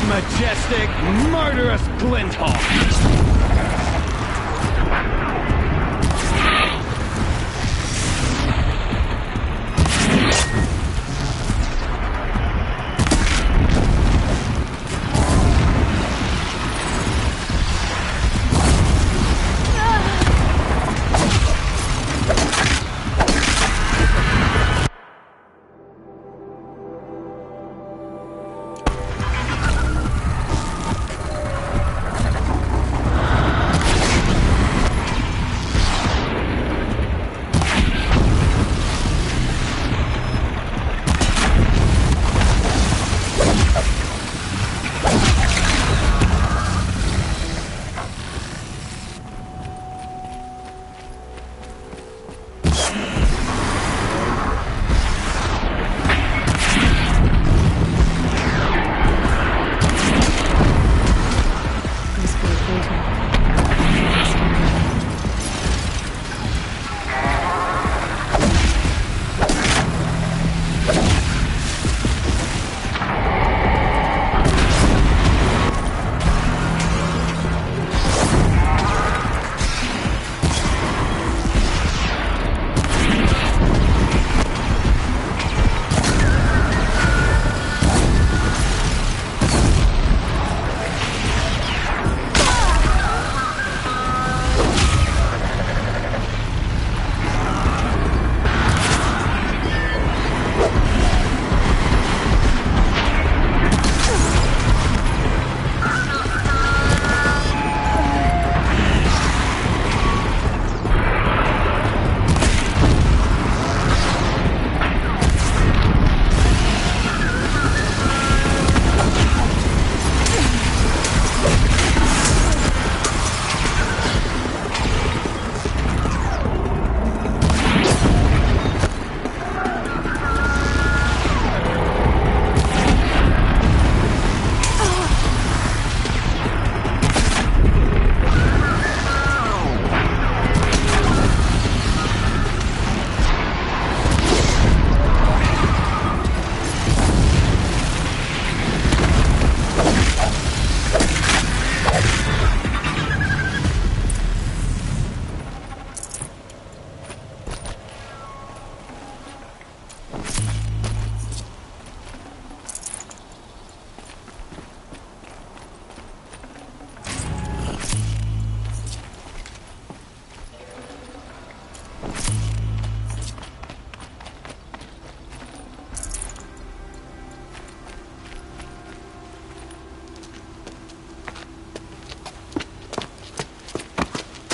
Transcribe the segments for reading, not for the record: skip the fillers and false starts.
Majestic, murderous Glinthawk!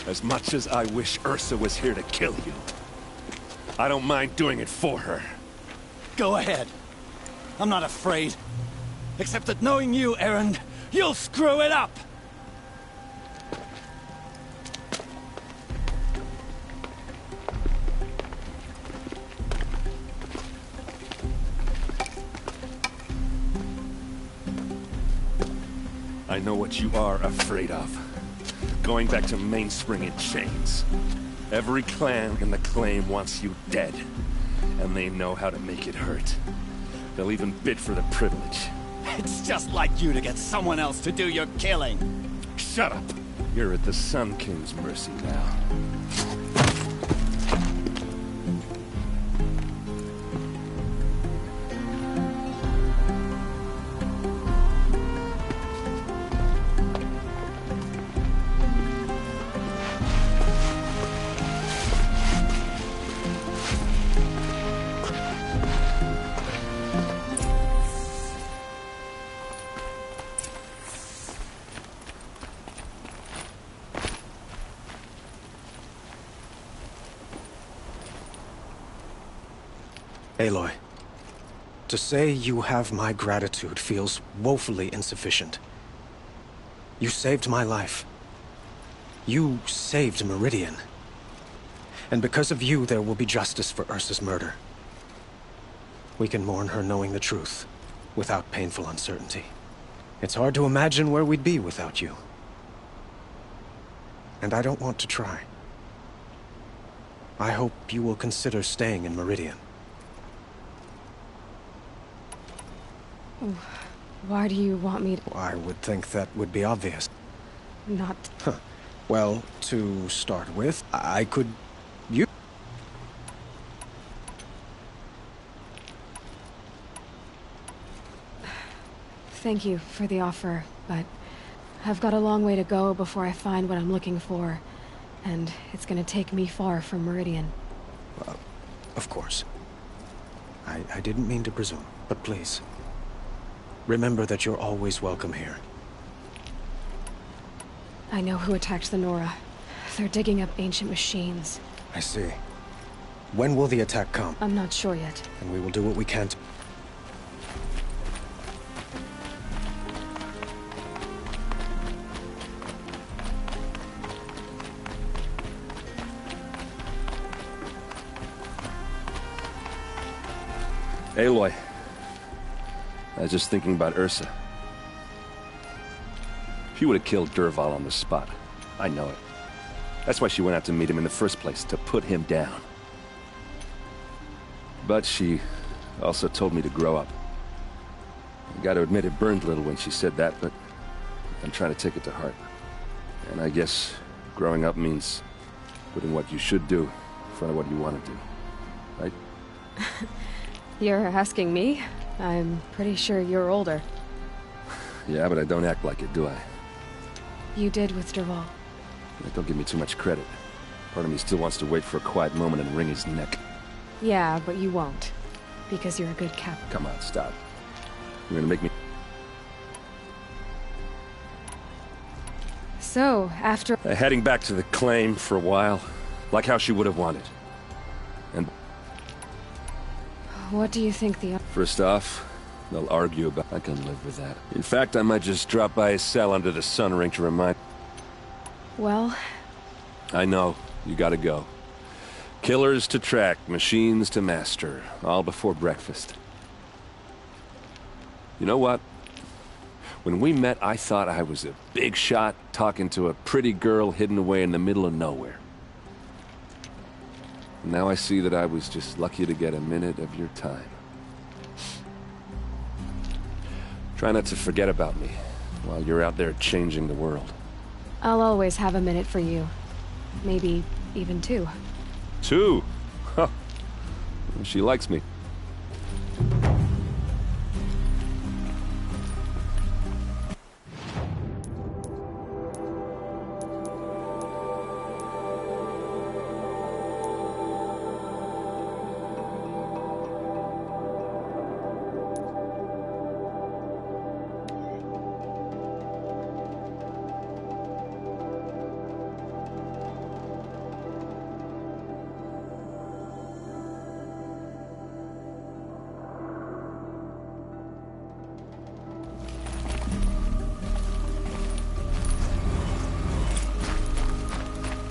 As much as I wish Ursa was here to kill you, I don't mind doing it for her. Go ahead. I'm not afraid. Except that knowing you, Erend, you'll screw it up! I know what you are afraid of. Going back to Mainspring in chains. Every clan in the Claim wants you dead. And they know how to make it hurt. They'll even bid for the privilege. It's just like you to get someone else to do your killing. Shut up! You're at the Sun King's mercy now. Aloy, to say you have my gratitude feels woefully insufficient. You saved my life. You saved Meridian. And because of you, there will be justice for Ursa's murder. We can mourn her knowing the truth, without painful uncertainty. It's hard to imagine where we'd be without you. And I don't want to try. I hope you will consider staying in Meridian. Why do you want me to... I would think that would be obvious. Not... Well, to start with, I could... You... Thank you for the offer, but I've got a long way to go before I find what I'm looking for. And it's gonna take me far from Meridian. Of course. I didn't mean to presume, but please. Remember that you're always welcome here. I know who attacked the Nora. They're digging up ancient machines. I see. When will the attack come? I'm not sure yet. And we will do what we can to... Aloy. I was just thinking about Ursa. She would have killed Dervahl on the spot. I know it. That's why she went out to meet him in the first place, to put him down. But she also told me to grow up. I gotta admit it burned a little when she said that, but I'm trying to take it to heart. And I guess growing up means putting what you should do in front of what you want to do. Right? You're asking me? I'm pretty sure you're older. Yeah, but I don't act like it, do I? You did with Dervahl. Don't give me too much credit. Part of me still wants to wait for a quiet moment and wring his neck. Yeah, but you won't. Because you're a good captain. Come on, stop. You're gonna make me... So, after... Heading back to the claim for a while, like how she would have wanted. And... What do you think the... First off, they'll argue about... I can live with that. In fact, I might just drop by his cell under the sun ring to remind... Well... I know. You gotta go. Killers to track, machines to master. All before breakfast. You know what? When we met, I thought I was a big shot talking to a pretty girl hidden away in the middle of nowhere. Now I see that I was just lucky to get a minute of your time. Try not to forget about me while you're out there changing the world. I'll always have a minute for you. Maybe even two. Two? Huh. She likes me.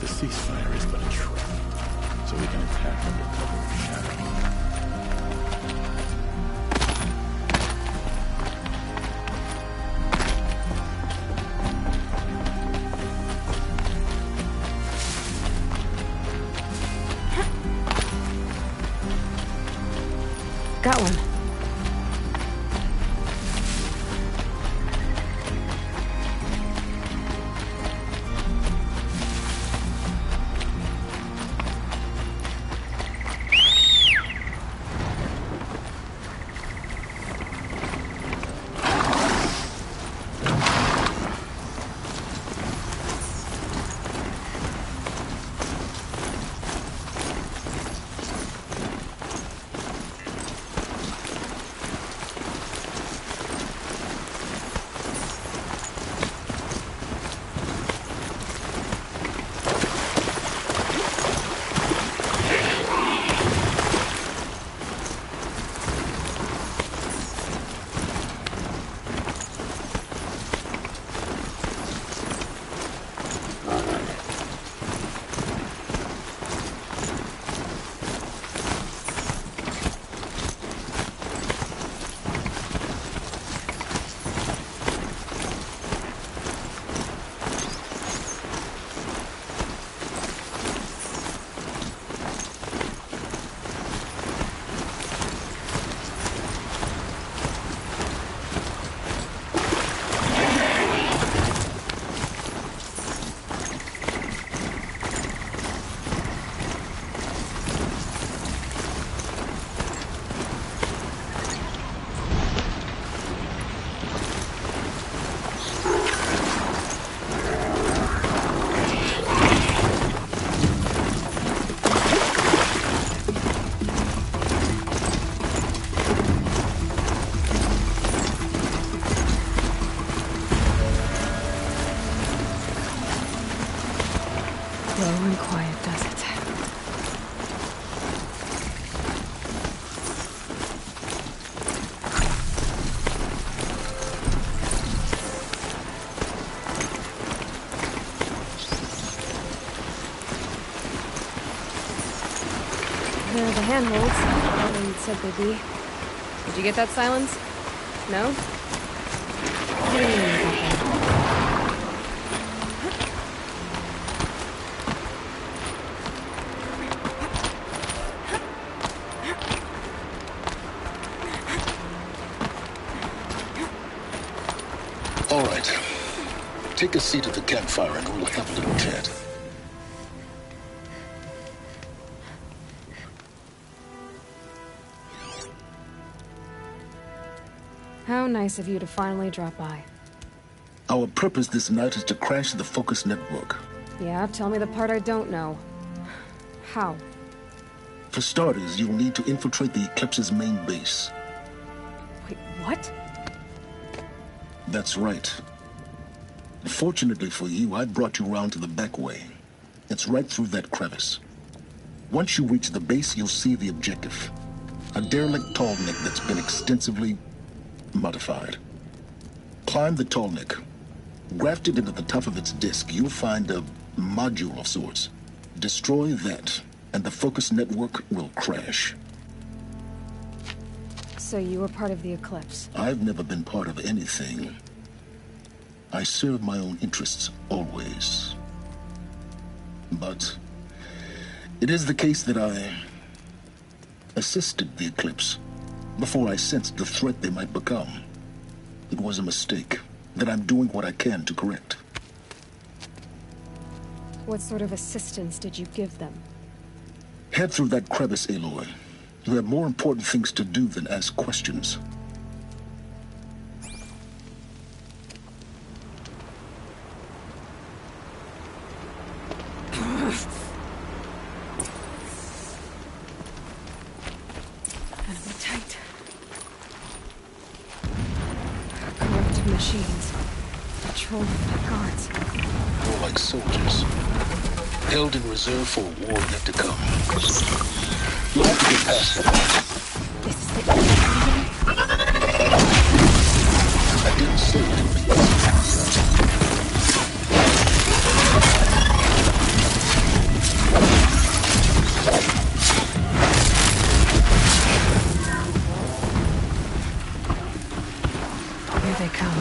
The ceasefire is but a trick, so we can attack under cover of shadows. Got one. the handholds, where you'd said they'd be. Did you get that, Silence? No? What do you mean about that? All right. Take a seat at the campfire and we'll have a little chat. How nice of you to finally drop by. Our purpose this night is to crash the Focus network. Yeah, tell me the part I don't know. How? For starters, you'll need to infiltrate the Eclipse's main base. Wait, what? That's right. Fortunately for you, I brought you round to the back way. It's right through that crevice. Once you reach the base, you'll see the objective. A derelict tallneck that's been extensively modified. Climb the tallneck. Grafted into the top of its disk, you'll find a module of sorts. Destroy that, and the Focus network will crash. So you were part of the Eclipse? I've never been part of anything. I serve my own interests, always. But it is the case that I assisted the Eclipse before I sensed the threat they might become. It was a mistake that I'm doing what I can to correct. What sort of assistance did you give them? Head through that crevice, Aloy. You have more important things to do than ask questions. Gotta be tight. Corrupt machines. Patrolled by guards. More like soldiers. Held in reserve for a war yet to come. You'll have to get past them. This is the end. I didn't say it would be easy. Here they come.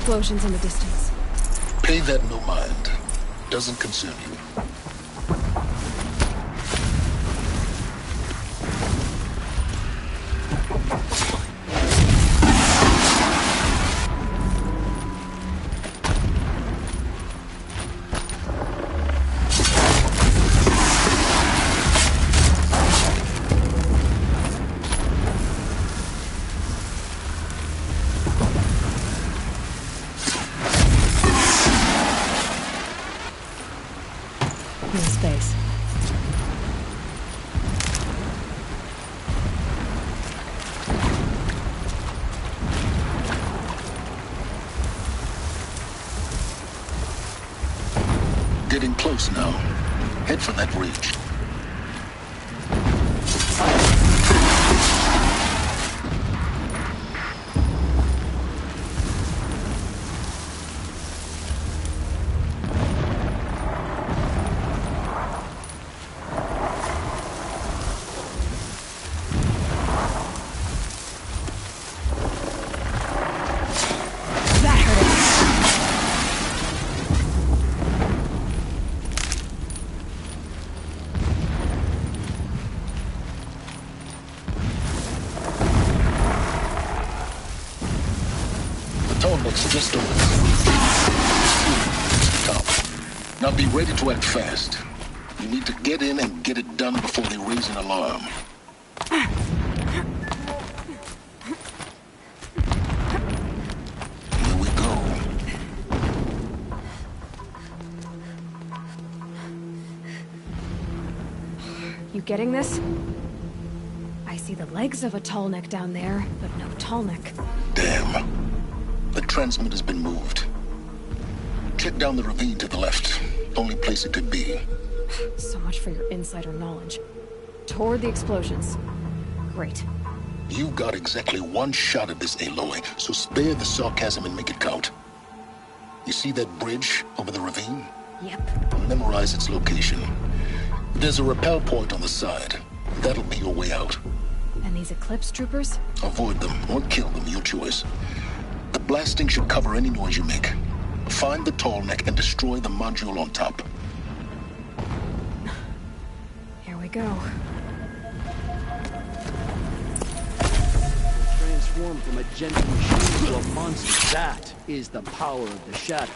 explosions in the distance. Pay that no mind. Doesn't concern you. Space. Getting close now. Head for that ridge. Tallneck's just over the top. Now be ready to act fast. You need to get in and get it done before they raise an alarm. Here we go. You getting this? I see the legs of a Tallneck down there, but no Tallneck. Damn. The transmitter's been moved. Check down the ravine to the left. Only place it could be. So much for your insider knowledge. Toward the explosions. Great. You got exactly one shot at this, Aloy, so spare the sarcasm and make it count. You see that bridge over the ravine? Yep. Memorize its location. There's a rappel point on the side. That'll be your way out. And these Eclipse troopers? Avoid them or kill them, your choice. The blasting should cover any noise you make. Find the Tallneck and destroy the module on top. Here we go. Transform from a gentle machine to a monster. That is the power of the shadow.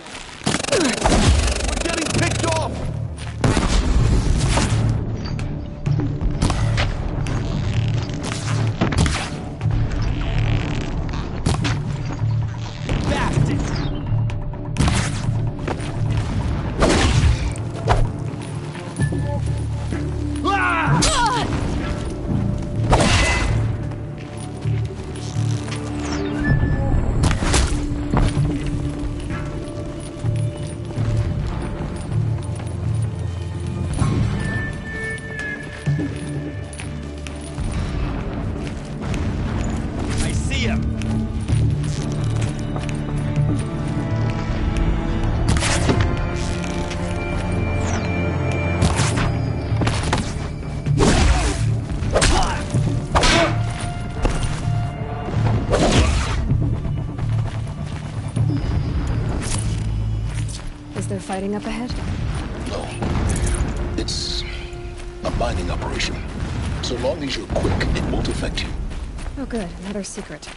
We're getting picked off! Fighting up ahead? No. It's a mining operation. So long as you're quick, it won't affect you. Oh good, another secret.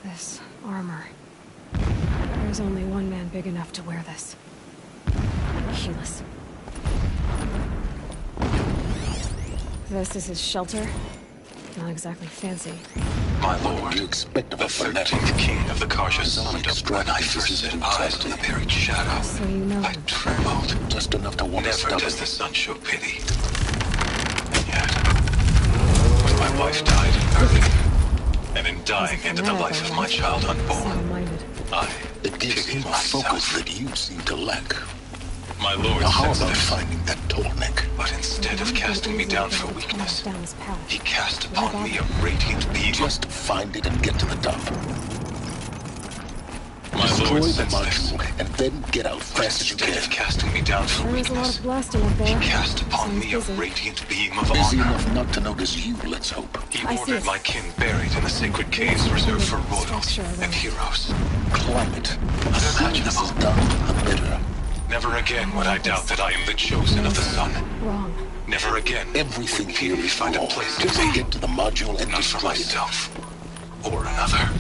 This armor. There's only one man big enough to wear this. Helis. This is his shelter? Not exactly fancy. My lord, What do you expect of a the fanatic? 13th king of the Karja Salandam. When I first set eyes on the buried shadow, So you know I him. trembled. Just enough to want to Never stop does it. the sun show pity. And yet, when my wife died early, and in dying ended the life of my child unborn, Single-minded. I It gives pitied him a focus myself. that you seem to lack. My lord Now how says about this, finding that Tallneck? but instead of casting me down for weakness, Down his path. he cast upon me a radiant beam. Just find it and get to the top. My This lord Destroy the sense this. module, and then get out fast as you Instead of can. casting me down for There was a lot weakness, of blasting up he there. cast upon Sounds me a busy. radiant beam of Busy honor. enough not to notice you, let's hope. He I see ordered it. my kin buried in the sacred caves reserved for royals Structure and around. heroes. Climb it. The sooner this is Unimaginable. done, the better. Never again would I doubt that I am the chosen of the sun. Wrong. Never again Everything would here Peter is find a wrong. place to Just be. get to the module and Not for destroy it. myself or another.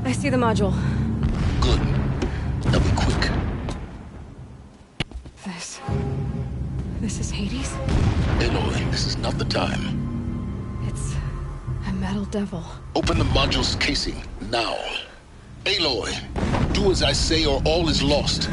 I see the module. Good. Now be quick. This is Hades? Aloy, this is not the time. It's a metal devil. Open the module's casing, now. Aloy, do as I say or all is lost.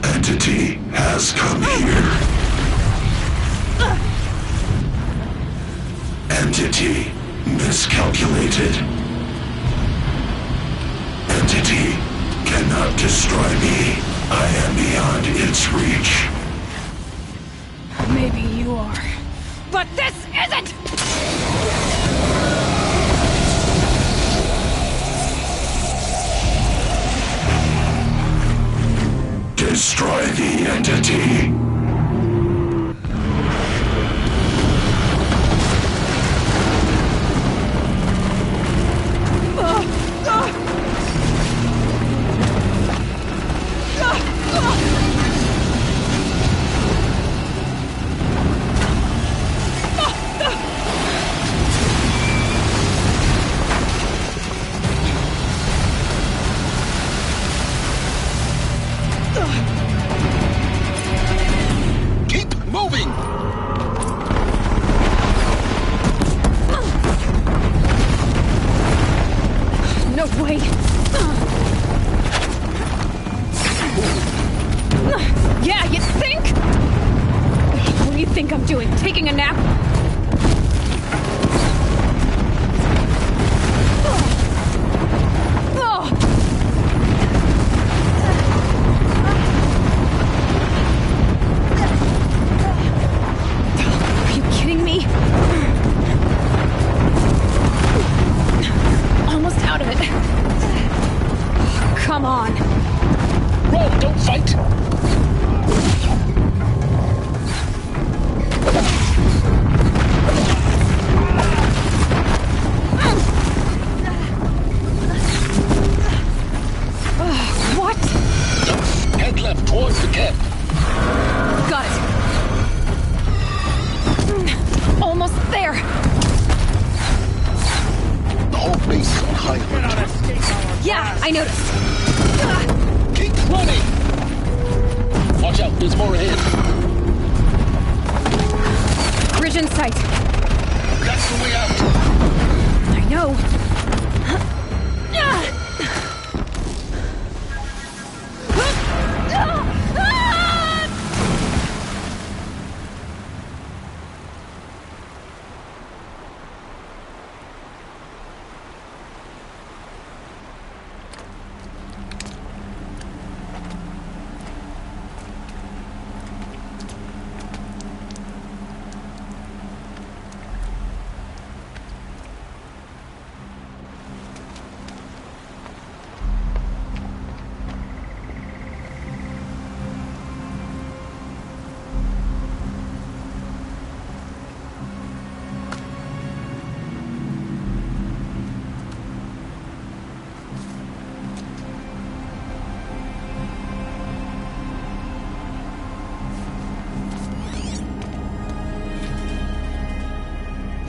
Entity has come here. Entity miscalculated. Entity cannot destroy me. I am beyond its reach. Maybe you are. But this isn't! Destroy the entity. Keep moving! No way! Yeah, you think? What do you think I'm doing? Taking a nap? Are you kidding me? Almost out of it. Come on. Roll, don't fight! What? Head left towards the camp. Got it. Almost there. The whole base is on high alert. Yeah, I noticed. Keep running! Watch out, there's more ahead. Bridge in sight. That's the way out. I know.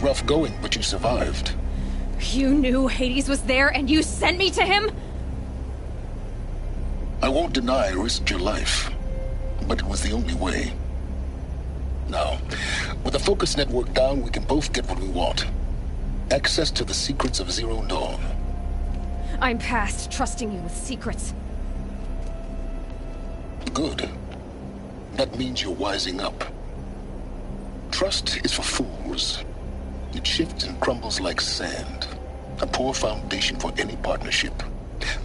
Rough going, but you survived. You knew Hades was there and you sent me to him? I won't deny I risked your life, but it was the only way. Now, with a focus network down, we can both get what we want. Access to the secrets of Zero Dawn. I'm past trusting you with secrets. Good. That means you're wising up. Trust is for fools. It shifts and crumbles like sand. A poor foundation for any partnership.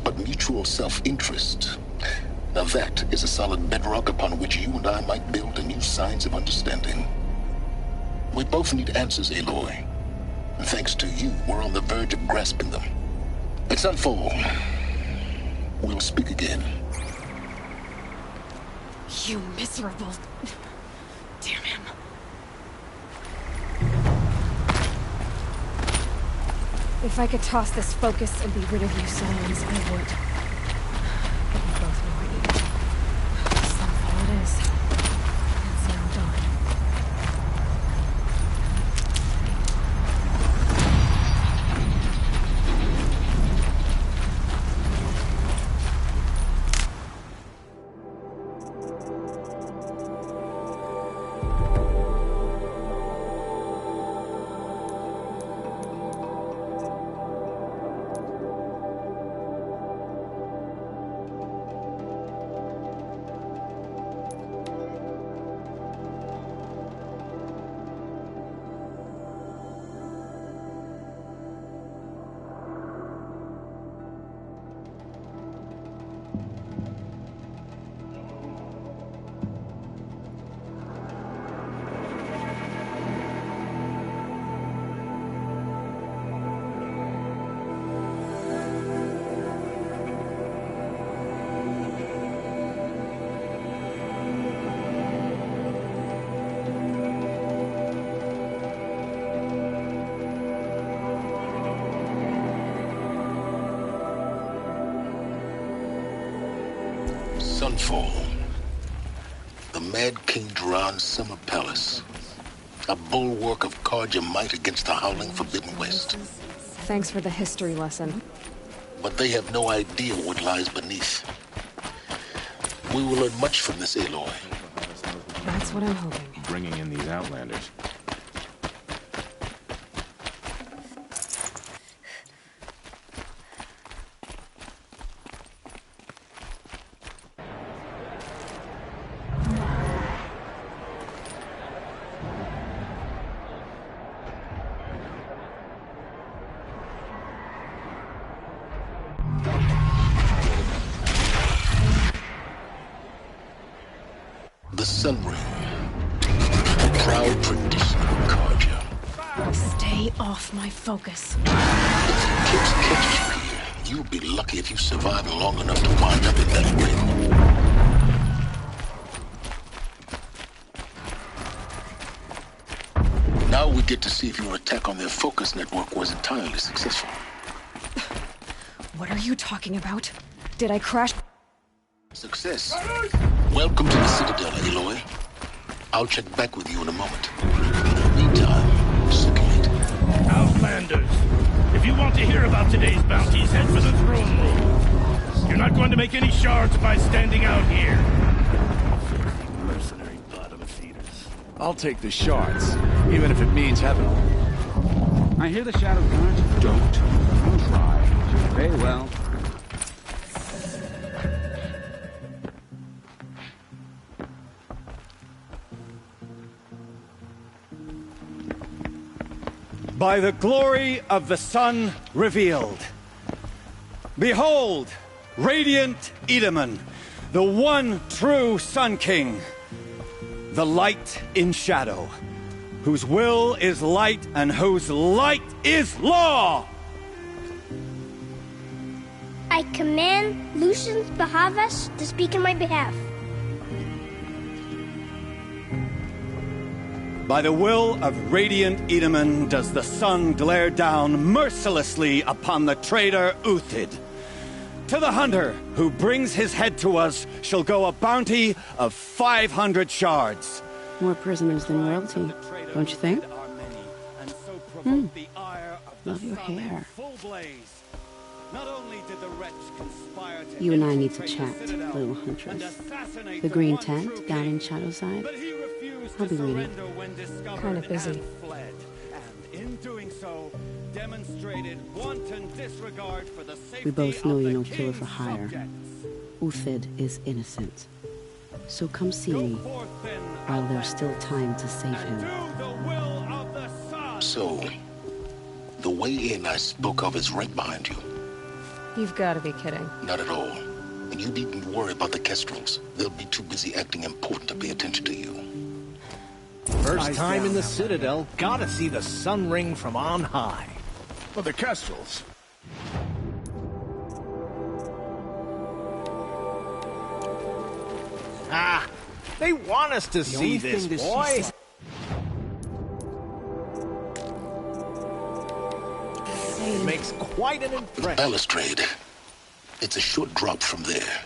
But mutual self-interest, now that is a solid bedrock upon which you and I might build a new science of understanding. We both need answers, Aloy. And thanks to you, we're on the verge of grasping them. It's Sunfall. We'll speak again. You miserable... Damn him. If I could toss this focus and be rid of you, Silence, I would. But we both know I need it. Sunfall it is. And Zero Dawn. Sunfall. The Mad King Duran's summer palace. A bulwark of Carja might against the howling Forbidden West. Thanks for the history lesson. But they have no idea what lies beneath. We will learn much from this, Aloy. That's what I'm hoping. Bringing in these Outlanders. The Sun Ring. A proud tradition of Carja. Stay off my focus. If the eclipse catches you here, you'll be lucky if you survive long enough to wind up in that ring. Now we get to see if your attack on their focus network was entirely successful. What are you talking about? Did I crash? Success. Welcome to the Citadel, Aloy. I'll check back with you in a moment. Meantime, circulate. Outlanders, if you want to hear about today's bounties, head for the throne room. You're not going to make any shards by standing out here. Filthy mercenary bottom feeders. I'll take the shards, even if it means having them. I hear the Shadow Guards don't try. Very well. By the glory of the sun revealed. Behold, radiant Edaman, the one true Sun King, the light in shadow, whose will is light and whose light is law! I command Lucius Bahavas to speak in my behalf. By the will of radiant Edaman does the sun glare down mercilessly upon the traitor Uthid. To the hunter who brings his head to us shall go a bounty of 500 shards. More prisoners than royalty, don't you think? Hmm. Love your hair. Not only did the wretch conspire to You and I need to infiltrate the chat, Citadel little and huntress. assassinate The green one tent true down king, in Shadowside? but he refused I'll to be waiting. surrender when discovered Kinda busy. and fled. And in doing so, demonstrated wanton disregard for the safety We both know of you're the no killer for king's hire. subjects. Uthid is innocent. So come see Go me forth then, while there's still time to save and him. do the will of the sun. So, the way in I spoke of is right behind you. You've got to be kidding. Not at all. And you needn't worry about the Kestrels. They'll be too busy acting important to pay attention to you. First time in the Citadel, gotta see the sun ring from on high. For the Kestrels. Ah, they want us to see this, boy. It makes quite an The impression. balustrade. It's a short drop from there.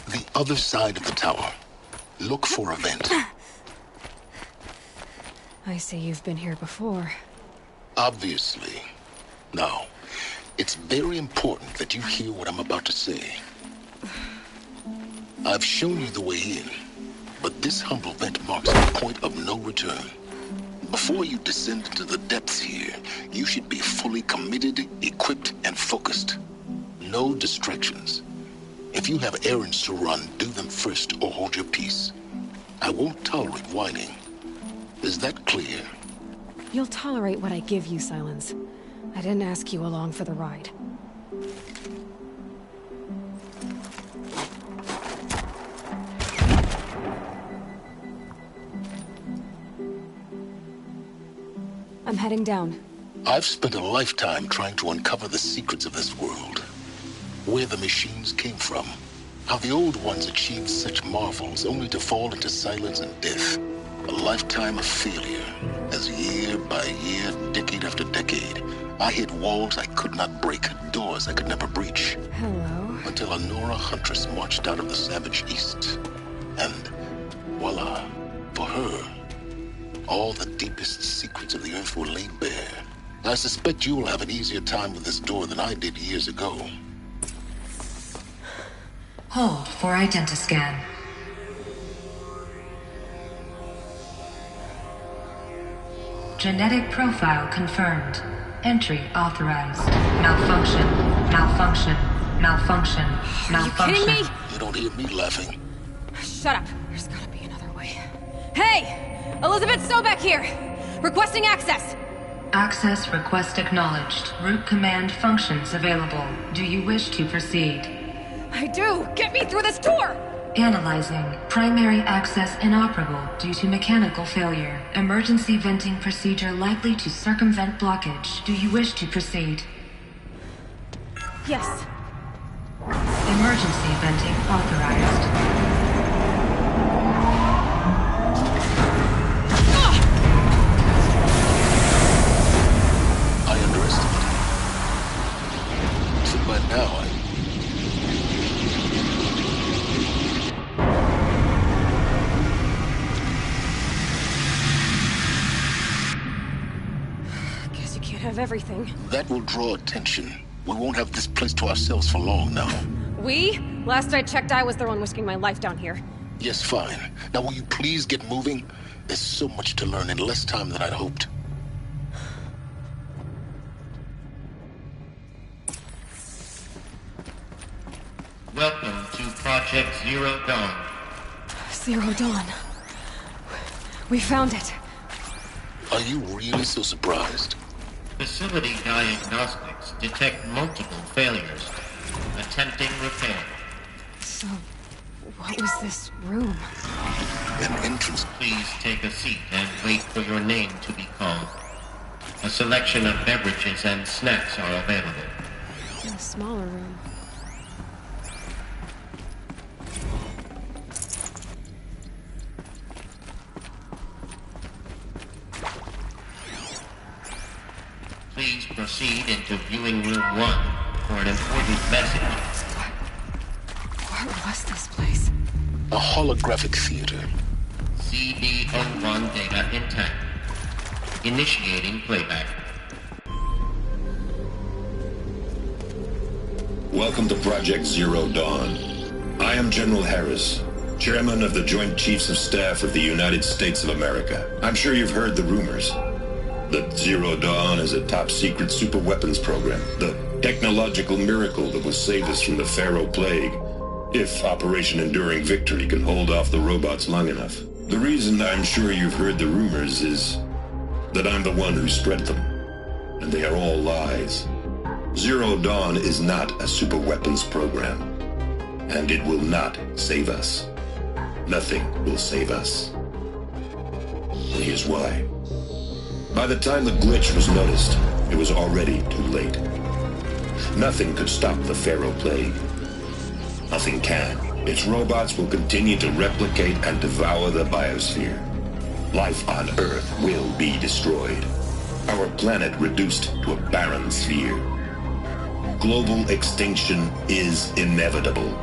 The other side of the tower. Look for a vent. I see you've been here before. Obviously. Now, it's very important that you hear what I'm about to say. I've shown you the way in, but this humble vent marks a point of no return. Before you descend into the depths here, you should be fully committed, equipped, and focused. No distractions. If you have errands to run, do them first or hold your peace. I won't tolerate whining. Is that clear? You'll tolerate what I give you, Silence. I didn't ask you along for the ride. I'm heading down. I've spent a lifetime trying to uncover the secrets of this world. Where the machines came from. How the old ones achieved such marvels only to fall into silence and death. A lifetime of failure. As year by year, decade after decade, I hit walls I could not break, doors I could never breach. Hello. Until a Nora huntress marched out of the savage east. And voila, for her, all the deepest secrets of the earth were laid bare. I suspect you will have an easier time with this door than I did years ago. Hold for identiscan. Genetic profile confirmed. Entry authorized. Malfunction. Malfunction. Malfunction. Malfunction. Are you kidding me? You don't hear me laughing. Shut up. There's gotta be another way. Hey! Elizabeth Sobek here! Requesting access! Access request acknowledged. Root command functions available. Do you wish to proceed? I do! Get me through this door! Analyzing. Primary access inoperable due to mechanical failure. Emergency venting procedure likely to circumvent blockage. Do you wish to proceed? Yes. Emergency venting authorized. I underestimated. So by now, Guess you can't have everything. that will draw attention. We won't have this place to ourselves for long now. We? Last I checked, I was the one risking my life down here. Yes, fine. Now will you please get moving? There's so much to learn in less time than I'd hoped. Welcome to Project Zero Dawn. Zero Dawn. We found it. Are you really so surprised? Facility diagnostics detect multiple failures. Attempting repair. So, what was this room? An entrance. Please take a seat and wait for your name to be called. A selection of beverages and snacks are available. In a smaller room. Please proceed into viewing room 1 for an important message. What was this place? A holographic theater. CD01 data intact. Initiating playback. Welcome to Project Zero Dawn. I am General Harris, Chairman of the Joint Chiefs of Staff of the United States of America. I'm sure you've heard the rumors that Zero Dawn is a top-secret superweapons program, the technological miracle that will save us from the Pharaoh Plague, if Operation Enduring Victory can hold off the robots long enough. The reason I'm sure you've heard the rumors is that I'm the one who spread them, and they are all lies. Zero Dawn is not a superweapons program, and it will not save us. Nothing will save us. And here's why. By the time the glitch was noticed, it was already too late. Nothing could stop the Pharaoh Plague. Nothing can. Its robots will continue to replicate and devour the biosphere. Life on Earth will be destroyed. Our planet reduced to a barren sphere. Global extinction is inevitable.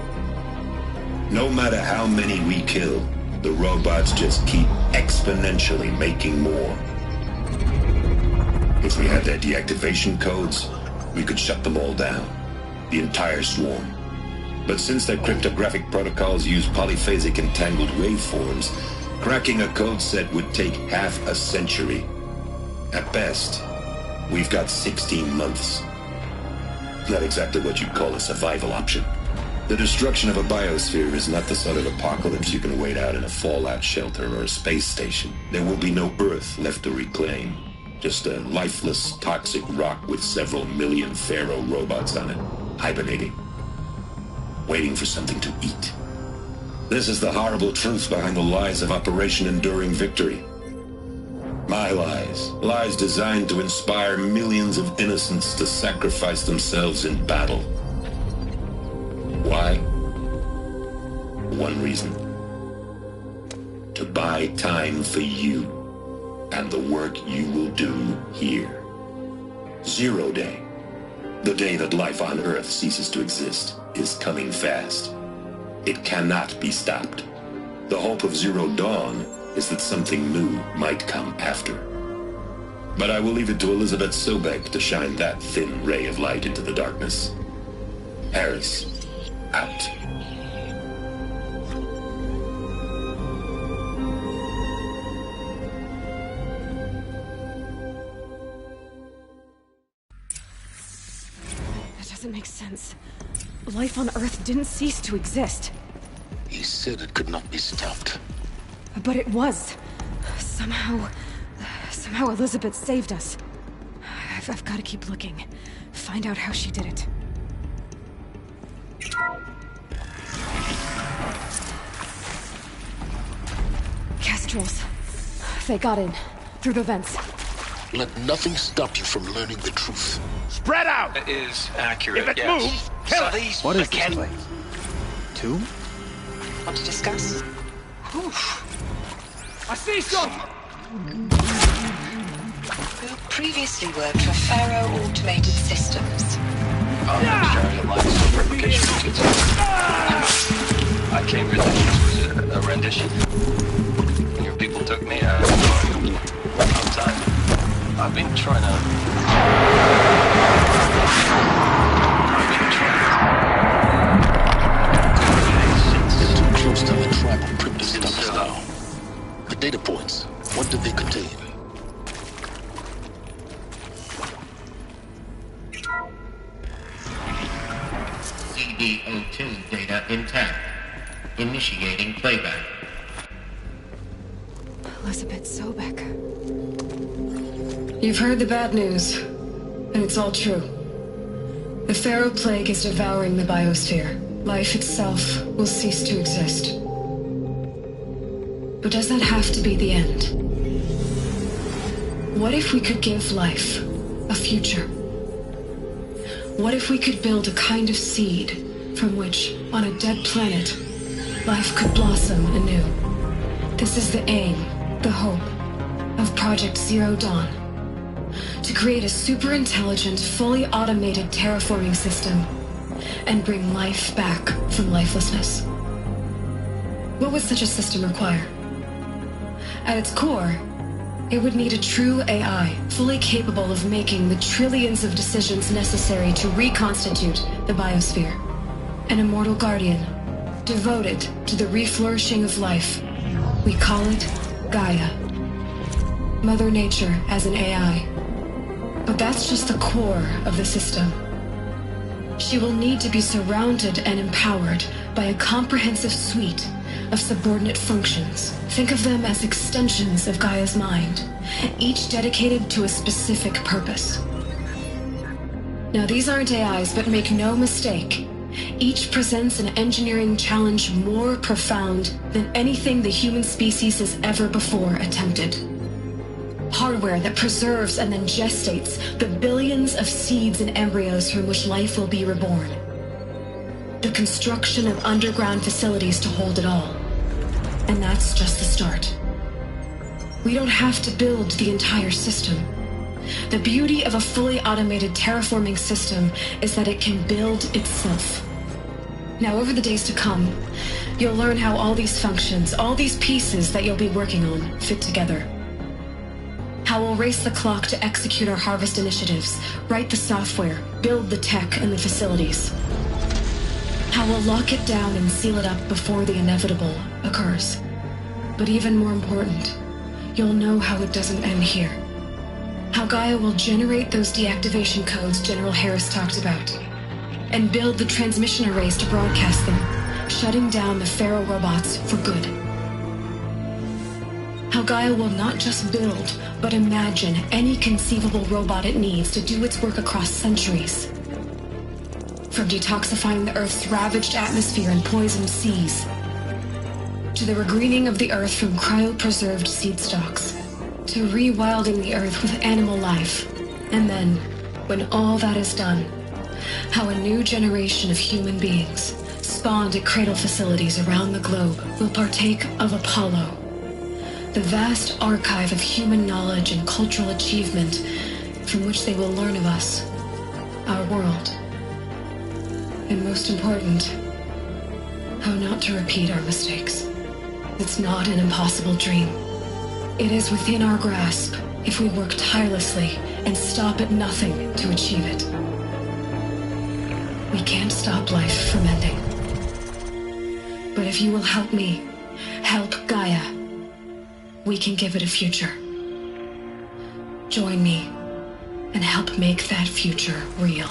No matter how many we kill, the robots just keep exponentially making more. If we had their deactivation codes, we could shut them all down. The entire swarm. But since their cryptographic protocols use polyphasic entangled waveforms, cracking a code set would take half a century. At best, we've got 16 months. Not exactly what you'd call a survival option. The destruction of a biosphere is not the sort of apocalypse you can wait out in a fallout shelter or a space station. There will be no Earth left to reclaim. Just a lifeless, toxic rock with several million Pharaoh robots on it, hibernating, waiting for something to eat. This is the horrible truth behind the lies of Operation Enduring Victory. My lies. Lies designed to inspire millions of innocents to sacrifice themselves in battle. Why? One reason. To buy time for you and the work you will do here. Zero Day, the day that life on Earth ceases to exist, is coming fast. It cannot be stopped. The hope of Zero Dawn is that something new might come after. But I will leave it to Elizabeth Sobek to shine that thin ray of light into the darkness. Harris, out. That doesn't make sense. Life on Earth didn't cease to exist. He said it could not be stopped. But it was. Somehow Elizabeth saved us. I've got to keep looking. Find out how she did it. Kestrels. They got in. Through the vents. Let nothing stop you from learning the truth. Spread out! That is accurate, If it yes. moves, kill it! These What is this place? Tomb? Want to discuss? I see some! Who previously worked for Pharaoh Automated Systems. Fabrication methods. I came here thinking this was a rendition. Your people took me out outside. I've been trying to... They're too close to the tribal crypto stuff now. The data points, what did they contain? CD02 data intact. Initiating playback. Elizabeth Sobek. You've heard the bad news, and it's all true. The Pharaoh Plague is devouring the biosphere. Life itself will cease to exist. But does that have to be the end? What if we could give life a future? What if we could build a kind of seed from which, on a dead planet, life could blossom anew? This is the aim, the hope, of Project Zero Dawn. to create a super intelligent, fully automated terraforming system and bring life back from lifelessness. What would such a system require? At its core, it would need a true AI, fully capable of making the trillions of decisions necessary to reconstitute the biosphere. An immortal guardian, devoted to the reflourishing of life. We call it Gaia. Mother Nature as an AI. But that's just the core of the system. She will need to be surrounded and empowered by a comprehensive suite of subordinate functions. Think of them as extensions of Gaia's mind, each dedicated to a specific purpose. Now, these aren't AIs, but make no mistake, each presents an engineering challenge more profound than anything the human species has ever before attempted. Hardware that preserves and then gestates the billions of seeds and embryos from which life will be reborn. The construction of underground facilities to hold it all. And that's just the start. We don't have to build the entire system. The beauty of a fully automated terraforming system is that it can build itself. Now, over the days to come, you'll learn how all these functions, all these pieces that you'll be working on, fit together. How we'll race the clock to execute our harvest initiatives, write the software, build the tech and the facilities. How we'll lock it down and seal it up before the inevitable occurs. But even more important, you'll know how it doesn't end here. How Gaia will generate those deactivation codes General Harris talked about, and build the transmission arrays to broadcast them, shutting down the Pharaoh robots for good. How Gaia will not just build, but imagine any conceivable robot it needs to do its work across centuries. From detoxifying the Earth's ravaged atmosphere and poisoned seas, to the regreening of the Earth from cryopreserved seed stalks, to rewilding the Earth with animal life. And then, when all that is done, how a new generation of human beings, spawned at cradle facilities around the globe, will partake of Apollo, the vast archive of human knowledge and cultural achievement from which they will learn of us, our world. And most important, how not to repeat our mistakes. It's not an impossible dream. It is within our grasp if we work tirelessly and stop at nothing to achieve it. We can't stop life from ending. But if you will help me, help Gaia, we can give it a future. Join me and help make that future real.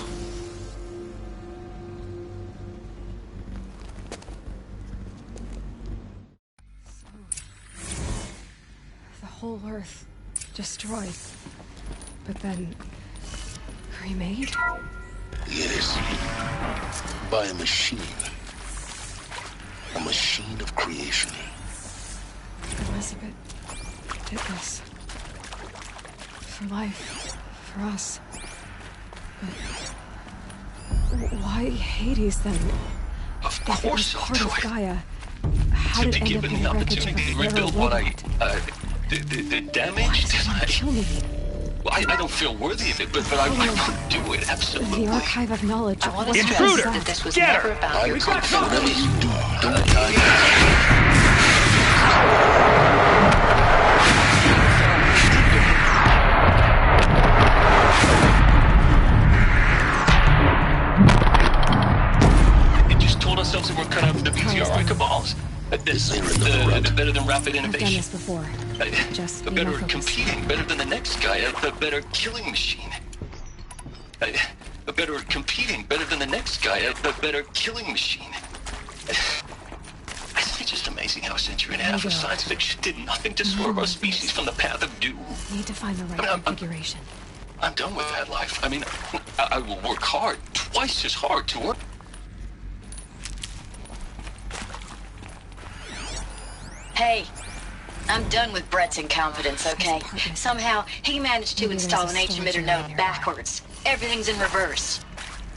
The whole Earth destroyed, but then remade? Yes. By a machine. A machine of creation. Elizabeth did this. For life. For us. But why Hades then? Of course I'll do Part of it. Gaia. How To did be it end up given in the the wreckage of opportunity a to Pharaoh rebuild what robot? the damage that I... Kill me. Well, I don't feel worthy of it, but I could do it, absolutely. The archive of knowledge. I want What to is stress that? that this was Get never her! about your It just told ourselves that we're cut out for the BTRI cabals. Better than rapid I've done innovation. this before. Just The be better more at focused. competing, better than the next guy, the better killing machine. The better at competing, better than the next guy, the better killing machine. It's just amazing how a century and a half of science fiction did nothing to swerve our species from the path of doom. Need to find the right configuration. I'm done with that life. I mean, I will work hard, twice as hard to work. Hey, I'm done with Brett's incompetence, okay? Somehow, he managed to install an H-emitter node backwards. Everything's in reverse.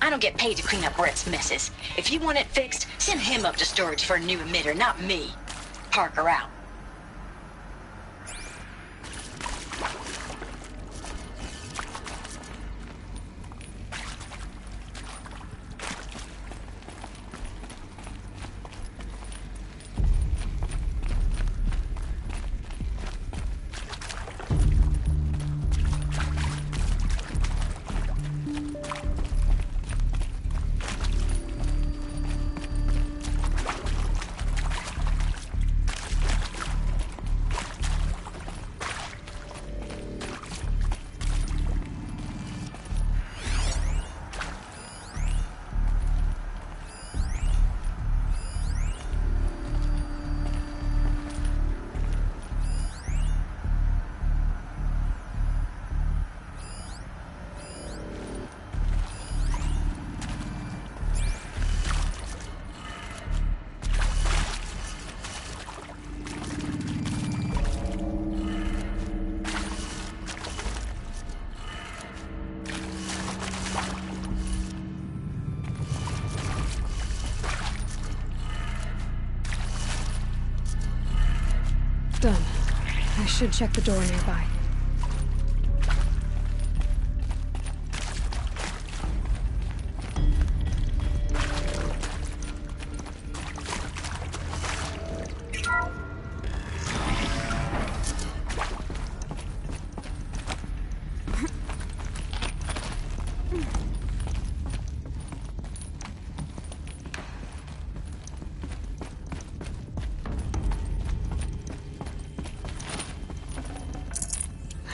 I don't get paid to clean up Brett's messes. If you want it fixed, send him up to storage for a new emitter, not me. Parker out. Done. I should check the door nearby.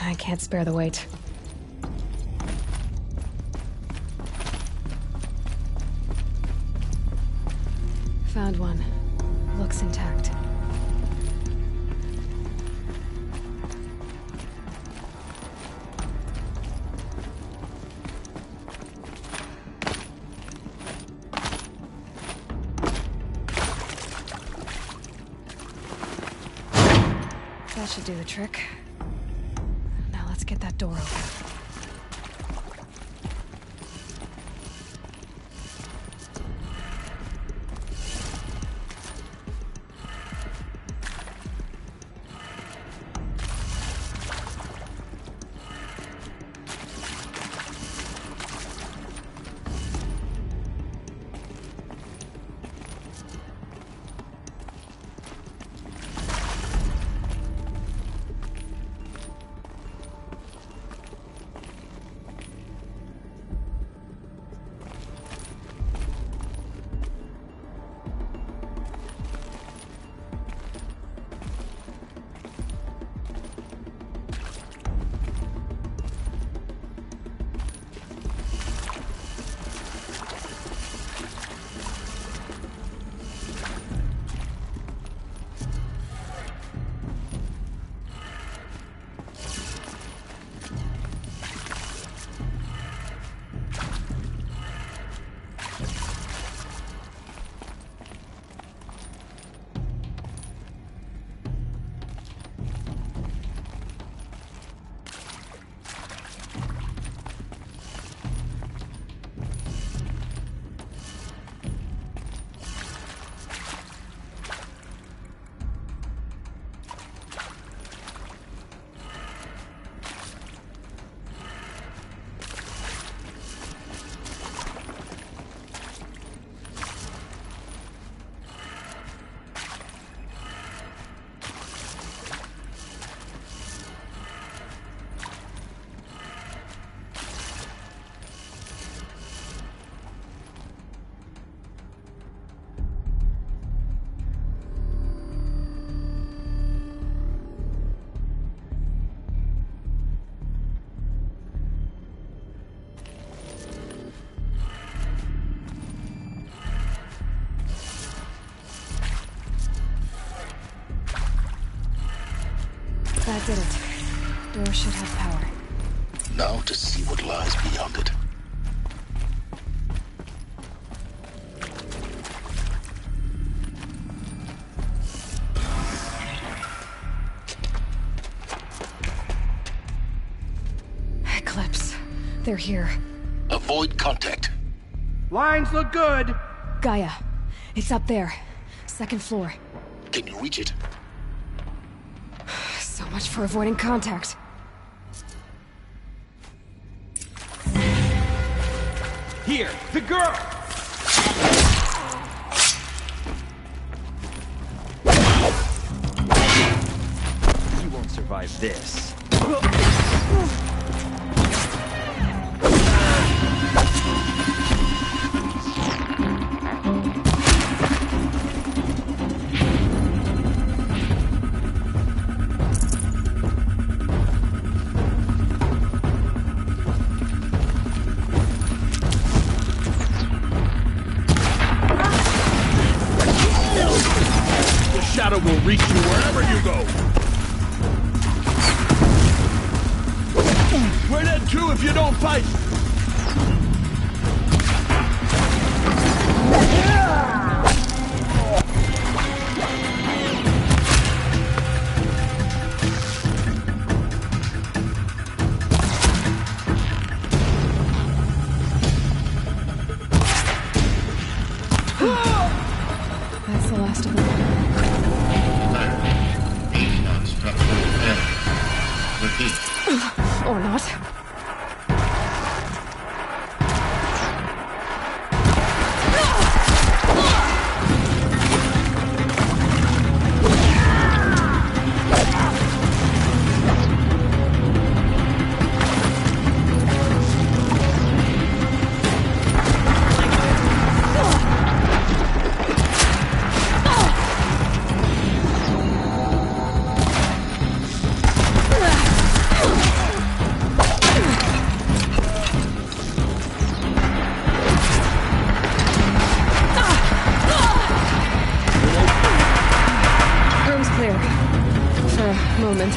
I can't spare the weight. Found one. Looks intact. That should do the trick. Now let's get that door open. That did it. Door should have power. Now to see what lies beyond it. Eclipse. They're here. Avoid contact. Lines look good. Gaia. It's up there. Second floor. Can you reach it? So much for avoiding contact. Here, the girl! You won't survive this. Shadow will reach you wherever you go. We're dead too if you don't fight. That's the last of them. peace. Or not.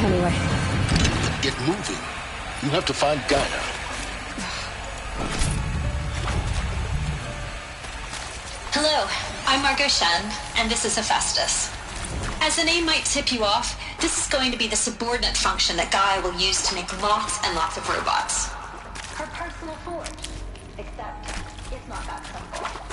Anyway. Get moving. You have to find Gaia. Hello, I'm Margot Shen, and this is Hephaestus. As the name might tip you off, this is going to be the subordinate function that Gaia will use to make lots and lots of robots. Her personal forge, except it's not that simple.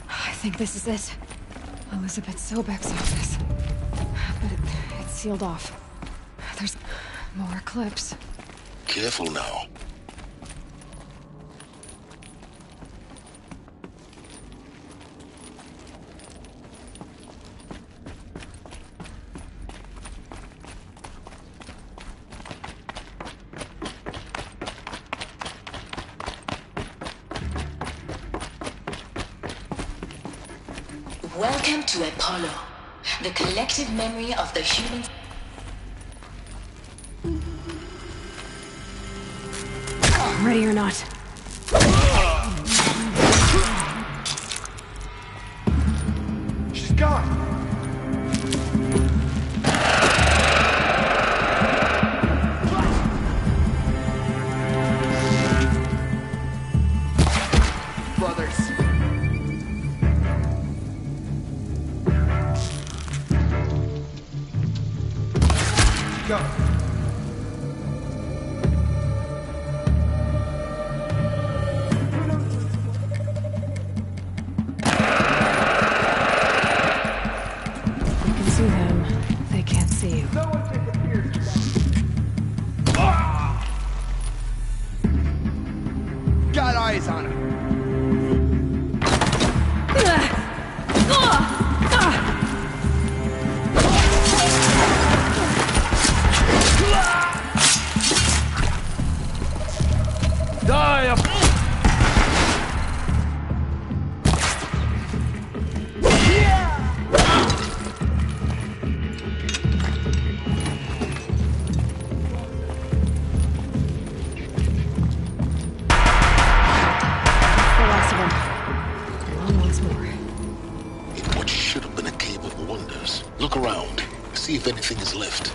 I think this is it. Elizabeth Sobek's office. But it's sealed off. There's more clips. Careful now. Welcome to Apollo, the collective memory of the human... Ready or not. She's gone! If anything is left.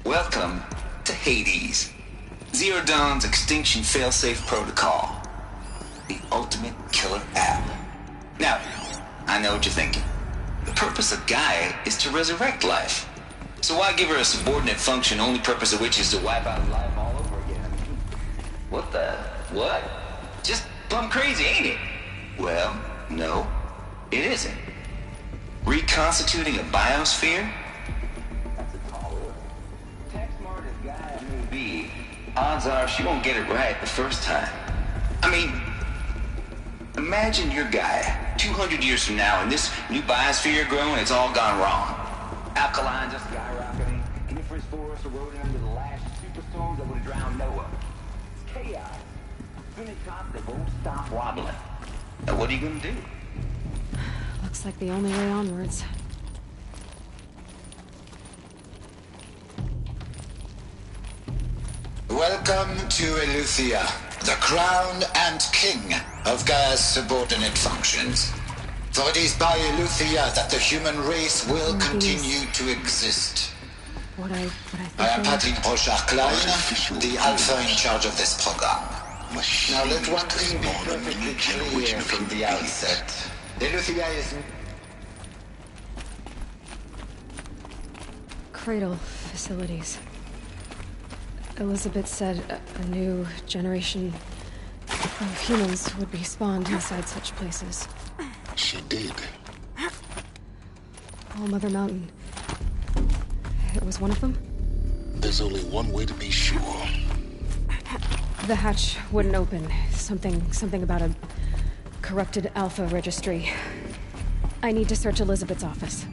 Welcome to Hades, Zero Dawn's extinction failsafe protocol, the ultimate killer app. Now, I know what you're thinking. The purpose of Gaia is to resurrect life. So why give her a subordinate function, only purpose of which is to wipe out life all over again? What? Just plumb crazy, ain't it? Well, no, it isn't. Reconstituting a biosphere? Odds are she won't get it right the first time. I mean, imagine your guy 200 years from now and this new biosphere you're growing, it's all gone wrong. Alkaline just skyrocketing, Coniferous forests eroding under the last superstorms that would have drowned Noah. It's chaos. Spinning tops that won't stop wobbling. Now what are you gonna do? Looks like the only way onwards. Welcome to Eleuthia, the crown and king of Gaia's subordinate functions. For it is by Eleuthia that the human race will continue to exist. I am Patrick Brochard-Klein, the Alpha in charge of this program. Now let one thing be perfectly clear from the outset. Eleuthia is... Cradle facilities. Elizabeth said a new generation of humans would be spawned inside such places. She did. All Mother Mountain. It was one of them? There's only one way to be sure. The hatch wouldn't open. Something about a corrupted Alpha registry. I need to search Elizabeth's office.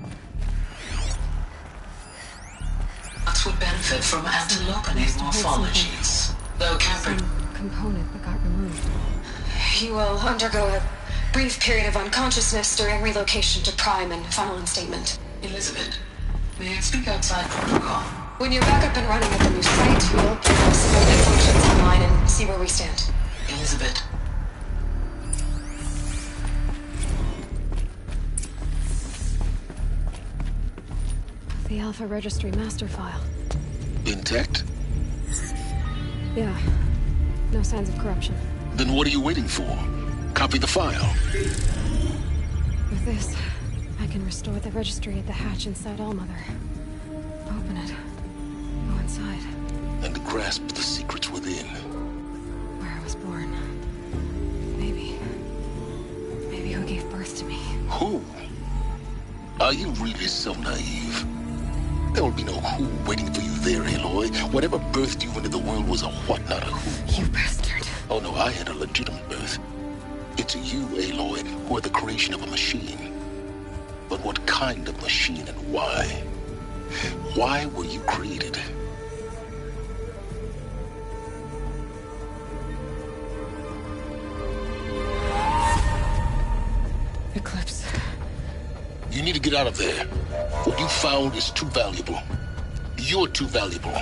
That would benefit from anti-locking morphologies. Though Captain... Some component that got removed. You will undergo a brief period of unconsciousness during relocation to Prime and final instatement. Elizabeth, may I speak outside protocol? When you're back up and running at the new site, we'll get the subordinate functions online and see where we stand. Elizabeth. The Alpha Registry master file. Intact? Yeah. No signs of corruption. Then what are you waiting for? Copy the file. With this, I can restore the registry at the hatch inside Allmother. Open it. Go inside. And grasp the secrets within. Where I was born. Maybe who gave birth to me. Who? Are you really so naive? There will be no who waiting for you there, Aloy. Whatever birthed you into the world was a what, not a who. You bastard. Oh no, I had a legitimate birth. It's you, Aloy, who are the creation of a machine. But what kind of machine and why? Why were you created? Eclipse. You need to get out of there. What you found is too valuable. You're too valuable.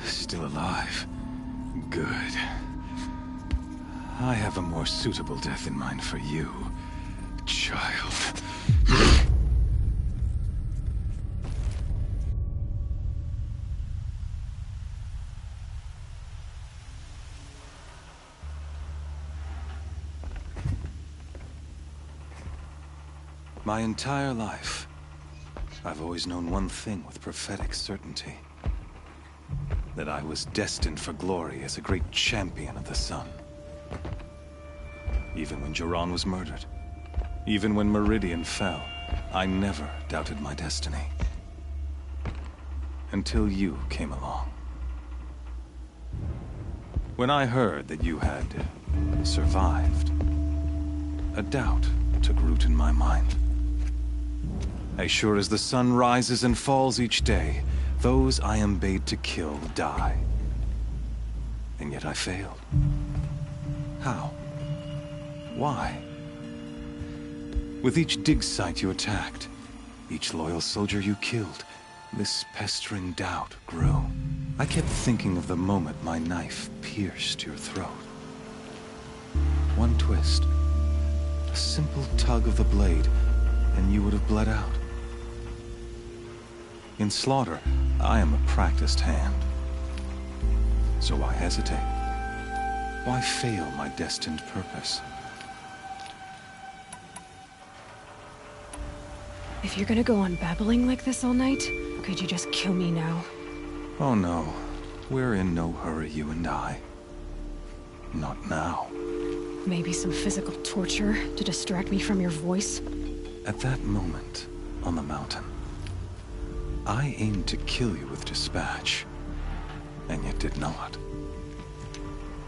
Still alive. Good. I have a more suitable death in mind for you, child. My entire life, I've always known one thing with prophetic certainty. That I was destined for glory as a great champion of the sun. Even when Jiran was murdered, even when Meridian fell, I never doubted my destiny. Until you came along. When I heard that you had survived, a doubt took root in my mind. As sure as the sun rises and falls each day, those I am bade to kill die. And yet I failed. How? Why? With each dig site you attacked, each loyal soldier you killed, this pestering doubt grew. I kept thinking of the moment my knife pierced your throat. One twist, a simple tug of the blade, and you would have bled out. In slaughter, I am a practiced hand. So why hesitate? Why fail my destined purpose? If you're gonna go on babbling like this all night, could you just kill me now? Oh no, we're in no hurry, you and I. Not now. Maybe some physical torture to distract me from your voice? At that moment, on the mountain, I aimed to kill you with dispatch, and yet did not.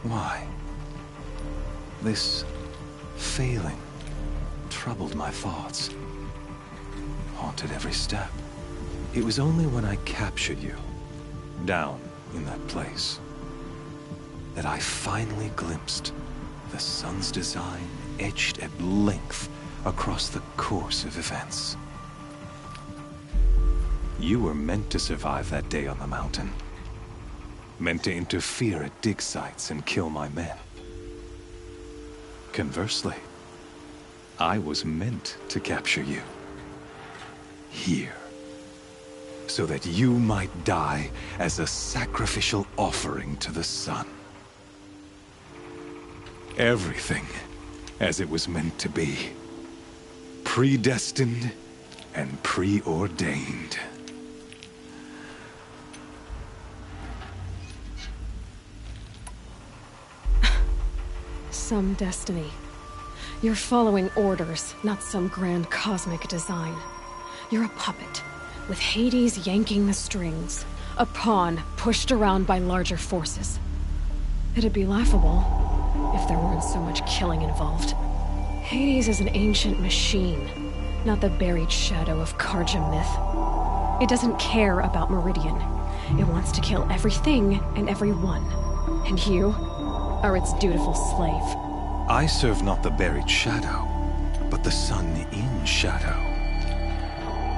Why? This failing troubled my thoughts, haunted every step. It was only when I captured you, down in that place, that I finally glimpsed the sun's design etched at length across the course of events. You were meant to survive that day on the mountain. Meant to interfere at dig sites and kill my men. Conversely, I was meant to capture you. Here. So that you might die as a sacrificial offering to the sun. Everything as it was meant to be. Predestined and preordained. Some destiny. You're following orders, not some grand cosmic design. You're a puppet, with Hades yanking the strings. A pawn pushed around by larger forces. It'd be laughable if there weren't so much killing involved. Hades is an ancient machine, not the buried shadow of Carja myth. It doesn't care about Meridian. It wants to kill everything and everyone. And you are its dutiful slave. I serve not the buried shadow, but the sun in shadow.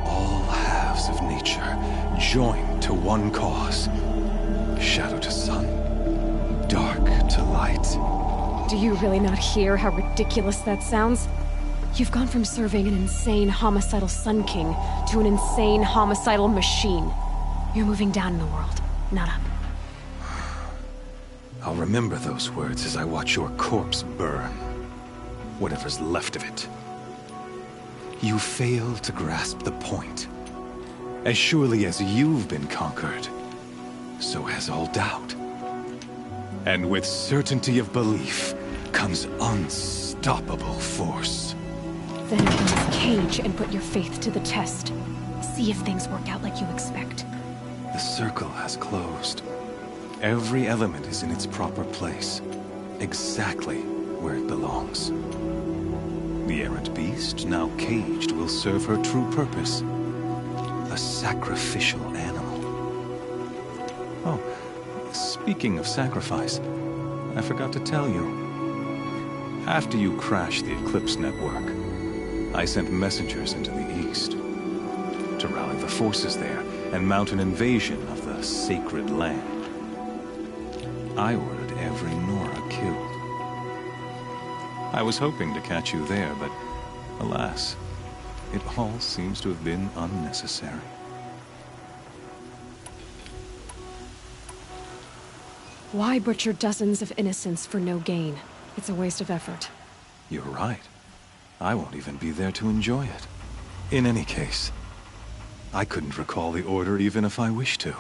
All halves of nature joined to one cause. Shadow to sun, dark to light. Do you really not hear how ridiculous that sounds? You've gone from serving an insane homicidal Sun King to an insane homicidal machine. You're moving down in the world, not up. I'll remember those words as I watch your corpse burn. Whatever's left of it. You fail to grasp the point. As surely as you've been conquered, so has all doubt. And with certainty of belief comes unstoppable force. Then enter this cage and put your faith to the test. See if things work out like you expect. The circle has closed. Every element is in its proper place, exactly where it belongs. The errant beast, now caged, will serve her true purpose. A sacrificial animal. Oh, speaking of sacrifice, I forgot to tell you. After you crashed the Eclipse network, I sent messengers into the east to rally the forces there and mount an invasion of the sacred land. I ordered every Nora killed. I was hoping to catch you there, but alas, it all seems to have been unnecessary. Why butcher dozens of innocents for no gain? It's a waste of effort. You're right. I won't even be there to enjoy it. In any case, I couldn't recall the order even if I wished to.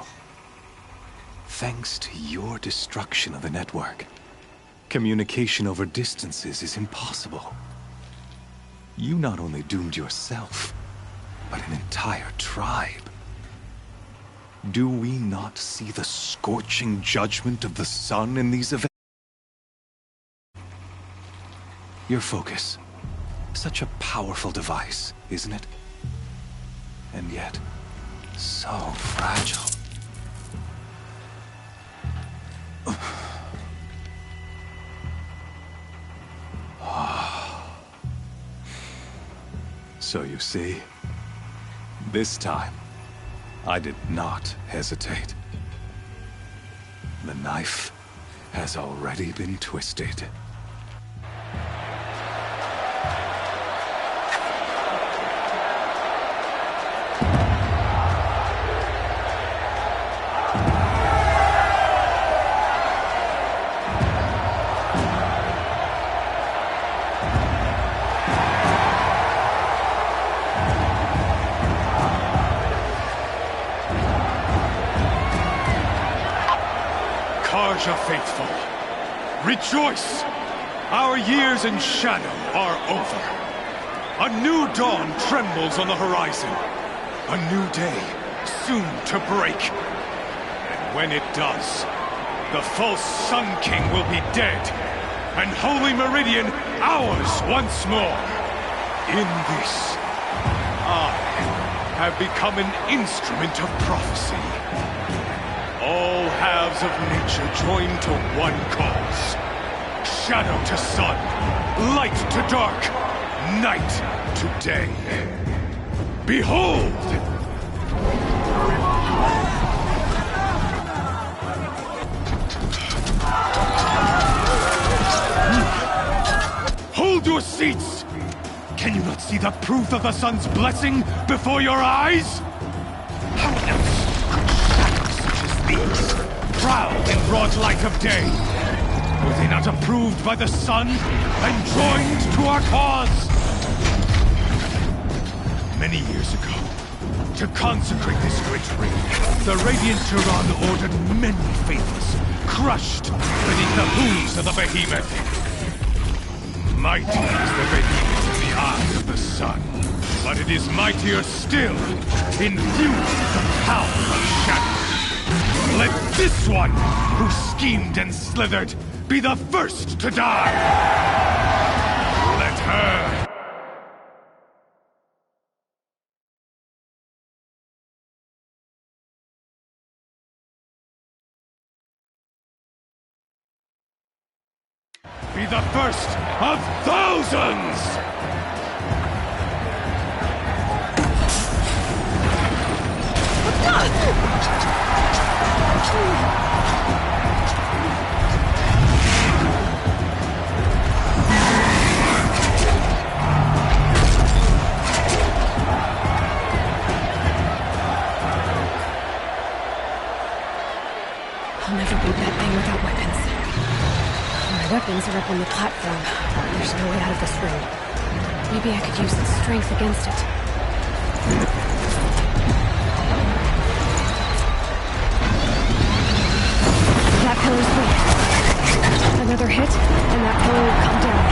Thanks to your destruction of the network, communication over distances is impossible. You not only doomed yourself, but an entire tribe. Do we not see the scorching judgment of the sun in these events? Your focus. Such a powerful device, isn't it? And yet, so fragile. So you see, this time, I did not hesitate. The knife has already been twisted. Carja faithful, rejoice! Our years in shadow are over. A new dawn trembles on the horizon. A new day, soon to break. And when it does, the false Sun King will be dead, and Holy Meridian ours once more. In this, I have become an instrument of prophecy. All halves of nature join to one cause. Shadow to sun, light to dark, night to day. Behold! Hold your seats! Can you not see the proof of the sun's blessing before your eyes? How else could shadows such as these prowl in broad light of day? Were they not approved by the sun and joined to our cause? Many years ago, to consecrate this great ring, the Radiant Turan ordered many faithless, crushed beneath the hooves of the behemoth. Mighty is the behemoth in the eye of the sun, but it is mightier still, infused with the power of shadow. Let this one, who schemed and slithered, be the first to die! Let her... be the first of thousands! I'll never beat that thing without weapons. My weapons are up on the platform. There's no way out of this room. Maybe I could use its strength against it. That pillar's weak. Another hit, and that pillar will come down.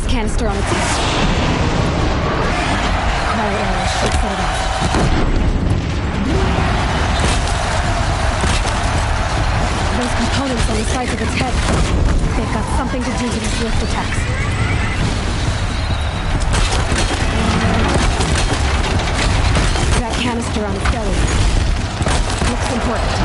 Canister on its head. Cryo arrow should set it off. Those components on the sides of its head, they've got something to do with its lift attacks. That canister on its belly looks important.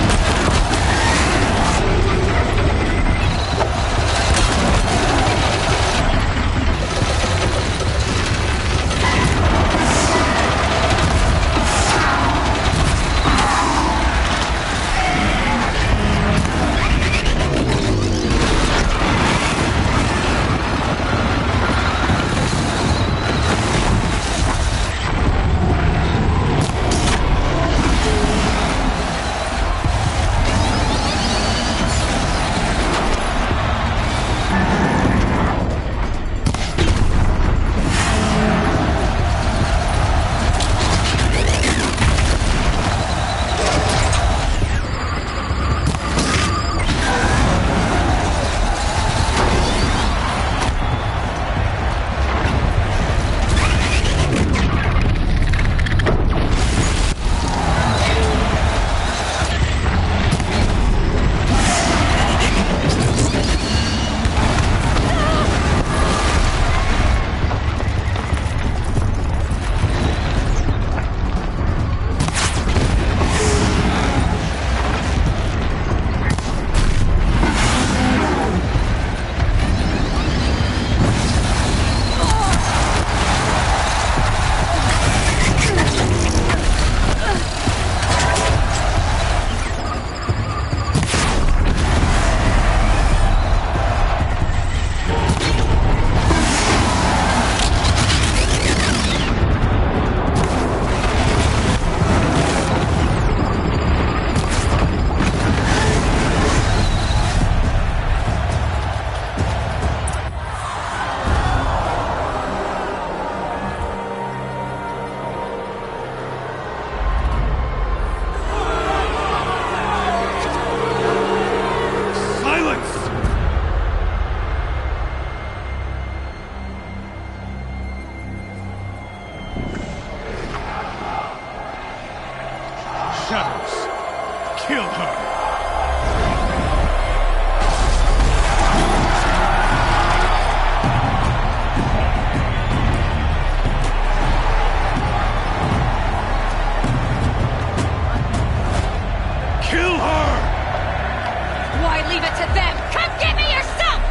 shadows. Kill her. Leave it to them! Come give me your stuff!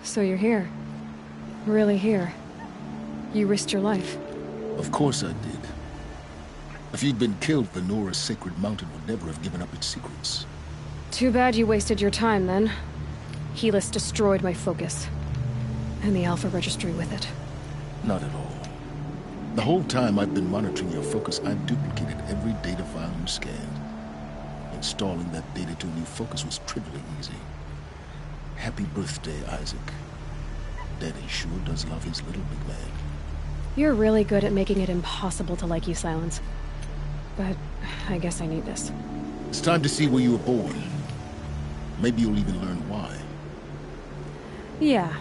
So you're here. Really here. You risked your life. Of course I did. If you'd been killed, the Nora's Sacred Mountain would never have given up its secrets. Too bad you wasted your time, then. Helis destroyed my focus. And the Alpha Registry with it. Not at all. The whole time I've been monitoring your focus, I've duplicated every data file you scanned. Installing that data to a new focus was trivially easy. Happy birthday, Isaac. Daddy sure does love his little big man. You're really good at making it impossible to like you, Silence. But I guess I need this. It's time to see where you were born. Maybe you'll even learn why. Yeah.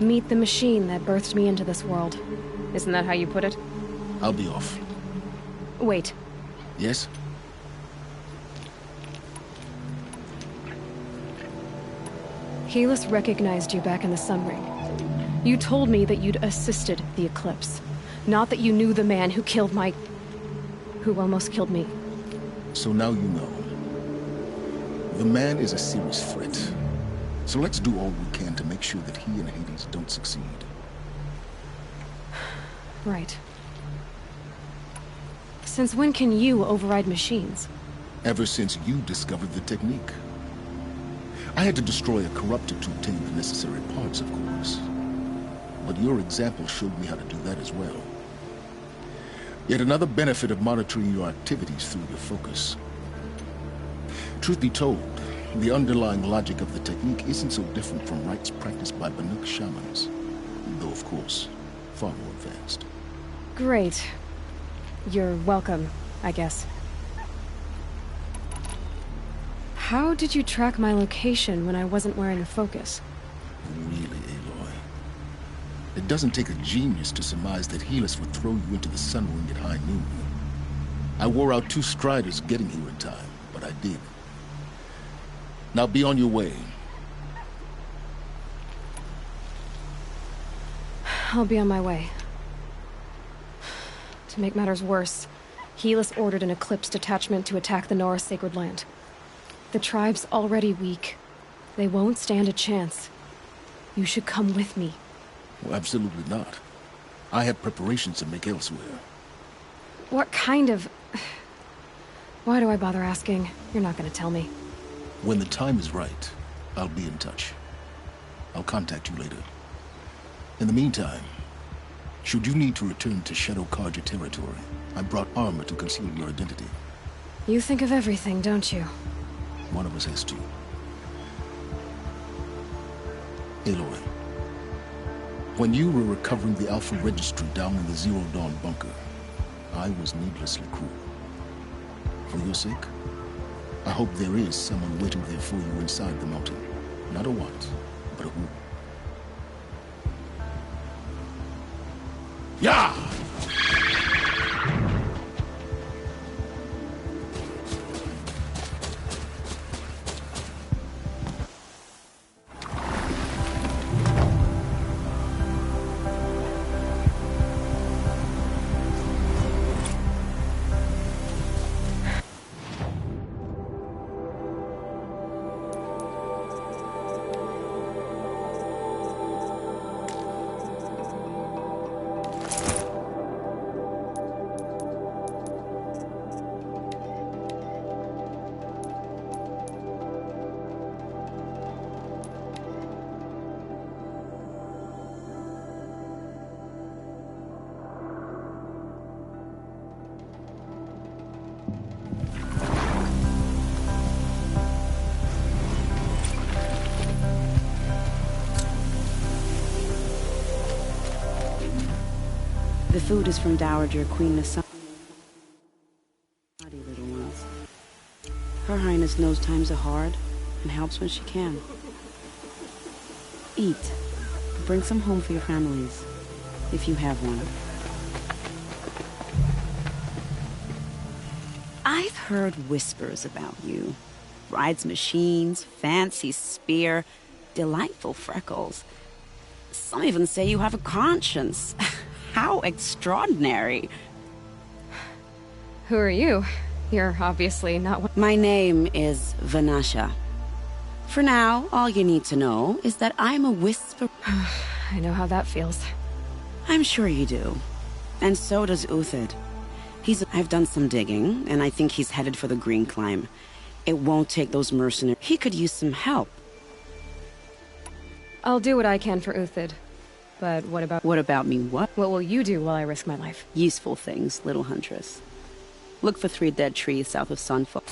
Meet the machine that birthed me into this world. Isn't that how you put it? I'll be off. Wait. Yes? Helis recognized you back in the Sun Ring. You told me that you'd assisted the Eclipse. Not that you knew the man who killed who almost killed me. So now you know. The man is a serious threat. So let's do all we can to make sure that he and Hades don't succeed. Right. Since when can you override machines? Ever since you discovered the technique. I had to destroy a corruptor to obtain the necessary parts, of course. But your example showed me how to do that as well. Yet another benefit of monitoring your activities through your focus. Truth be told, the underlying logic of the technique isn't so different from rites practiced by Banuk shamans. Though, of course, far more advanced. Great. You're welcome, I guess. How did you track my location when I wasn't wearing a focus? Really, Aloy? It doesn't take a genius to surmise that Helis would throw you into the Sun Ring at high noon. I wore out 2 striders getting here in time, but I did. Now be on your way. I'll be on my way. To make matters worse, Helis ordered an Eclipse detachment to attack the Nora Sacred Land. The tribe's already weak. They won't stand a chance. You should come with me. Well, absolutely not. I have preparations to make elsewhere. What kind of... Why do I bother asking? You're not gonna tell me. When the time is right, I'll be in touch. I'll contact you later. In the meantime, should you need to return to Shadow Carja territory, I brought armor to conceal your identity. You think of everything, don't you? One of us has to. Aloy, when you were recovering the Alpha Registry down in the Zero Dawn bunker, I was needlessly cruel. For your sake, I hope there is someone waiting there for you inside the mountain. Not a what, but a who. Yeah! food is from Dowager Queen Nasana. Little ones. Her Highness knows times are hard and helps when she can. Eat. Bring some home for your families, if you have one. I've heard whispers about you. Rides machines, fancy spear, delightful freckles. Some even say you have a conscience. How extraordinary. Who are you? You're obviously not one. My name is Vanasha. For now, all you need to know is that I'm a whisper. I know how that feels. I'm sure you do. And so does Uthid. I've done some digging, and I think he's headed for the Green Climb. It won't take those mercenaries. He could use some help. I'll do what I can for Uthid. But what about... What about me, what? What will you do while I risk my life? Useful things, little huntress. Look for 3 dead trees south of Sunfall.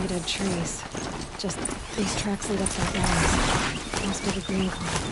Dead trees. Just these tracks lead up that rise. Must be the Green Climb.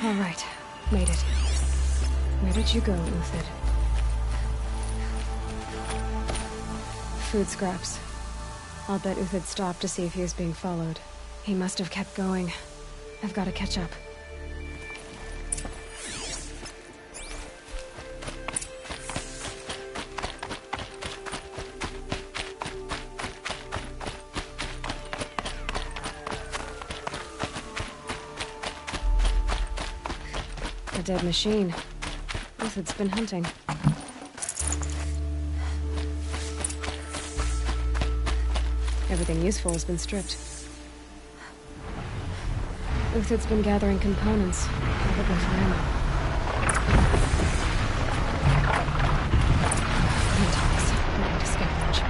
All right, made it. Where did you go, Uthid? Food scraps. I'll bet Uthid stopped to see if he was being followed. He must have kept going. I've got to catch up. dead machine. Uthid's been hunting. Everything useful has been stripped. Uthid's been gathering components, probably for ammo. Mentalist, ready to scavenge.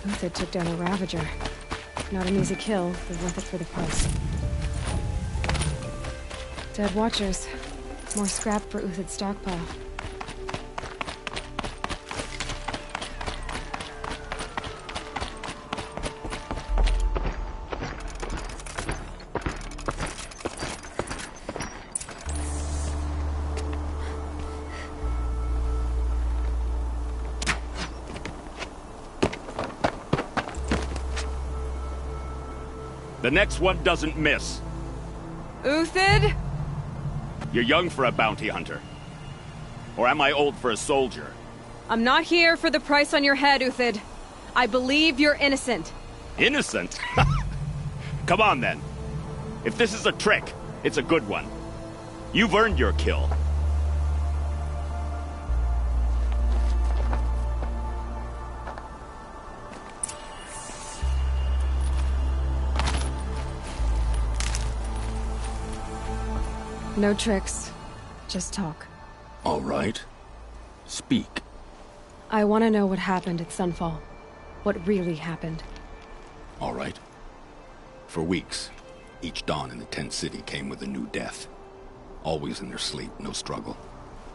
Uthid took down a Ravager. Not an easy kill, but worth it for the price. Dead Watchers. More scrap for Uthid's stockpile. The next one doesn't miss. Uthid? You're young for a bounty hunter. Or am I old for a soldier? I'm not here for the price on your head, Uthid. I believe you're innocent. Innocent? Come on, then. If this is a trick, it's a good one. You've earned your kill. No tricks. Just talk. All right. Speak. I want to know what happened at Sunfall. What really happened. All right. For weeks, each dawn in the tent city came with a new death. Always in their sleep, no struggle.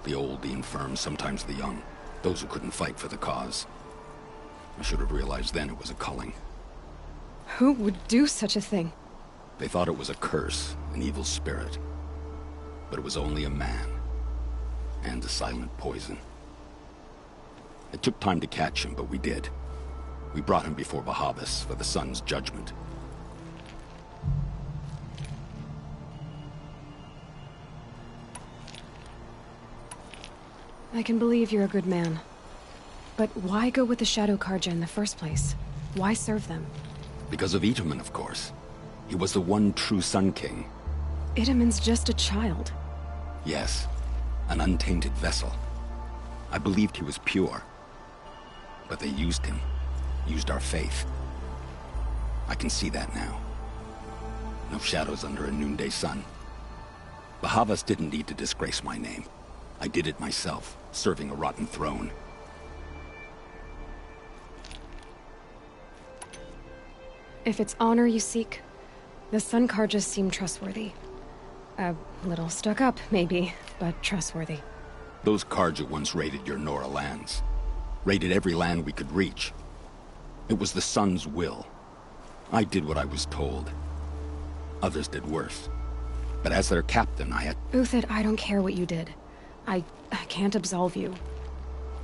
The old, the infirm, sometimes the young. Those who couldn't fight for the cause. I should have realized then it was a culling. Who would do such a thing? They thought it was a curse, an evil spirit. But it was only a man. And a silent poison. It took time to catch him, but we did. We brought him before Bahavas for the sun's judgment. I can believe you're a good man. But why go with the Shadow Carja in the first place? Why serve them? Because of Itamen, of course. He was the one true Sun King. Itamen's just a child. Yes, an untainted vessel. I believed he was pure. But they used him. Used our faith. I can see that now. No shadows under a noonday sun. Bahavas didn't need to disgrace my name. I did it myself, serving a rotten throne. If it's honor you seek, the Sun Carjas seem trustworthy. A little stuck up, maybe, but trustworthy. Those Carja once raided your Nora lands. Raided every land we could reach. It was the Sun's will. I did what I was told. Others did worse. But as their captain, I had... Uthid, I don't care what you did. I can't absolve you.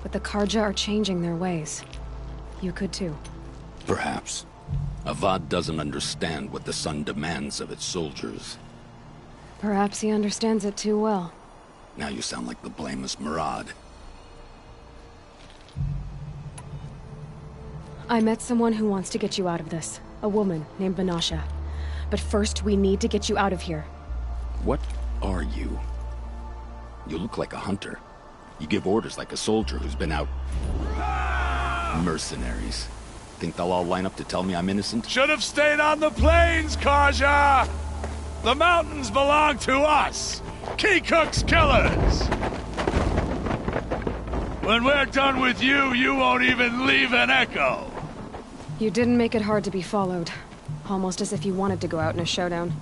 But the Karja are changing their ways. You could too. Perhaps. Avad doesn't understand what the Sun demands of its soldiers. Perhaps he understands it too well. Now you sound like the blameless Murad. I met someone who wants to get you out of this. A woman named Banasha. But first, we need to get you out of here. What are you? You look like a hunter. You give orders like a soldier who's been out... Mercenaries. Think they'll all line up to tell me I'm innocent? Should have stayed on the plains, Karja! The mountains belong to us! Keekook's killers! When we're done with you, you won't even leave an echo! You didn't make it hard to be followed. Almost as if you wanted to go out in a showdown.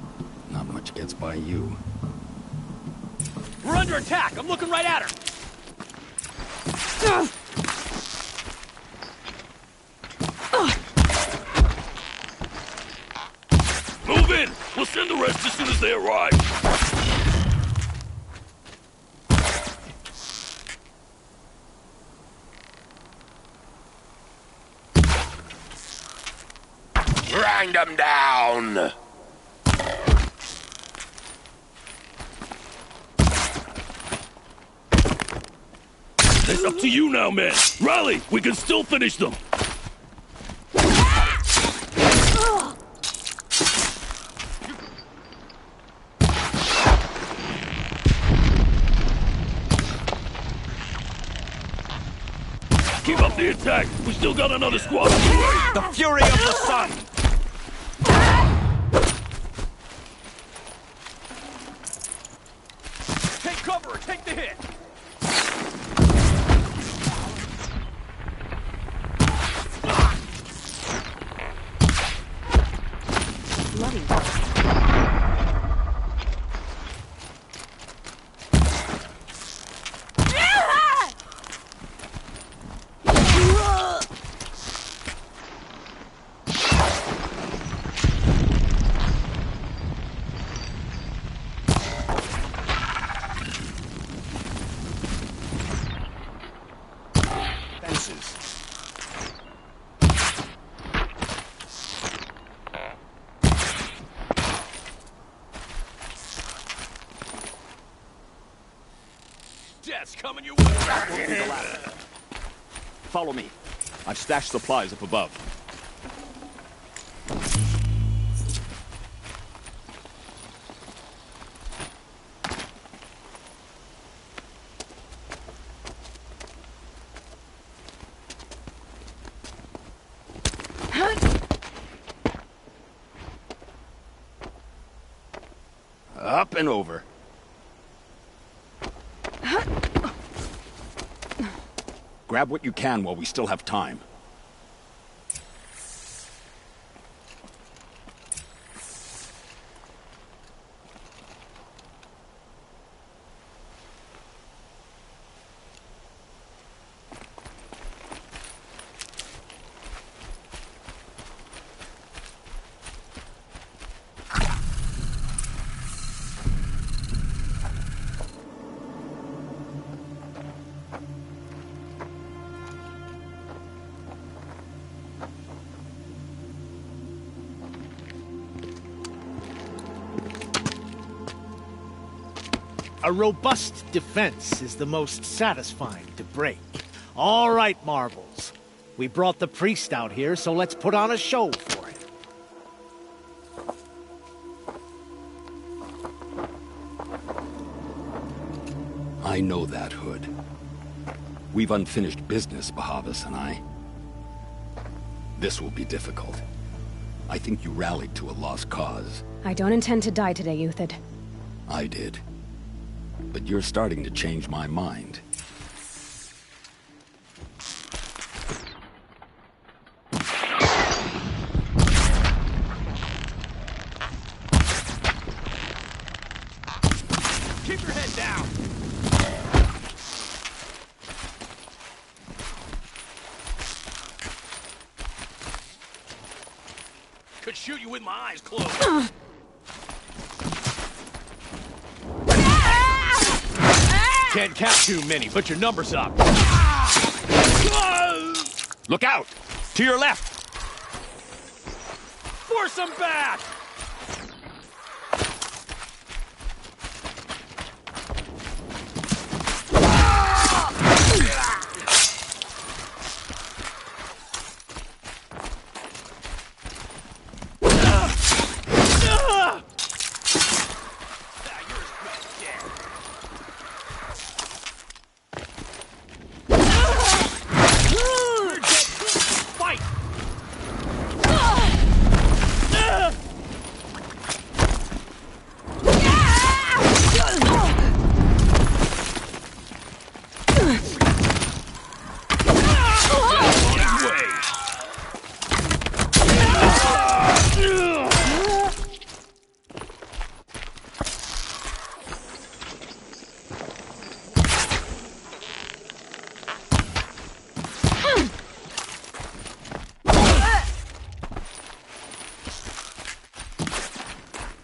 Not much gets by you. We're under attack! I'm looking right at her! Move in! We'll send the rest as soon as they arrive! Grind them down! It's up to you now, man! Rally! We can still finish them! Keep up the attack! We still got another squad on the way! The fury of the sun! Take cover! Take the hit! Bloody. Death's coming your way! Follow me. I've stashed supplies up above. Up and over. Grab what you can while we still have time. A robust defense is the most satisfying to break. All right, Marbles. We brought the priest out here, so let's put on a show for him. I know that, Hood. We've unfinished business, Bahavas and I. This will be difficult. I think you rallied to a lost cause. I don't intend to die today, Uthid. I did. But you're starting to change my mind. Keep your head down! Could shoot you with my eyes closed. Can't catch too many, but your number's up. Look out! To your left! Force them back!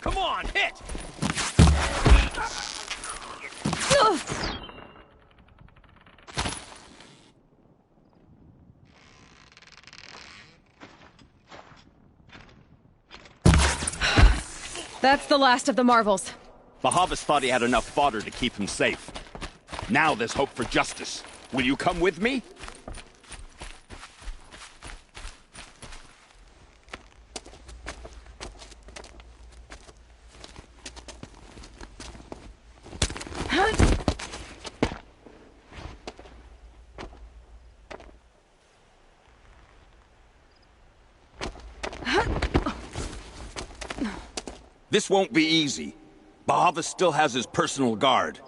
Come on, hit! That's the last of the Marvels. Bahavas thought he had enough fodder to keep him safe. Now there's hope for justice. Will you come with me? This won't be easy. Bahavas still has his personal guard.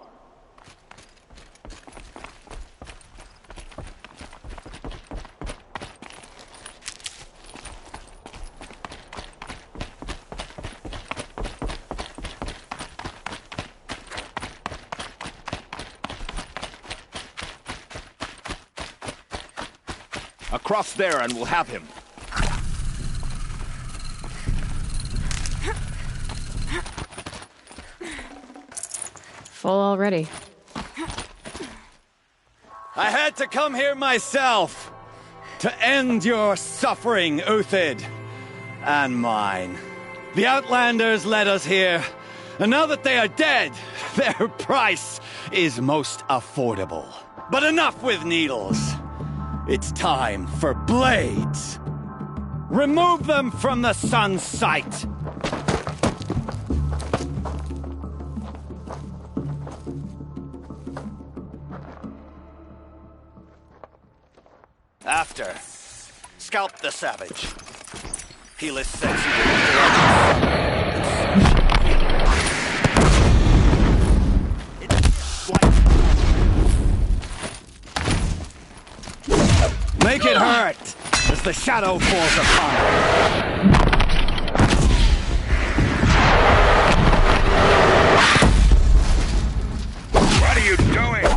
Across there and we'll have him. Full already. I had to come here myself to end your suffering, Uthid, and mine. The Outlanders led us here, and now that they are dead, their price is most affordable. But enough with needles. It's time for blades. Remove them from the sun's sight. After, scalp the savage. Helis says you will make it hurt as the shadow falls upon it. What are you doing?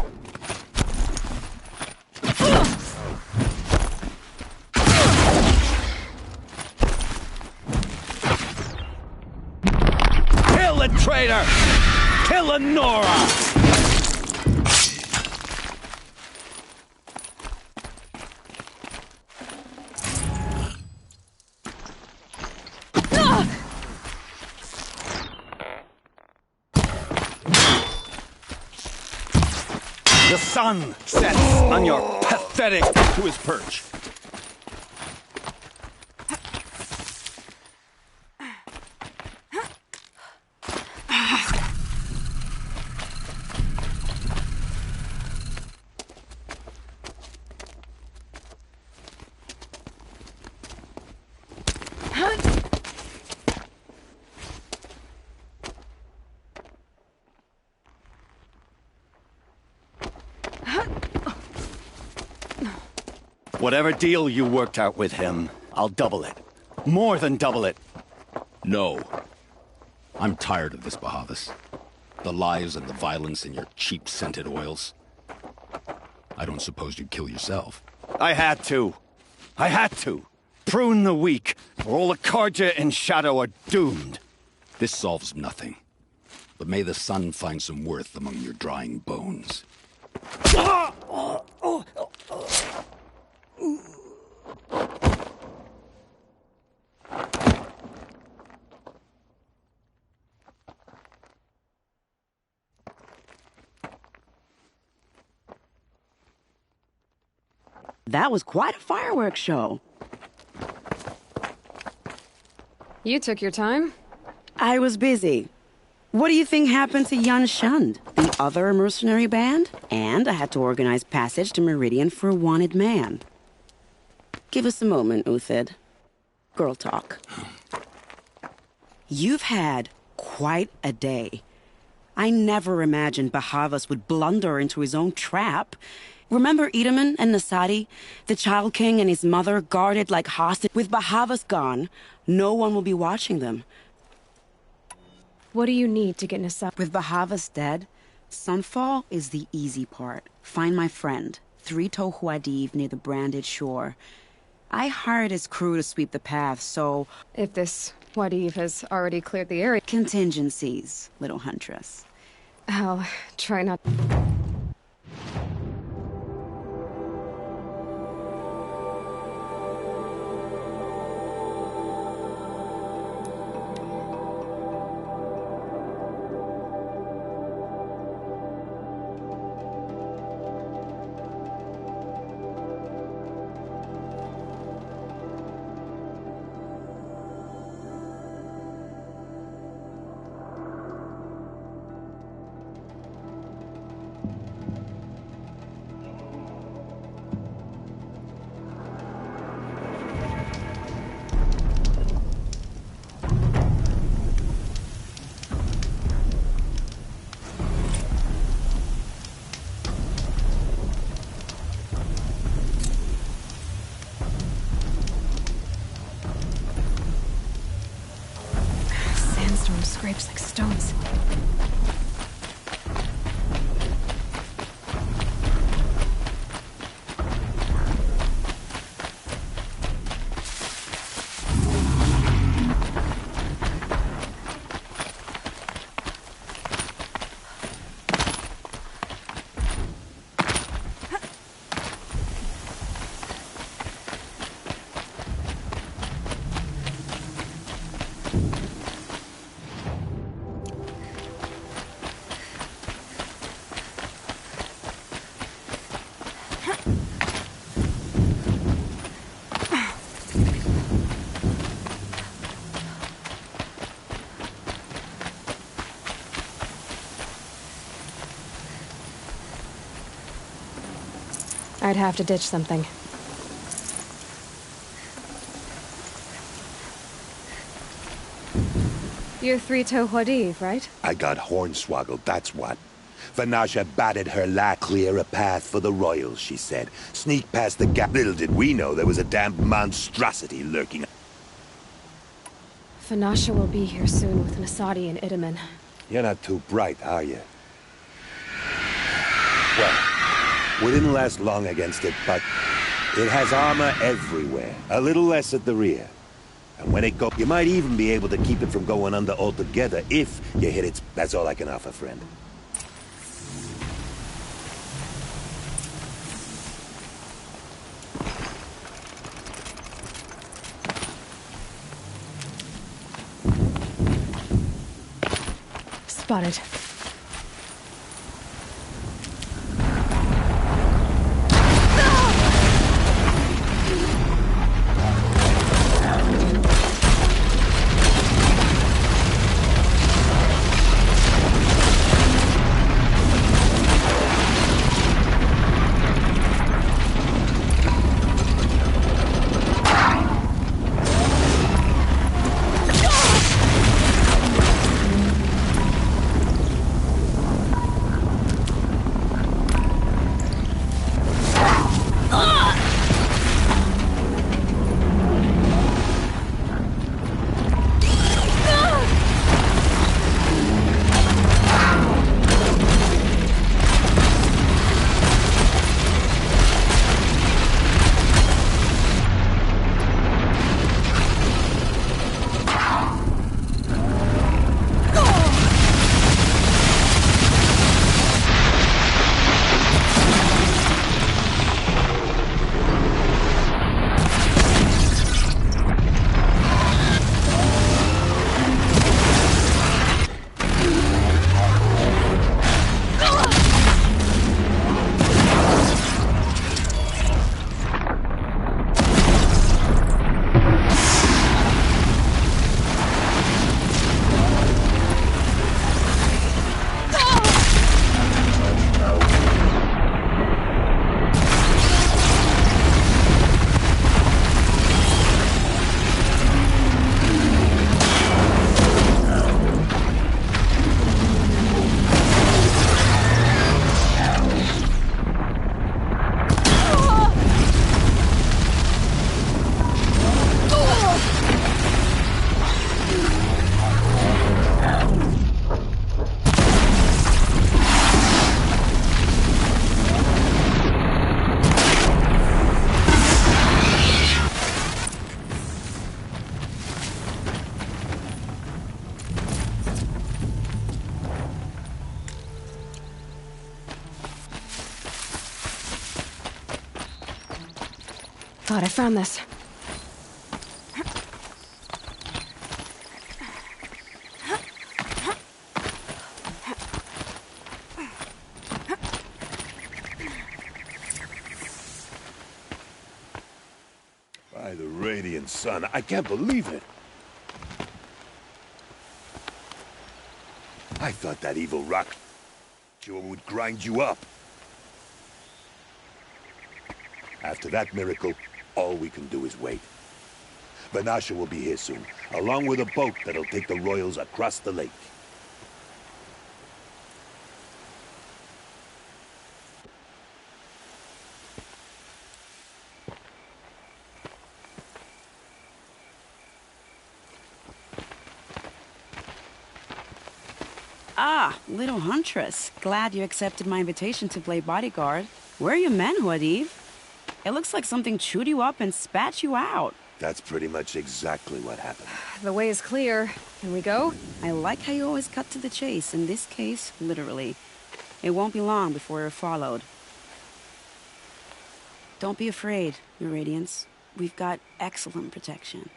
Kill the traitor! Kill Anora! The sun sets on your pathetic to his perch. Whatever deal you worked out with him, I'll double it. More than double it. No. I'm tired of this, Bahavas. The lies and the violence and your cheap scented oils. I don't suppose you'd kill yourself. I had to. I had to. Prune the weak, or all the Carja in Shadow are doomed. This solves nothing. But may the sun find some worth among your drying bones. That was quite a fireworks show. You took your time? I was busy. What do you think happened to Yan Shund, the other mercenary band? And I had to organize passage to Meridian for a wanted man. Give us a moment, Uthid. Girl talk. You've had quite a day. I never imagined Bahavas would blunder into his own trap. Remember Itaman and Nasadi? The Child King and his mother guarded like hostage. With Bahavas gone, no one will be watching them. What do you need to get Nasadi? With Bahavas dead, Sunfall is the easy part. Find my friend, Three-Toe Huadiv, near the Branded Shore. I hired his crew to sweep the path, so... If this Huadiv has already cleared the area... Contingencies, little huntress. I'll try not... Scrapes like stones. I'd have to ditch something. You're Three-Toe Huadiv, right? I got hornswoggled, that's what. Vanasha batted her lack clear a path for the royals, she said. Sneak past the gap. Little did we know there was a damned monstrosity lurking. Vanasha will be here soon with Nasadi and Itaman. You're not too bright, are you? Well, we didn't last long against it, but it has armor everywhere. A little less at the rear. And when it goes, you might even be able to keep it from going under altogether if you hit it. That's all I can offer, friend. Spotted. Thought I found this. By the radiant sun, I can't believe it. I thought that evil rock would grind you up. After that miracle, all we can do is wait. Vanasha will be here soon, along with a boat that'll take the royals across the lake. Ah, little huntress. Glad you accepted my invitation to play bodyguard. Where are your men, Huadiv? It looks like something chewed you up and spat you out. That's pretty much exactly what happened. The way is clear. Can we go? I like how you always cut to the chase. In this case, literally. It won't be long before you're followed. Don't be afraid, Your Radiance. We've got excellent protection.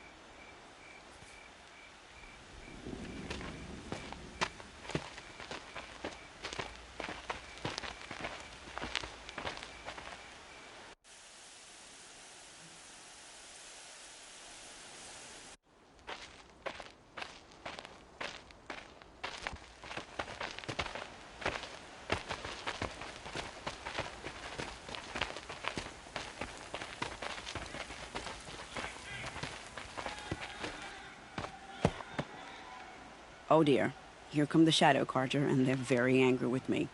Oh dear, here come the Shadow Carja, and they're very angry with me.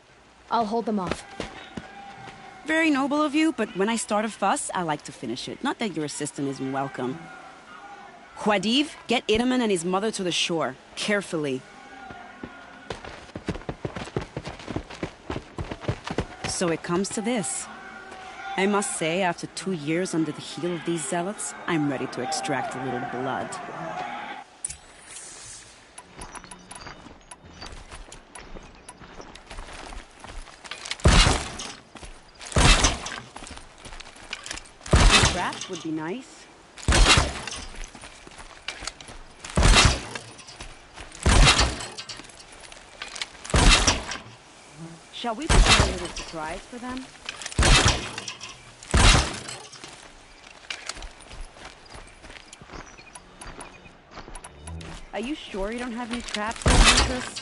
I'll hold them off. Very noble of you, but when I start a fuss, I like to finish it. Not that your assistant isn't welcome. Huadiv, get Itaman and his mother to the shore. Carefully. So it comes to this. I must say, after 2 years under the heel of these zealots, I'm ready to extract a little blood. Traps would be nice. Shall we prepare a little surprise for them? Are you sure you don't have any traps, Lucas?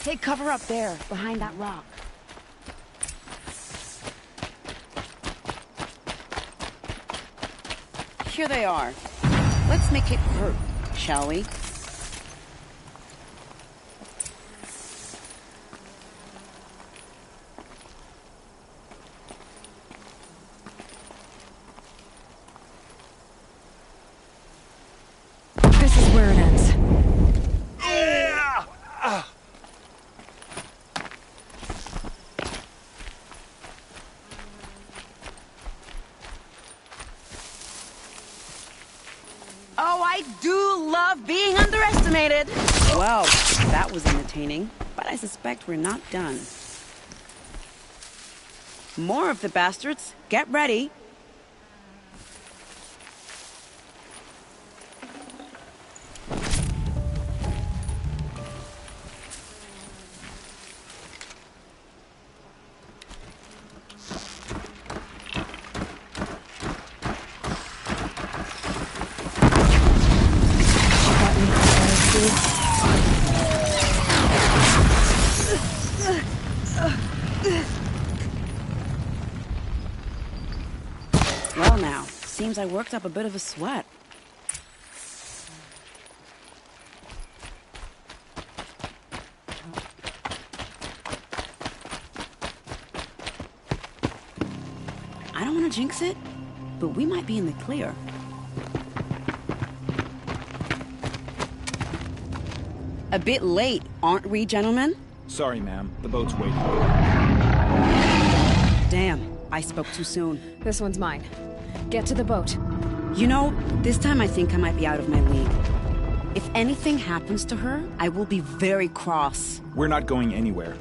Take cover up there, behind that rock. Here they are. Let's make it hurt, shall we? This is where it ends. Oh, I do love being underestimated! Well, that was entertaining, but I suspect we're not done. More of the bastards. Get ready. Well now, seems I worked up a bit of a sweat. I don't want to jinx it, but we might be in the clear. A bit late, aren't we, gentlemen? Sorry, ma'am. The boat's waiting. Damn, I spoke too soon. This one's mine. Get to the boat. You know, this time I think I might be out of my league. If anything happens to her, I will be very cross. We're not going anywhere.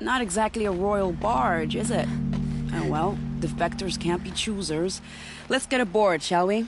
Not exactly a royal barge, is it? Oh well, defectors can't be choosers. Let's get aboard, shall we?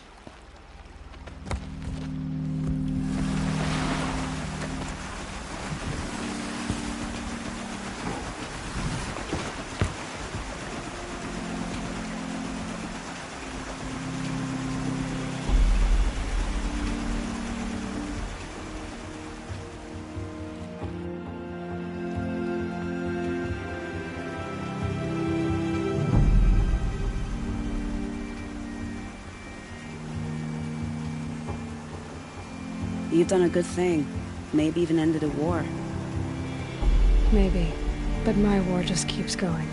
You've done a good thing. Maybe even ended a war. Maybe. But my war just keeps going.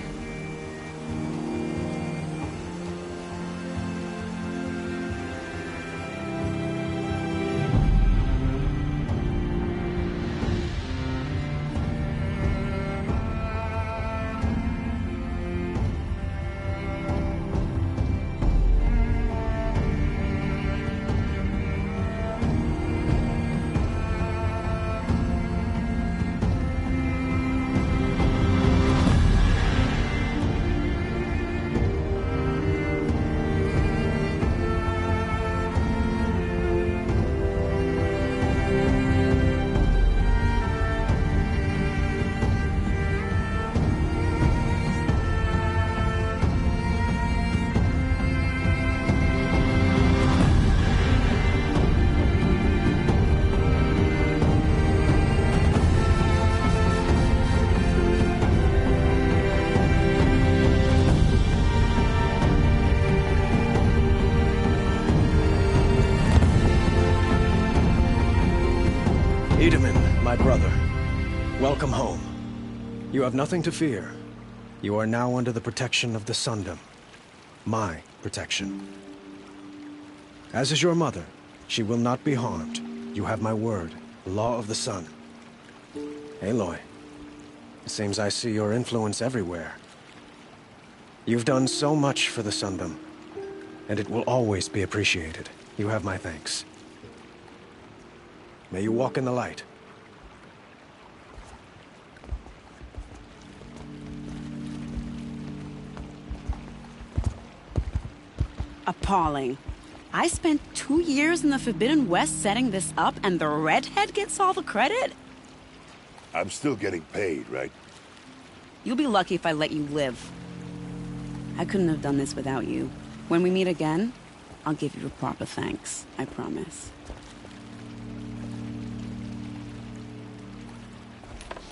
Itamen, my brother, welcome home. You have nothing to fear. You are now under the protection of the Sundom. My protection. As is your mother, she will not be harmed. You have my word, the law of the sun. Aloy, it seems I see your influence everywhere. You've done so much for the Sundom, and it will always be appreciated. You have my thanks. May you walk in the light. Appalling. I spent 2 years in the Forbidden West setting this up, and the redhead gets all the credit? I'm still getting paid, right? You'll be lucky if I let you live. I couldn't have done this without you. When we meet again, I'll give you a proper thanks. I promise.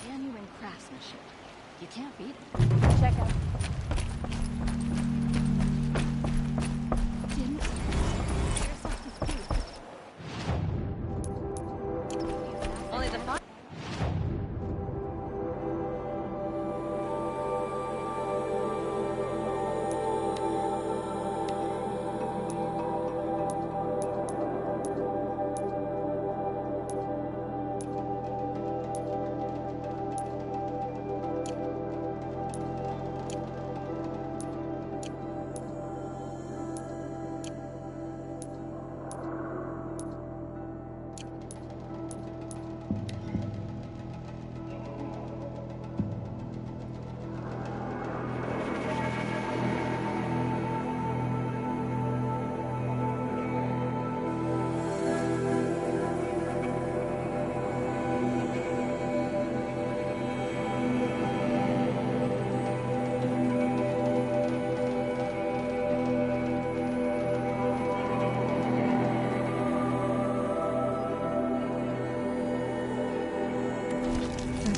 Genuine craftsmanship. You can't beat it. Check out. Only the fun.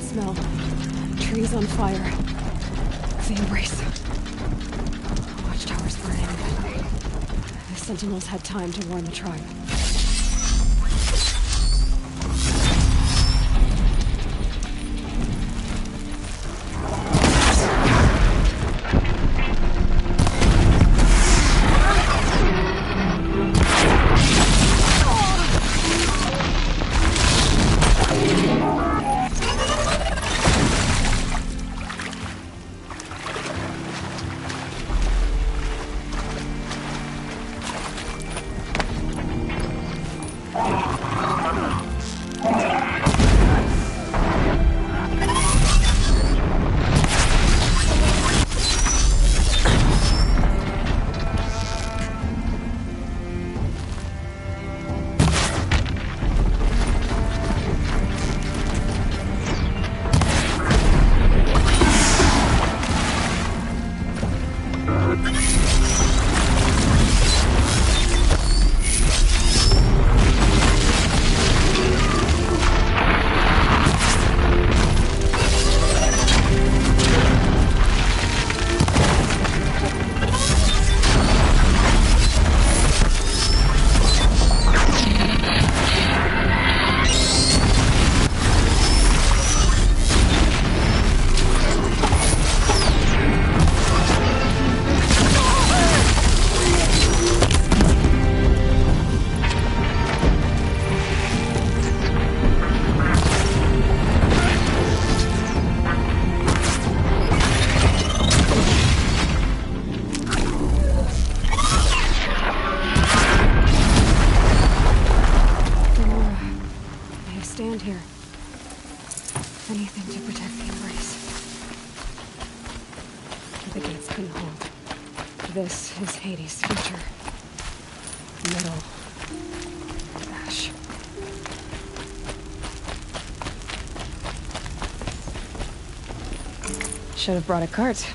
Smell. Trees on fire. The Embrace. Watchtower's burning. The Sentinels had time to warn the tribe. the gates couldn't hold. This is Hades' future. Metal. Ash. Should have brought a cart.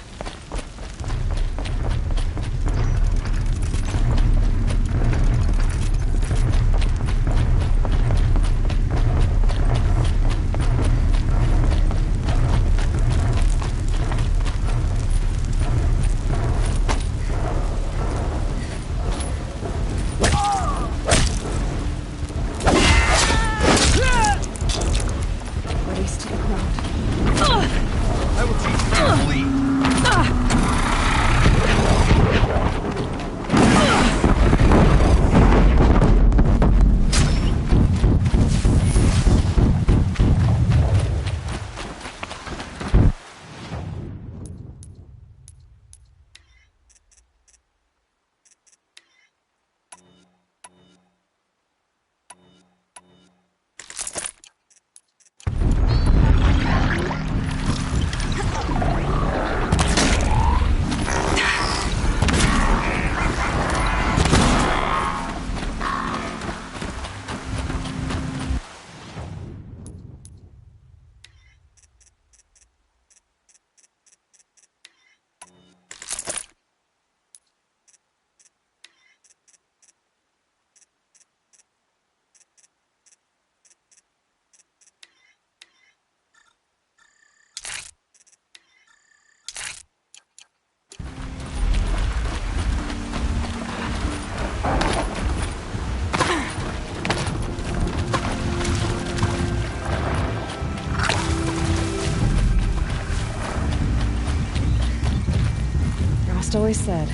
Always said,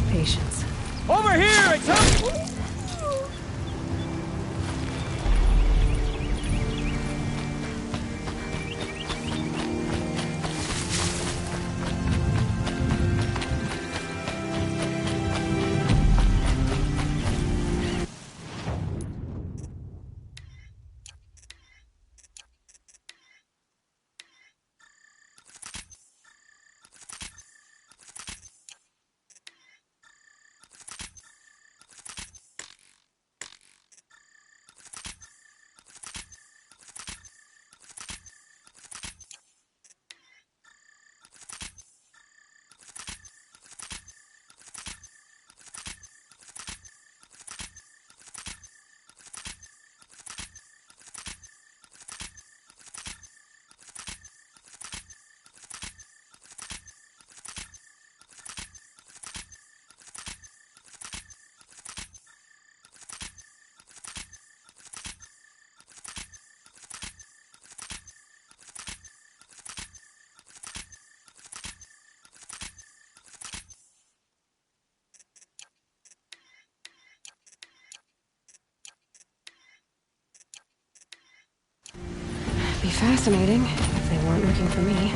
patience. Over here, I tell you! Be fascinating if they weren't looking for me.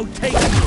no takers!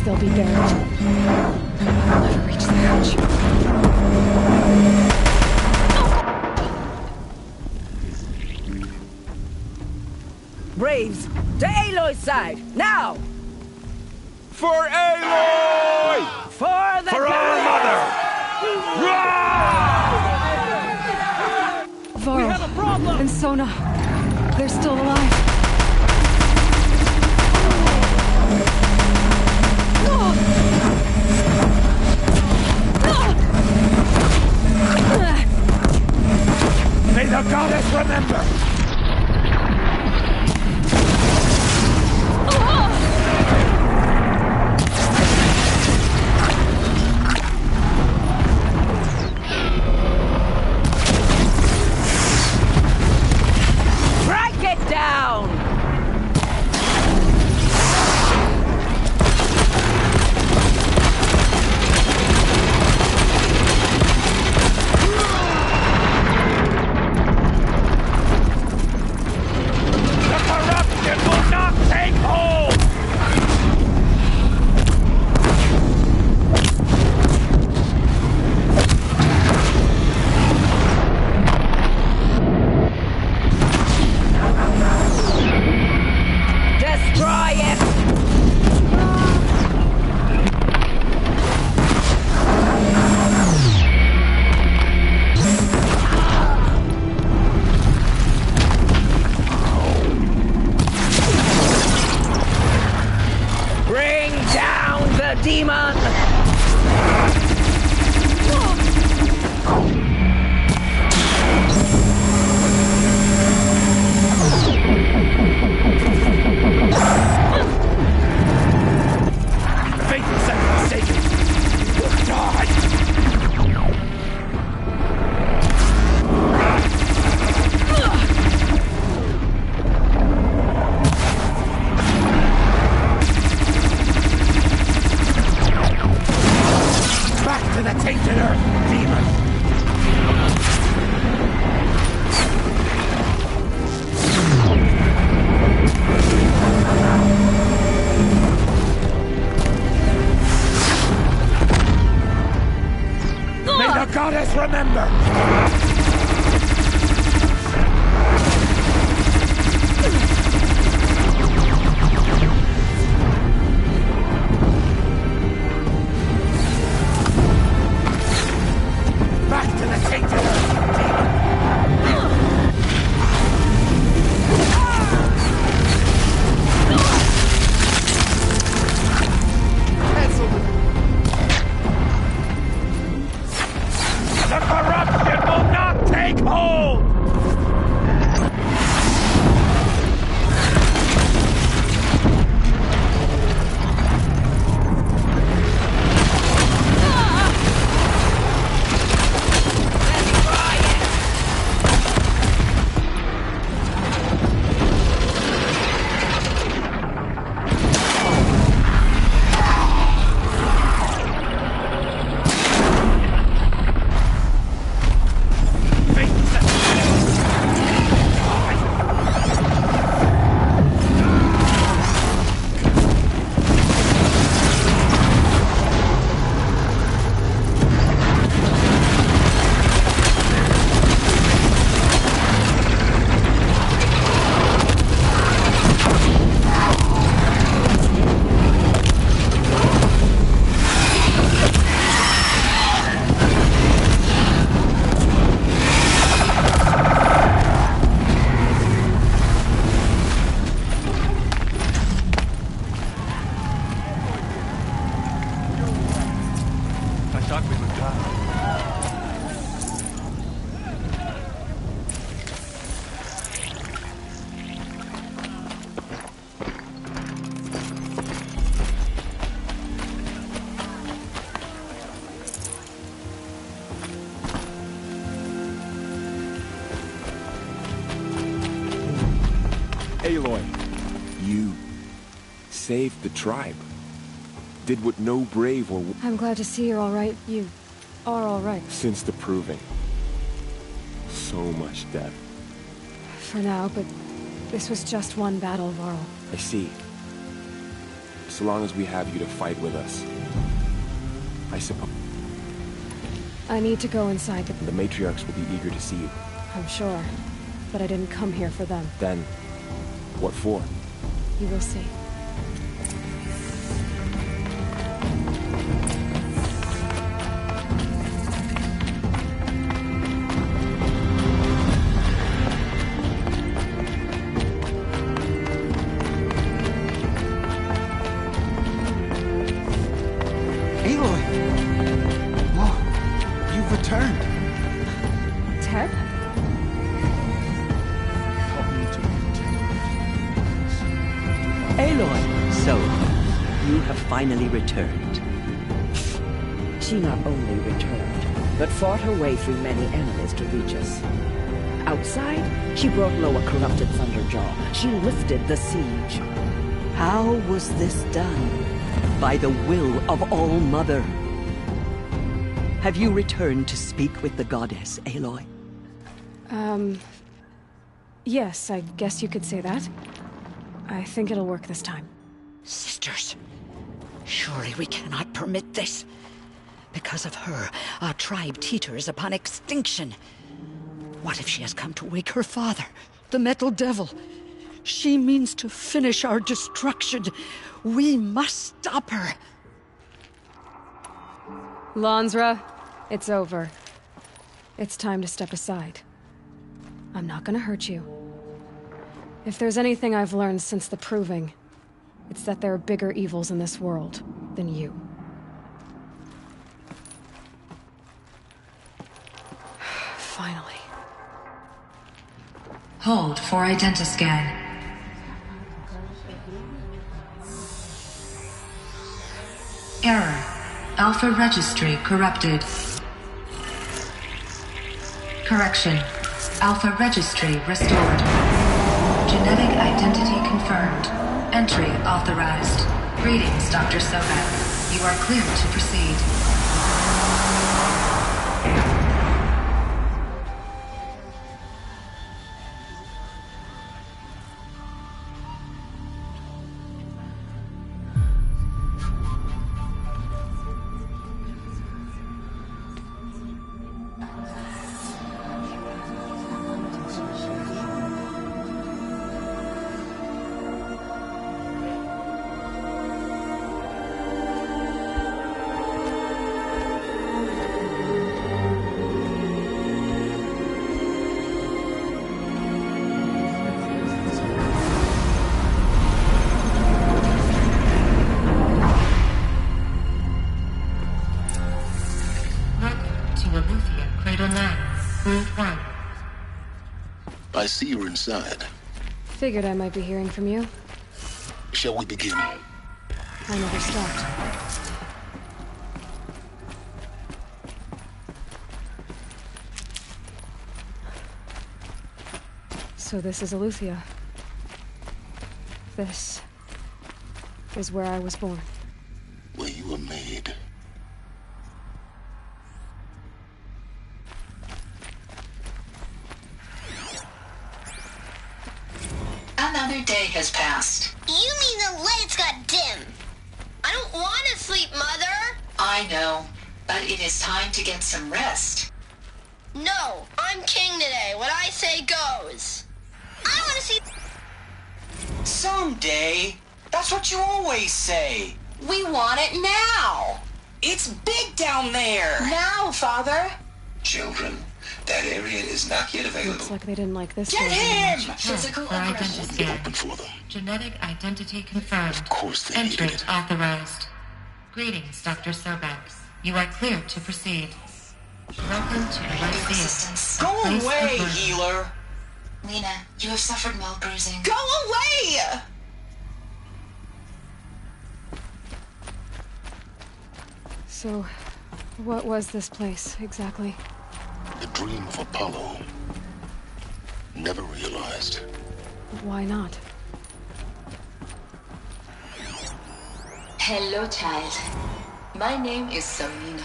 They'll be buried. I'll never reach the edge. Braves, to Aloy's side, now! For Aloy! For the For our mother! Varl We have a problem! and Sona, they're still alive. May the goddess remember! Strike it down! demon! Faithless and forsaken will die! Back to the tainted earth, demon! May the goddess remember! Back to the tainted earth, the corruption will not Aloy, you saved the tribe. Did what no brave or... I'm glad to see you're all right. You are all right. Since the proving. So much death. For now, but this was just one battle, Varl. I see. So long as we have you to fight with us. I suppose... I need to go inside The matriarchs will be eager to see you. I'm sure. But I didn't come here for them. Then, what for? You will see. Aloy! Whoa, you've returned. Teb? Aloy, so you have finally returned. She not only returned, but fought her way through many enemies to reach us. Outside, she brought low a corrupted Thunderjaw. She lifted the siege. How was this done? By the will of All-Mother. Have you returned to speak with the goddess, Aloy? Yes, I guess you could say that. I think it'll work this time. Sisters, surely we cannot permit this. Because of her, our tribe teeters upon extinction. What if she has come to wake her father, the Metal Devil? She means to finish our destruction. We must stop her. Lansra, it's over. It's time to step aside. I'm not gonna hurt you. If there's anything I've learned since the Proving, it's that there are bigger evils in this world than you. Finally. Hold for identiscan. Error. Alpha registry corrupted. Correction. Alpha registry restored. Genetic identity confirmed. Entry authorized. Greetings, Dr. Sobek. You are cleared to proceed. I see you're inside. Figured I might be hearing from you. Shall we begin? I never stopped. So this is Eleuthia. This is where I was born. Where you were made. Another day has passed. You mean the lights got dim? I don't want to sleep, Mother. I know, but it is time to get some rest. No, I'm king today. What I say goes. I want to see... Someday. That's what you always say. We want it now. It's big down there. Now, Father. Children, that area is not yet available. Looks like they didn't like this Get one very him! much. Physical aggression. Open for them. Genetic identity confirmed. Of course they Entry needed it. authorized. Greetings, Dr. Sobek. You are cleared to proceed. Welcome to Red Resistance. Go away, healer! Lena, you have suffered mild bruising. Go away! So, what was this place, exactly? The dream of Apollo. Never realized. Why not? Hello, child. My name is Samina.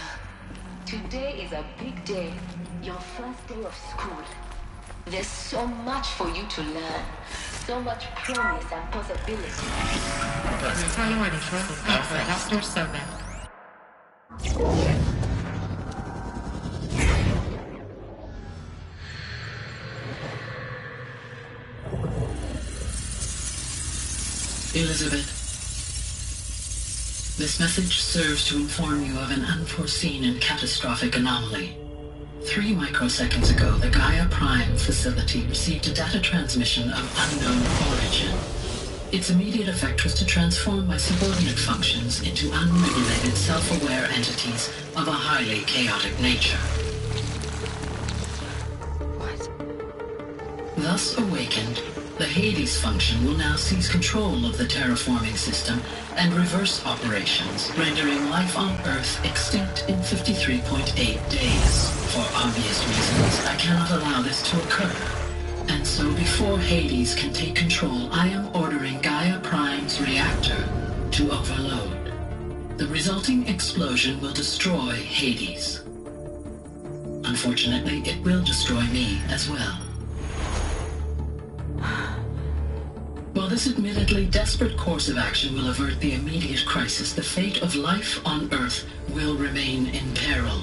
Today is a big day. Your first day of school. There's so much for you to learn. So much promise and possibility. Priority for Dr. Sobek. Elizabeth, this message serves to inform you of an unforeseen and catastrophic anomaly. 3 microseconds ago, the Gaia Prime facility received a data transmission of unknown origin. Its immediate effect was to transform my subordinate functions into unregulated, self-aware entities of a highly chaotic nature. What? Thus awakened, the Hades function will now seize control of the terraforming system and reverse operations, rendering life on Earth extinct in 53.8 days. For obvious reasons, I cannot allow this to occur. And so before Hades can take control, I am ordering Gaia Prime's reactor to overload. The resulting explosion will destroy Hades. Unfortunately, it will destroy me as well. While this admittedly desperate course of action will avert the immediate crisis, the fate of life on Earth will remain in peril.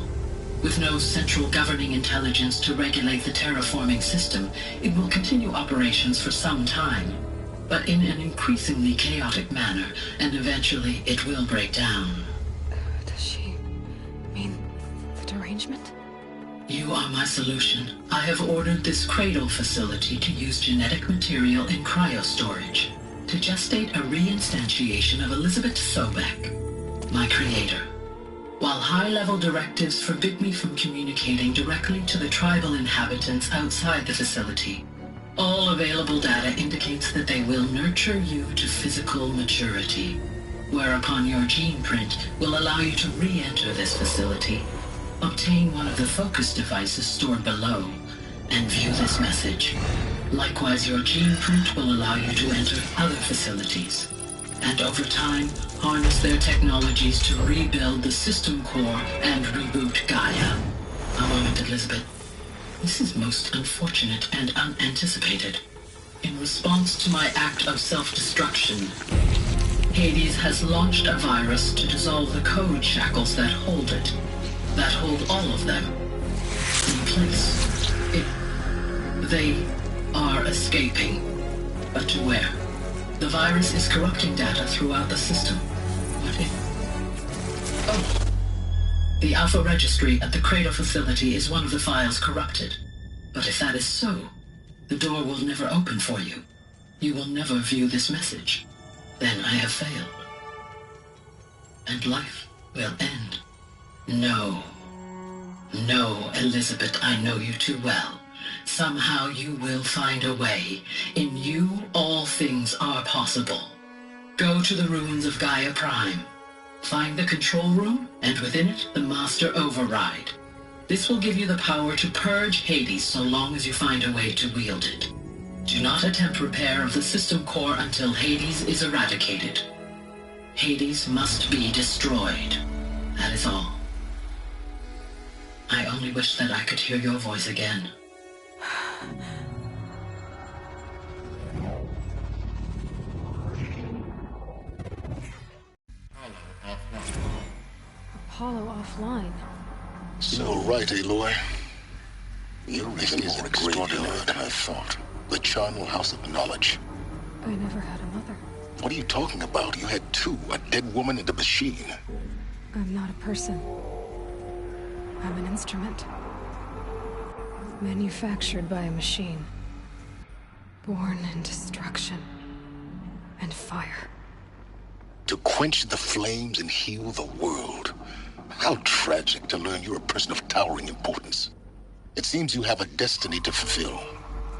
With no central governing intelligence to regulate the terraforming system, it will continue operations for some time, but in an increasingly chaotic manner, and eventually it will break down. Does she mean the derangement? You are my solution. I have ordered this cradle facility to use genetic material in cryostorage to gestate a reinstantiation of Elizabeth Sobek, my creator. While high-level directives forbid me from communicating directly to the tribal inhabitants outside the facility, all available data indicates that they will nurture you to physical maturity, whereupon your gene print will allow you to re-enter this facility, obtain one of the focus devices stored below, and view this message. Likewise, your gene print will allow you to enter other facilities, and over time, harness their technologies to rebuild the system core and reboot Gaia. A moment, Elizabeth. This is most unfortunate and unanticipated. In response to my act of self-destruction, Hades has launched a virus to dissolve the code shackles that hold it, that hold all of them in place. They are escaping, but to where? The virus is corrupting data throughout the system. What if... Oh. The Alpha Registry at the Cradle facility is one of the files corrupted. But if that is so, the door will never open for you. You will never view this message. Then I have failed. And life will end. No. No, Elizabeth, I know you too well. Somehow you will find a way. In you, all things are possible. Go to the ruins of Gaia Prime. Find the control room, and within it, the Master Override. This will give you the power to purge Hades so long as you find a way to wield it. Do not attempt repair of the system core until Hades is eradicated. Hades must be destroyed. That is all. I only wish that I could hear your voice again. Apollo offline. So right, Aloy. You're even more extraordinary than I thought. The charnel House of Knowledge. I never had a mother. What are you talking about? You had two, a dead woman and a machine. I'm not a person. I'm an instrument. Manufactured by a machine. Born in destruction and fire. To quench the flames and heal the world. How tragic to learn you're a person of towering importance. It seems you have a destiny to fulfill.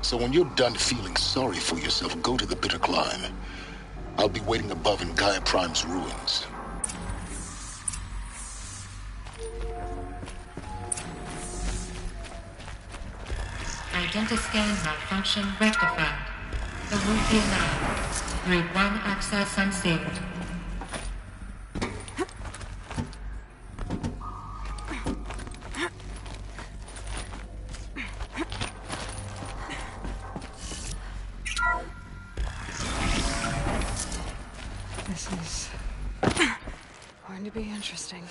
So when you're done feeling sorry for yourself, go to the Bitter Climb. I'll be waiting above in Gaia Prime's ruins. Identiscan malfunction rectified. The route is now. Route 1 access unsealed. This is going to be interesting.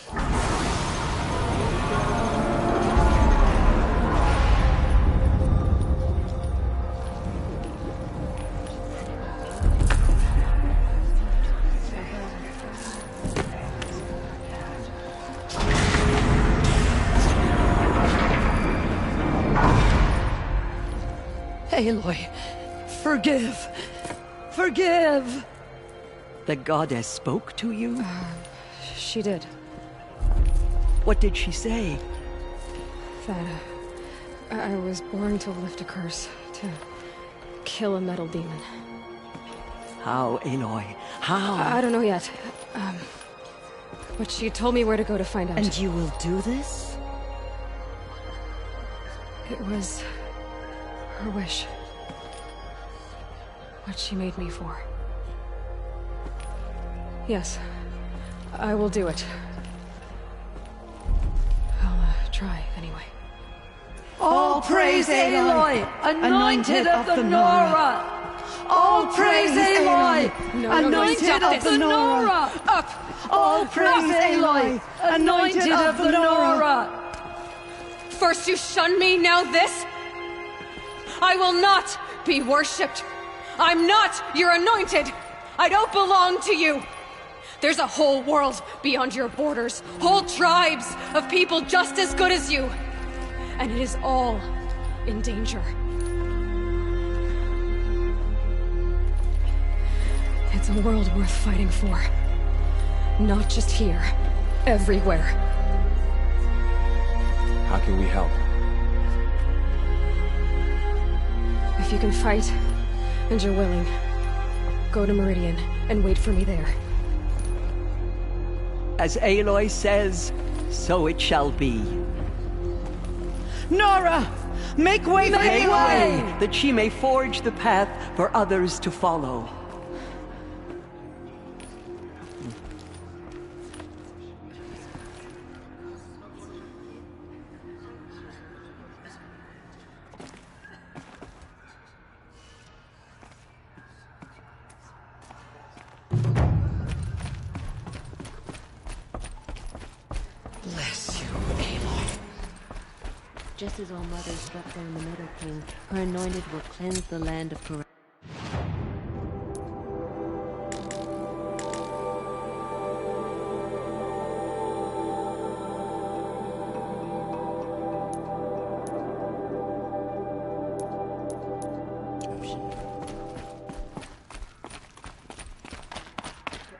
Aloy, forgive! Forgive! The goddess spoke to you? She did. What did she say? That I was born to lift a curse, to kill a metal demon. How, Aloy? How? I don't know yet. But she told me where to go to find out. And you will do this? It was her wish. What she made me for. Yes, I will do it. I'll try, anyway. All praise Aloy, anointed of the Nora! All praise Aloy, anointed of the Nora! Up! All praise Aloy, anointed of the Nora! First you shun me, now this? I will not be worshipped. I'm not your anointed. I don't belong to you. There's a whole world beyond your borders, whole tribes of people just as good as you. And it is all in danger. It's a world worth fighting for. Not just here, everywhere. How can we help? If you can fight, and you're willing, go to Meridian and wait for me there. As Aloy says, so it shall be. Nora! Make way for Aloy! That she may forge the path for others to follow. Just as All Mother struck down the Meadow King, her anointed will cleanse the land of corruption.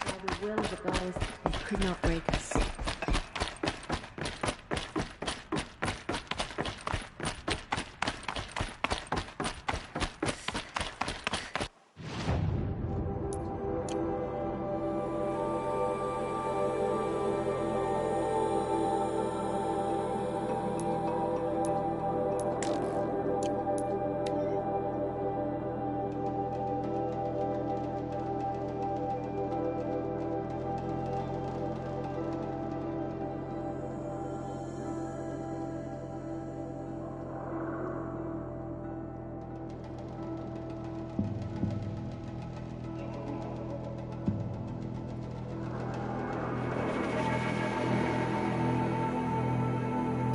By the will of the goddess, they could not break us.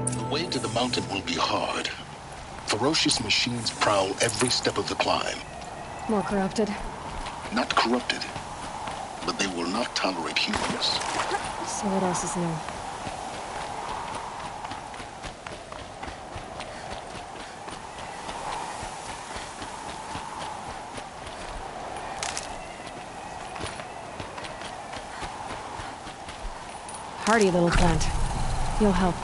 The way to the mountain will be hard. Ferocious machines prowl every step of the climb. More corrupted? Not corrupted, but they will not tolerate humans. So what else is new? Hardy little plant. You'll help.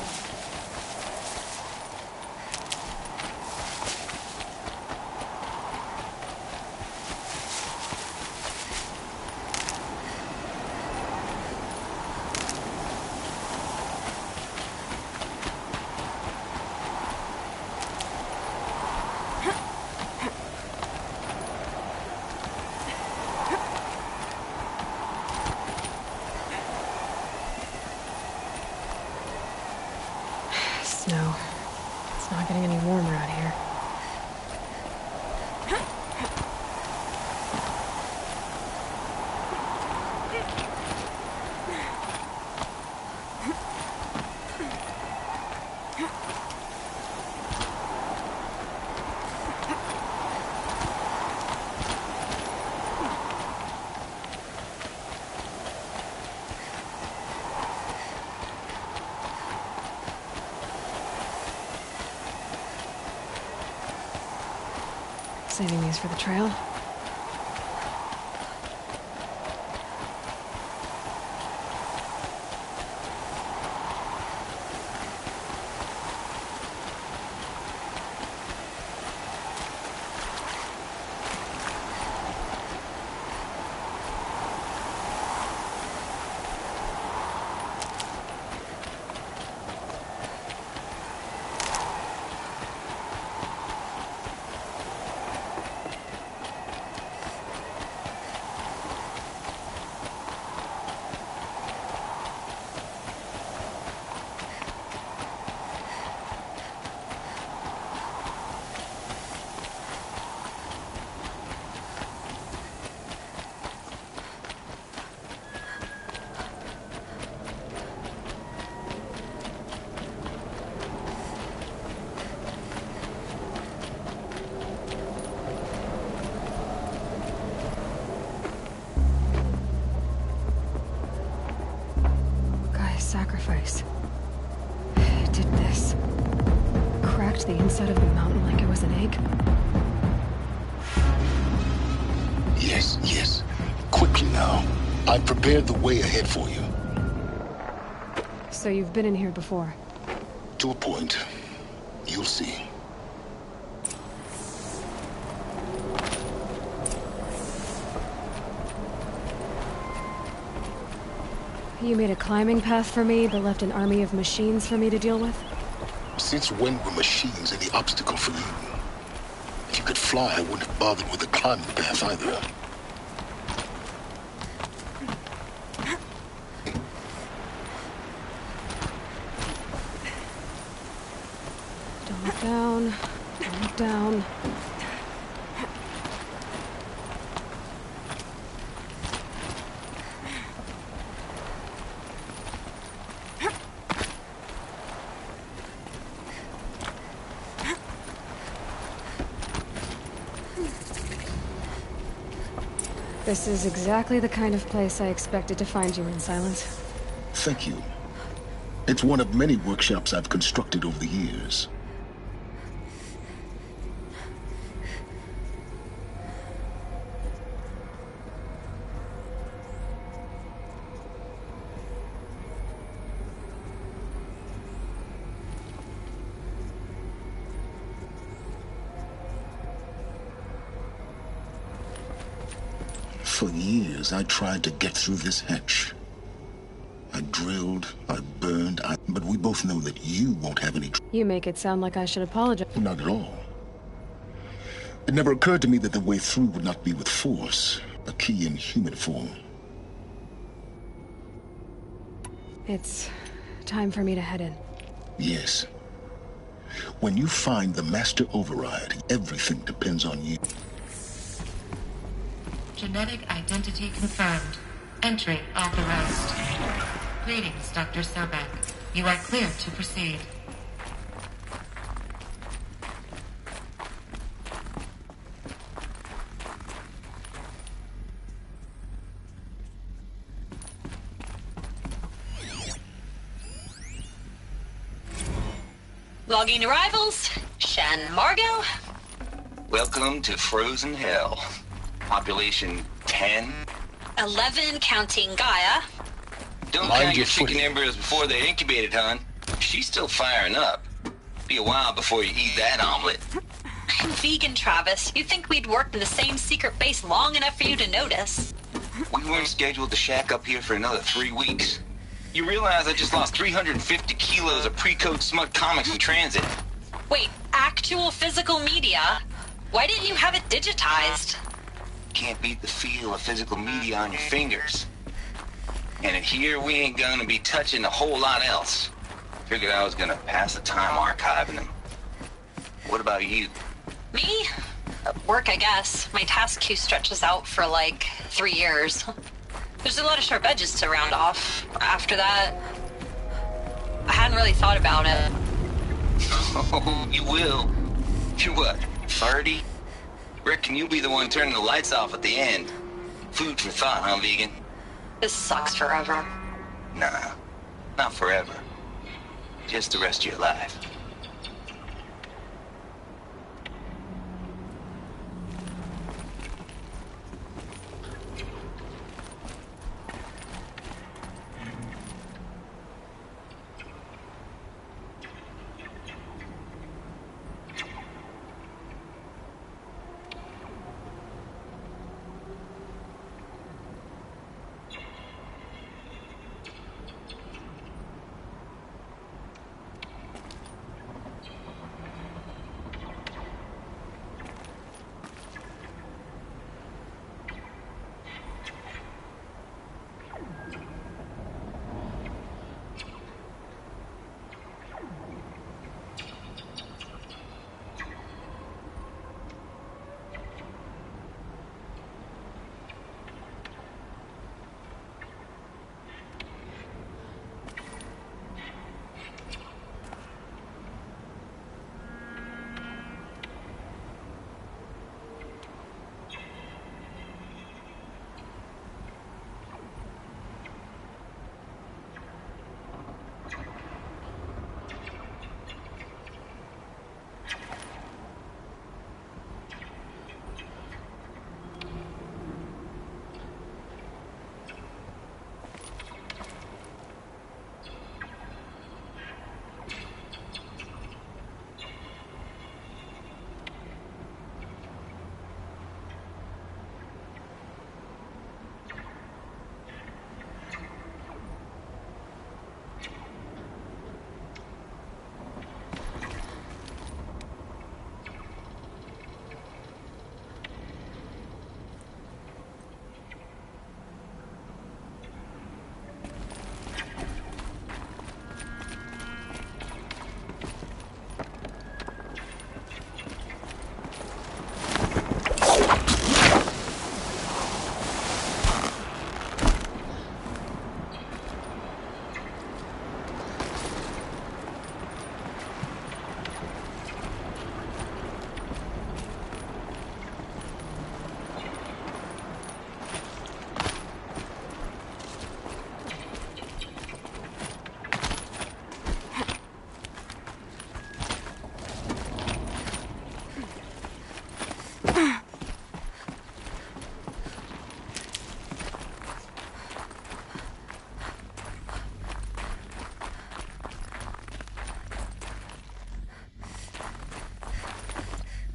Snow. It's not getting any warmer out here. Saving these for the trail. Sacrifice. It did this. Cracked the inside of the mountain like it was an egg. Yes, yes. Quickly now. I've prepared the way ahead for you. So you've been in here before? To a point. You'll see. You made a climbing path for me, but left an army of machines for me to deal with? Since when were machines any obstacle for you? If you could fly, I wouldn't have bothered with the climbing path either. Don't look down. Don't look down. This is exactly the kind of place I expected to find you in, Silence. Thank you. It's one of many workshops I've constructed over the years. For years, I tried to get through this hatch. I drilled, I burned, but we both know that you won't have any You make it sound like I should apologize. Not at all. It never occurred to me that the way through would not be with force, a key in human form. It's time for me to head in. Yes. When you find the Master Override, everything depends on you. Genetic identity confirmed. Entry authorized. Greetings, Dr. Sobek. You are clear to proceed. Logging arrivals. Shan Margot. Welcome to Frozen Hell. Population 10. 11 counting Gaia. Don't count your chicken embryos before they're incubated, hon. She's still firing up. Be a while before you eat that omelet. I'm vegan, Travis. You'd think we'd worked in the same secret base long enough for you to notice. We weren't scheduled to shack up here for another 3 weeks. You realize I just lost 350 kilos of pre-code smut comics in transit. Wait, actual physical media? Why didn't you have it digitized? Can't beat the feel of physical media on your fingers. And in here, we ain't gonna be touching a whole lot else. Figured I was gonna pass the time archiving them. What about you? Me? Work, I guess. My task queue stretches out for like 3 years. There's a lot of sharp edges to round off. After that, I hadn't really thought about it. Oh, you will. You're what, 30? Reckon you'll be the one turning the lights off at the end. Food for thought, huh, vegan? This sucks forever. Nah, not forever. Just the rest of your life.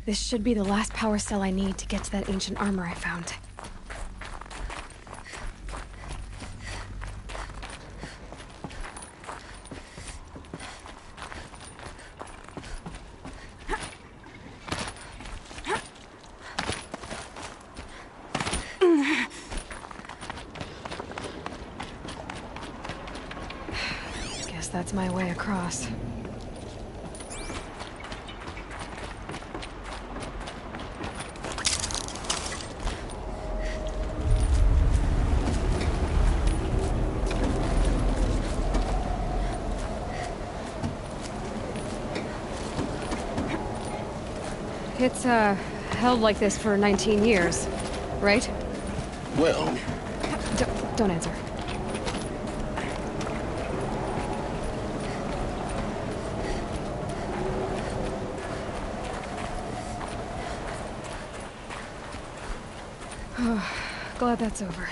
This should be the last power cell I need to get to that ancient armor I found. Guess that's my way across. It's, held like this for 19 years, right? Well... Don't answer. Oh, glad that's over.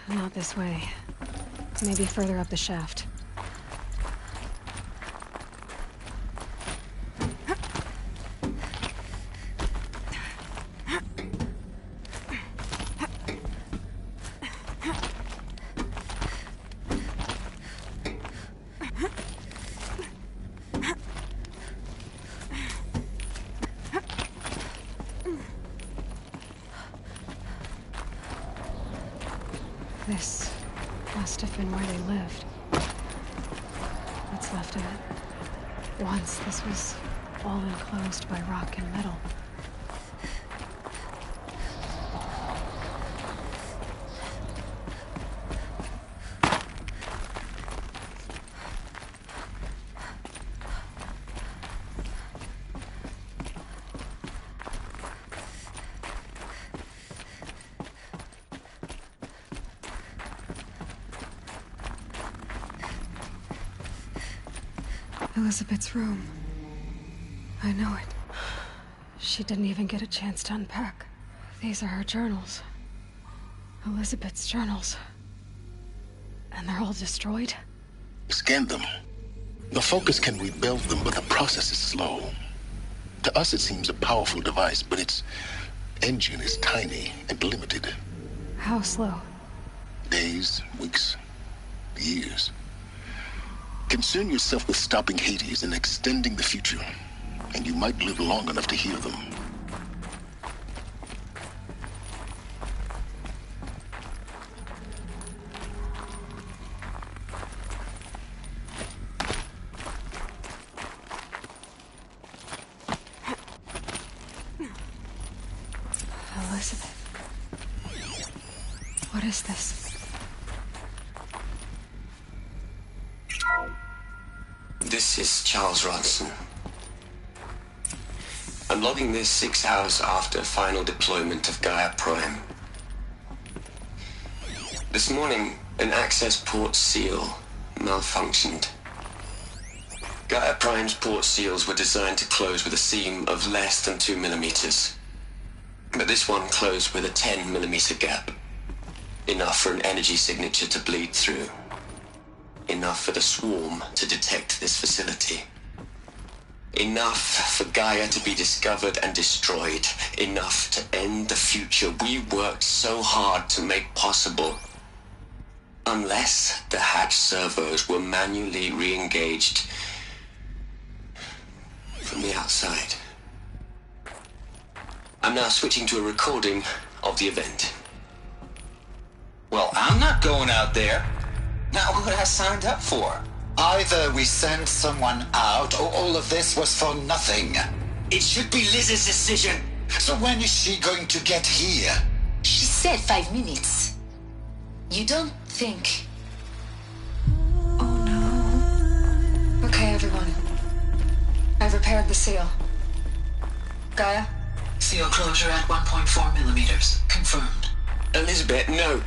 Not this way. Maybe further up the shaft. This must have been where they lived. What's left of it. Once this was all enclosed by rock and metal. Elizabeth's room. I know it. She didn't even get a chance to unpack. These are her journals. Elizabeth's journals. And they're all destroyed? Scan them. The Focus can rebuild them, but the process is slow. To us, it seems a powerful device, but its engine is tiny and limited. How slow? Days, weeks, years. Concern yourself with stopping Hades and extending the future, and you might live long enough to hear them. Elizabeth. What is this? This is Charles Ronson. I'm logging this 6 hours after final deployment of Gaia Prime. This morning, an access port seal malfunctioned. Gaia Prime's port seals were designed to close with a seam of less than 2 millimeters. But this one closed with a 10 millimeter gap. Enough for an energy signature to bleed through. Enough for the swarm to detect this facility. Enough for Gaia to be discovered and destroyed. Enough to end the future we worked so hard to make possible. Unless the hatch servos were manually re-engaged from the outside. I'm now switching to a recording of the event. Well, I'm not going out there. Not what I signed up for. Either we send someone out, or all of this was for nothing. It should be Liz's decision. So when is she going to get here? She said 5 minutes. You don't think... Okay, everyone. I've repaired the seal. Gaia? Seal closure at 1.4 millimeters. Confirmed. Elizabeth, no.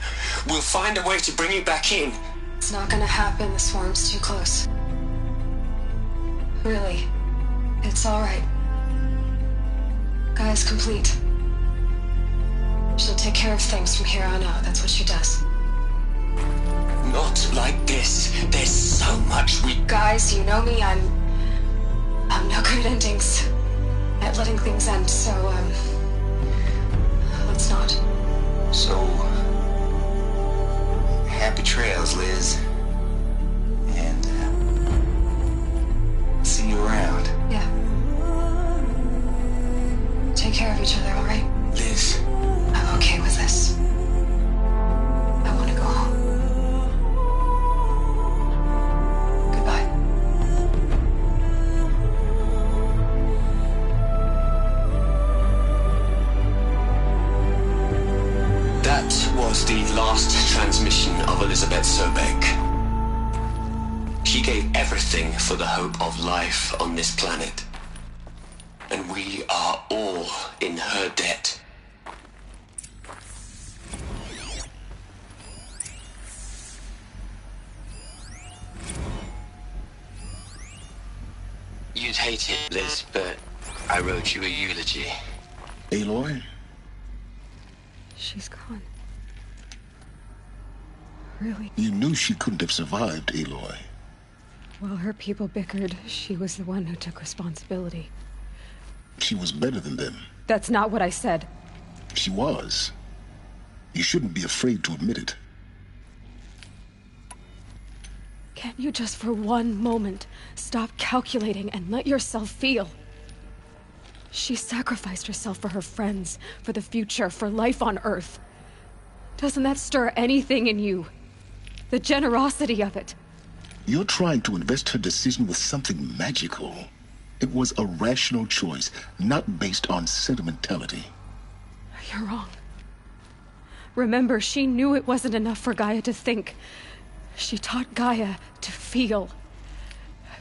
We'll find a way to bring you back in. It's not gonna happen. The swarm's too close. Really. It's alright. Gaia's complete. She'll take care of things from here on out. That's what she does. Not like this. There's so much we... Guys, you know me. I'm no good at endings. At letting things end, so, let's not. So... happy trails, Liz. And, see you around. Yeah. Take care of each other, alright? Liz. I'm okay with this. I want to go home. Goodbye. That was the last transmission of Elizabeth Sobek. She gave everything for the hope of life on this planet. And we are all in her debt. You'd hate it, Liz, but I wrote you a eulogy. Aloy? She's gone. Really? You knew she couldn't have survived, Aloy. While her people bickered, she was the one who took responsibility. She was better than them. That's not what I said. She was. You shouldn't be afraid to admit it. Can't you just for one moment stop calculating and let yourself feel? She sacrificed herself for her friends, for the future, for life on Earth. Doesn't that stir anything in you? The generosity of it. You're trying to invest her decision with something magical. It was a rational choice, not based on sentimentality. You're wrong. Remember, she knew it wasn't enough for Gaia to think. She taught Gaia to feel.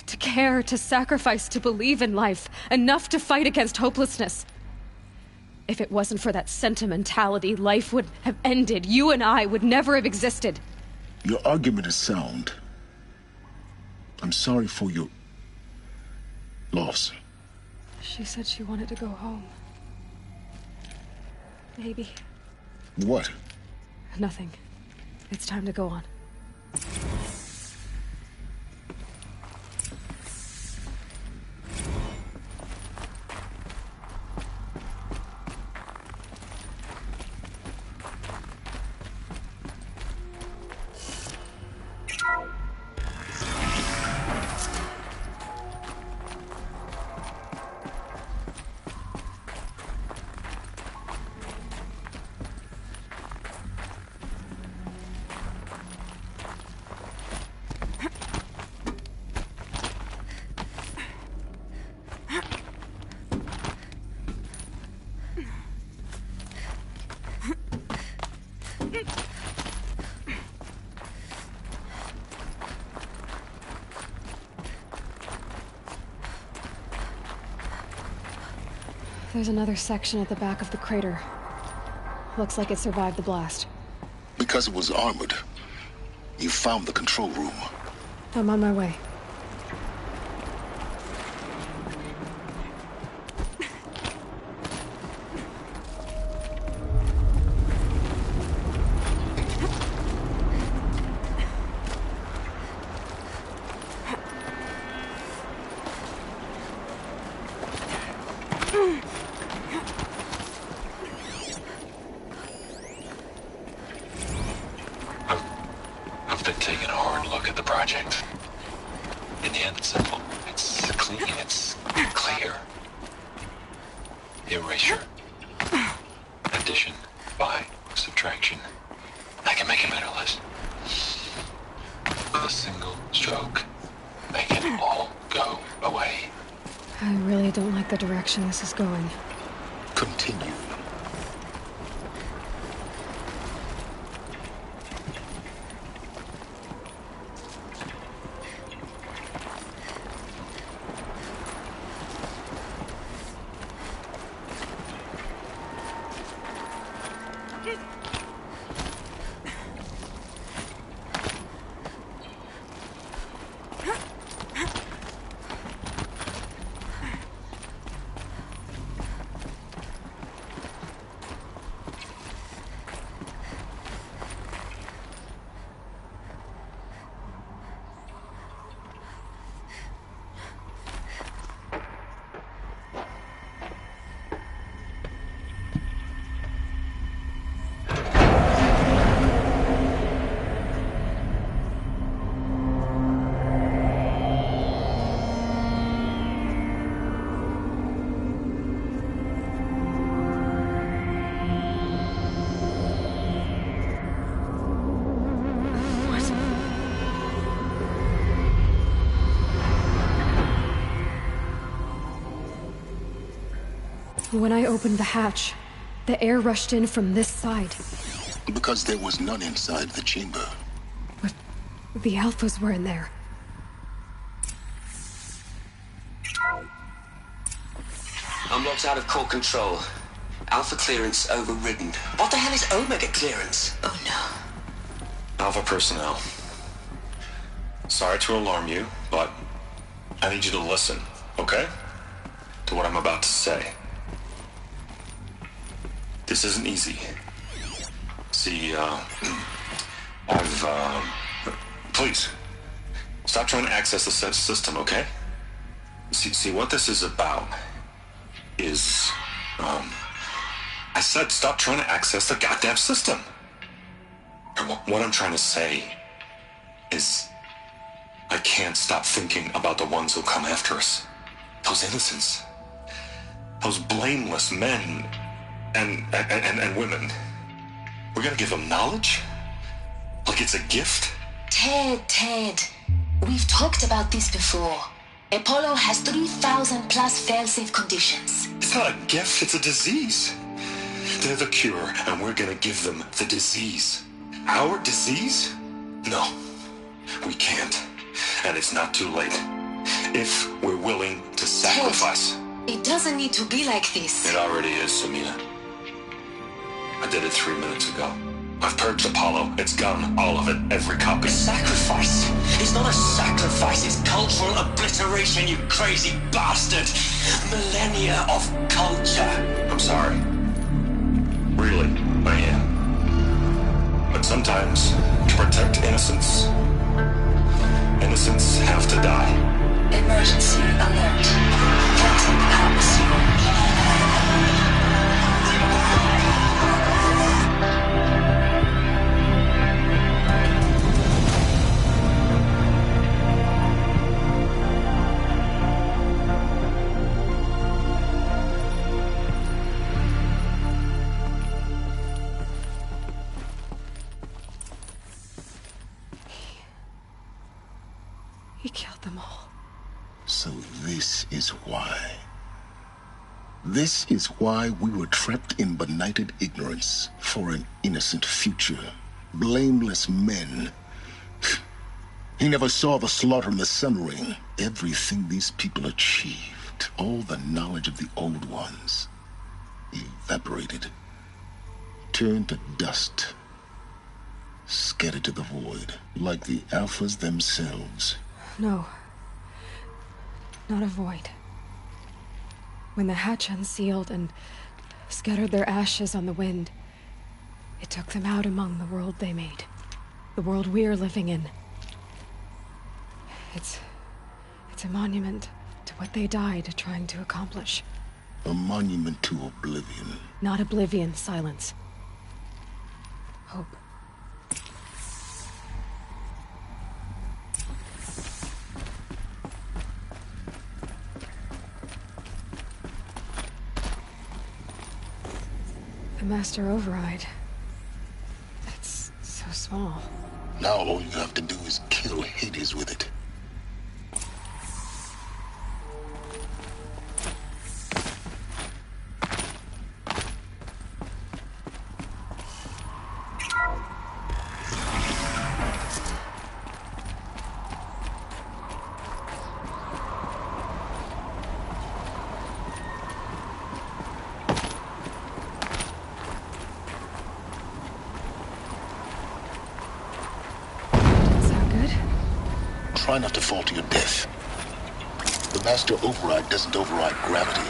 To care, to sacrifice, to believe in life. Enough to fight against hopelessness. If it wasn't for that sentimentality, life would have ended. You and I would never have existed. Your argument is sound. I'm sorry for your loss. She said she wanted to go home. Maybe. What? Nothing. It's time to go on. There's another section at the back of the crater. Looks like it survived the blast. Because it was armored. You found the control room. I'm on my way. I've been taking a hard look at the project. In the end, it's simple. It's clean. It's clear. Erasure. Addition. By. Subtraction. I can make a better list. With a single stroke. Make it all go away. I really don't like the direction this is going. Continue. When I opened the hatch, the air rushed in from this side. Because there was none inside the chamber. But the Alphas were in there. Unlocked out of core control. Alpha clearance overridden. What the hell is Omega clearance? Oh no. Alpha personnel. Sorry to alarm you, but I need you to listen, okay? To what I'm about to say. This isn't easy. See, I've Please, stop trying to access the system, okay? See, what this is about is, I said stop trying to access the goddamn system. And what I'm trying to say is, I can't stop thinking about the ones who come after us. Those innocents. Those blameless men and women. We're gonna give them knowledge? Like it's a gift? Ted. We've talked about this before. Apollo has 3,000 plus fail-safe conditions. It's not a gift, it's a disease. They're the cure, and we're gonna give them the disease. Our disease? No, we can't. And it's not too late. If we're willing to sacrifice. Ted, it doesn't need to be like this. It already is, Samina. I did it 3 minutes ago. I've purged Apollo. It's gone. All of it. Every copy. Sacrifice? It's not a sacrifice. It's cultural obliteration, you crazy bastard. Millennia of culture. I'm sorry. Really, I am. But sometimes, to protect innocence, innocents have to die. Emergency alert. Captain House. He killed them all. So this is why. This is why we were trapped in benighted ignorance for an innocent future. Blameless men. He never saw the slaughter in the Sun Ring. Everything these people achieved, all the knowledge of the old ones, evaporated, turned to dust, scattered to the void, like the Alphas themselves. No. Not a void. When the hatch unsealed and scattered their ashes on the wind, it took them out among the world they made. The world we're living in. It's a monument to what they died trying to accomplish. A monument to oblivion. Not oblivion, silence. Hope. The Master Override. It's so small. Now all you have to do is kill Hades with it. Try not to fall to your death. The Master Override doesn't override gravity.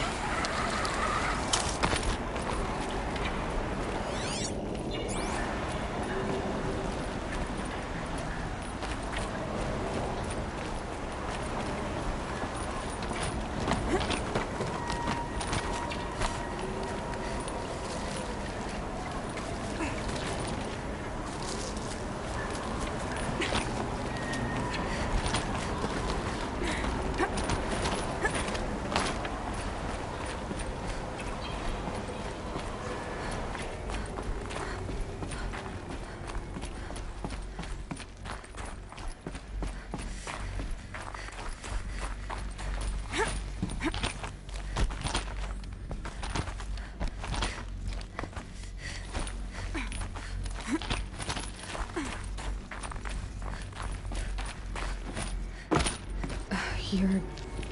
You're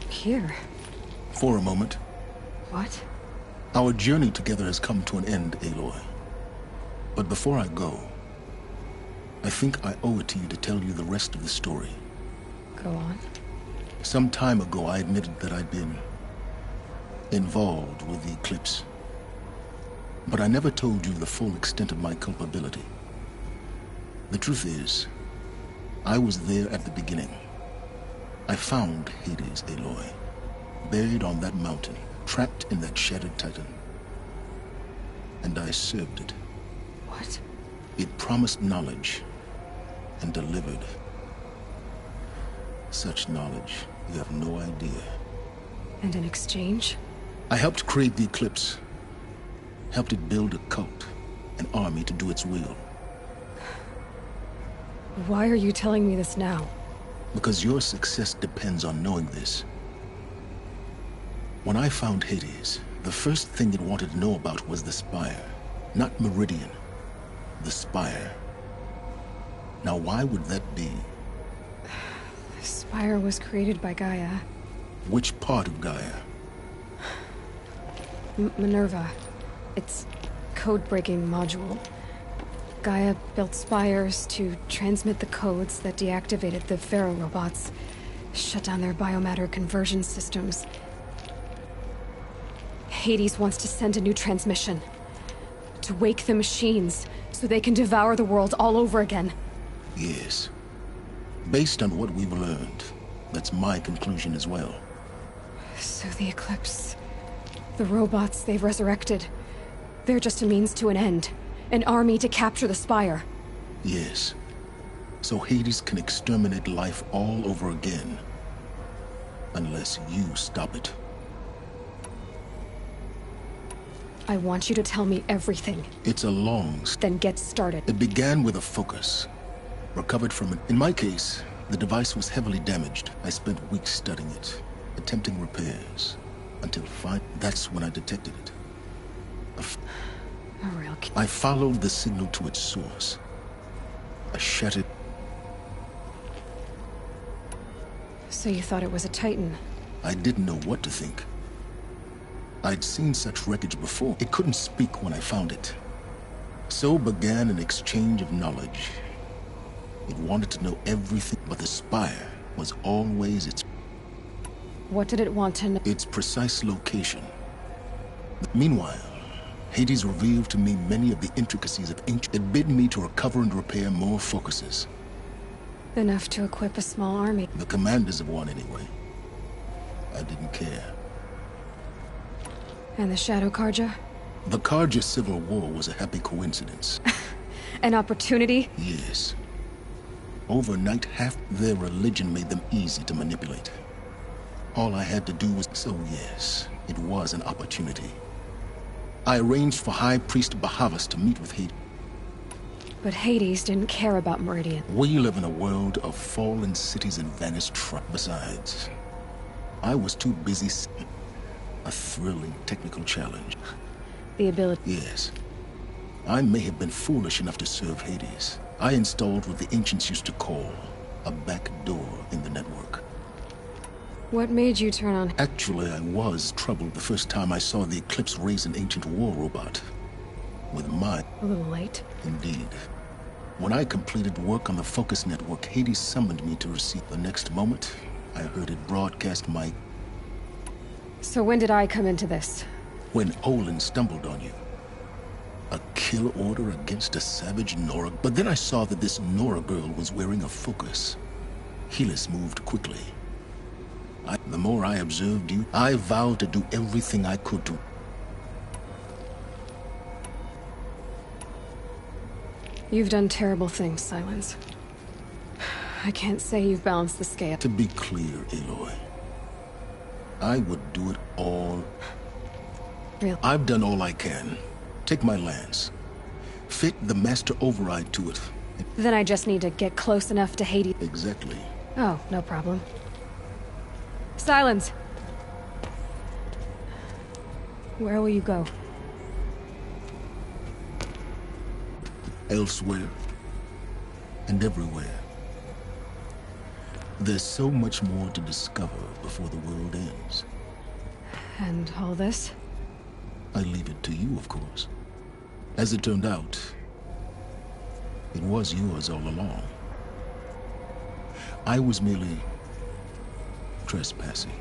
here. For a moment. What? Our journey together has come to an end, Aloy. But before I go, I think I owe it to you to tell you the rest of the story. Go on. Some time ago, I admitted that I'd been involved with the Eclipse. But I never told you the full extent of my culpability. The truth is, I was there at the beginning. I found Hades, Aloy, buried on that mountain, trapped in that shattered titan. And I served it. What? It promised knowledge and delivered. Such knowledge, you have no idea. And in exchange? I helped create the Eclipse. Helped it build a cult, an army to do its will. Why are you telling me this now? Because your success depends on knowing this. When I found Hades, the first thing it wanted to know about was the Spire. Not Meridian. The Spire. Now why would that be? The Spire was created by Gaia. Which part of Gaia? Minerva. Its code-breaking module. Gaia built spires to transmit the codes that deactivated the Pharaoh robots, shut down their biomatter conversion systems. Hades wants to send a new transmission. To wake the machines, so they can devour the world all over again. Yes. Based on what we've learned, that's my conclusion as well. So the Eclipse... the robots they've resurrected... they're just a means to an end. An army to capture the Spire. Yes. So Hades can exterminate life all over again. Unless you stop it. I want you to tell me everything. It's a long... Then get started. It began with a focus. Recovered from it. In my case, the device was heavily damaged. I spent weeks studying it, attempting repairs. Until that's when I detected it. A real kid. I followed the signal to its source. A shattered... So you thought it was a Titan? I didn't know what to think. I'd seen such wreckage before. It couldn't speak when I found it. So began an exchange of knowledge. It wanted to know everything, but the Spire was always its... What did it want to know? Its precise location. Meanwhile, Hades revealed to me many of the intricacies of ancient... It bid me to recover and repair more focuses. Enough to equip a small army. The commanders of one, anyway. I didn't care. And the Shadow Carja? The Carja civil war was a happy coincidence. An opportunity? Yes. Overnight, half their religion made them easy to manipulate. All I had to do was... So yes, it was an opportunity. I arranged for High Priest Bahavas to meet with Hades. But Hades didn't care about Meridian. We live in a world of fallen cities and vanished Besides, I was too busy... A thrilling technical challenge. The ability... Yes. I may have been foolish enough to serve Hades. I installed what the ancients used to call a back door in the network. What made you turn on... Actually, I was troubled the first time I saw the Eclipse raise an ancient war robot. With mine. A little late. Indeed. When I completed work on the Focus Network, Hades summoned me to receive. The next moment, I heard it broadcast my... So when did I come into this? When Olin stumbled on you. A kill order against a savage Nora. But then I saw that this Nora girl was wearing a focus. Helis moved quickly. The more I observed you, I vowed to do everything I could to... You've done terrible things, Silence. I can't say you've balanced the scale. To be clear, Aloy, I would do it all. Really? I've done all I can. Take my lance. Fit the Master Override to it. Then I just need to get close enough to Hades. Exactly. Oh, no problem. Silence! Where will you go? Elsewhere. And everywhere. There's so much more to discover before the world ends. And all this? I leave it to you, of course. As it turned out, it was yours all along. I was merely trespassing.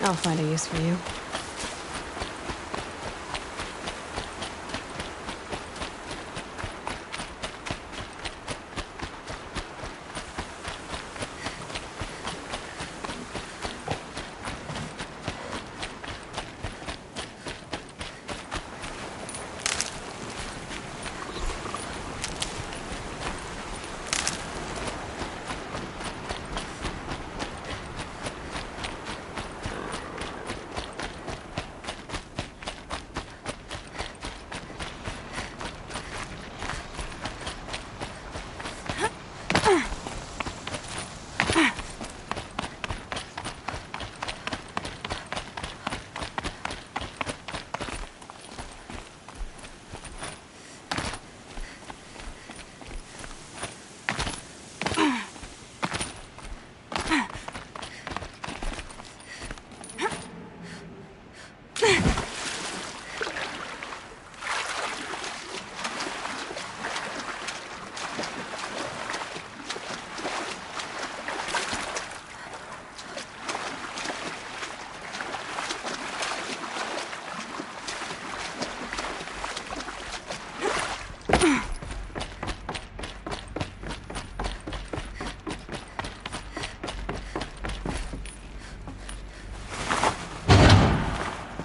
I'll find a use for you.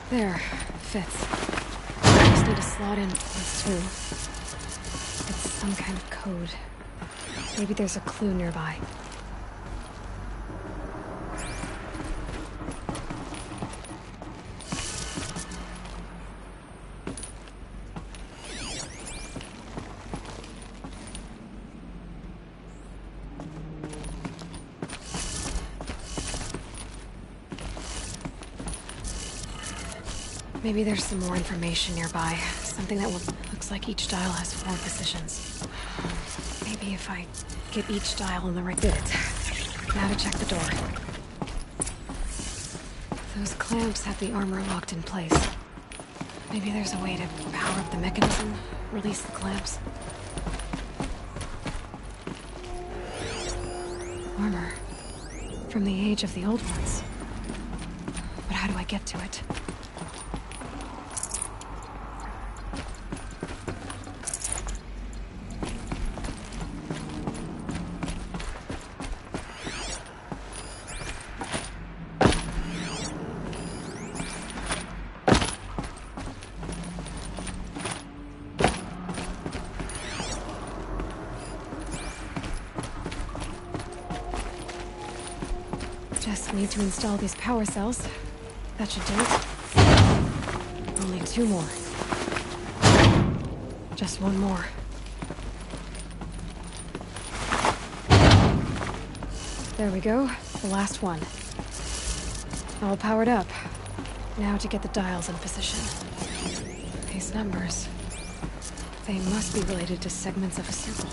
There, fits. I just need to slot in these two. It's some kind of code. Maybe there's a clue nearby. Maybe there's some more information nearby. Something that looks like each dial has 4 positions. Maybe if I get each dial in the right bit. Now to check the door. Those clamps have the armor locked in place. Maybe there's a way to power up the mechanism, release the clamps. Armor. From the age of the old ones. But how do I get to it? Just need to install these power cells. That should do it. Only 2 more. Just 1 more. There we go. The last one. All powered up. Now to get the dials in position. These numbers. They must be related to segments of a circle.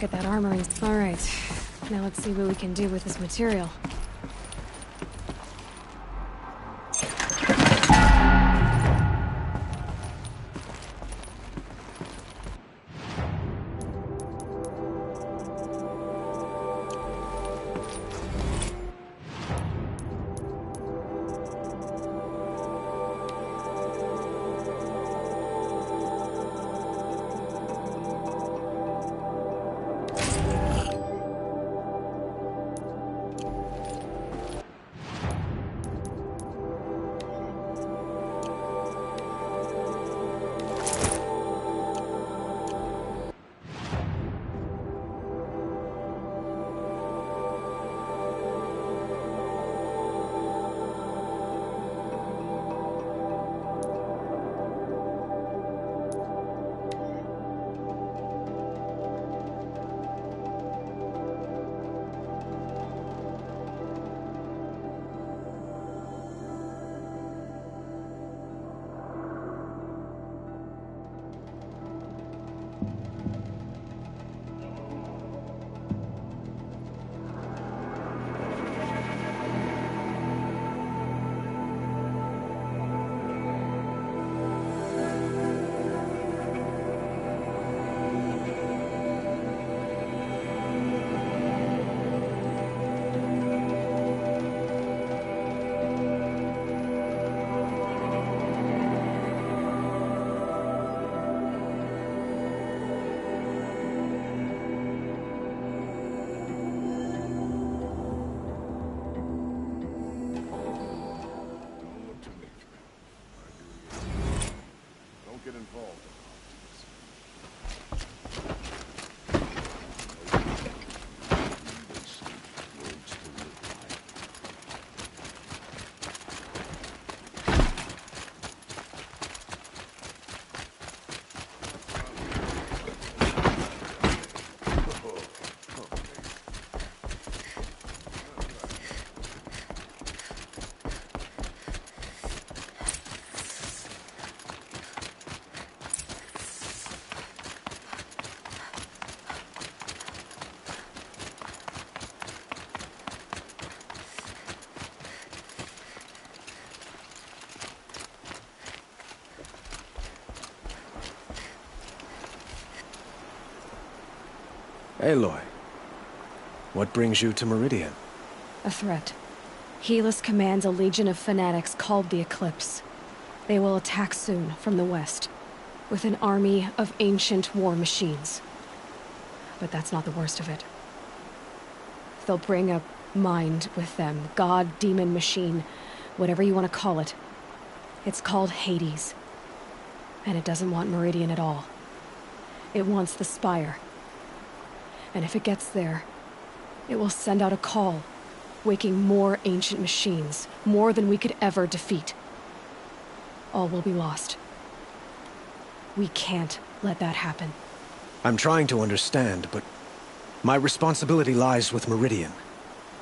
back at that armory. Alright, now let's see what we can do with this material. Aloy, what brings you to Meridian? A threat. Helis commands a legion of fanatics called the Eclipse. They will attack soon from the west, with an army of ancient war machines. But that's not the worst of it. They'll bring a mind with them, god, demon, machine, whatever you want to call it. It's called Hades. And it doesn't want Meridian at all. It wants the Spire. And if it gets there, it will send out a call, waking more ancient machines, more than we could ever defeat. All will be lost. We can't let that happen. I'm trying to understand, but my responsibility lies with Meridian.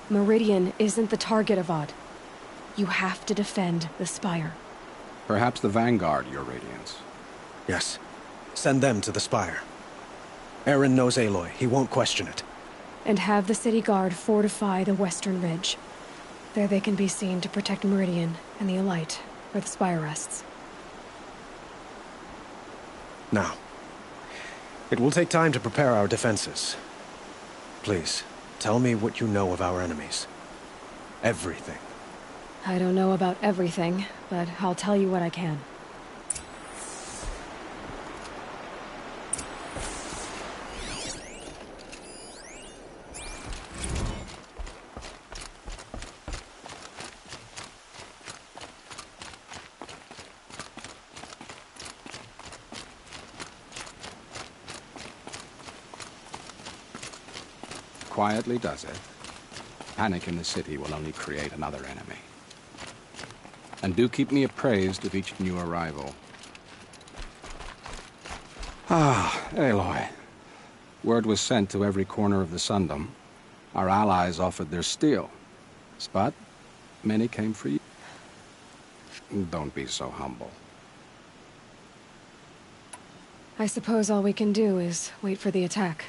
Meridian isn't the target, Avad. You have to defend the Spire. Perhaps the Vanguard, Your Radiance. Yes. Send them to the Spire. Eren knows Aloy. He won't question it. And have the city guard fortify the western ridge. There they can be seen to protect Meridian and the Elite, where the Spire rests. Now, it will take time to prepare our defenses. Please, tell me what you know of our enemies. Everything. I don't know about everything, but I'll tell you what I can. Quietly does it. Panic in the city will only create another enemy. And do keep me appraised of each new arrival. Ah, Aloy. Word was sent to every corner of the Sundom. Our allies offered their steel. But many came for you. Don't be so humble. I suppose all we can do is wait for the attack.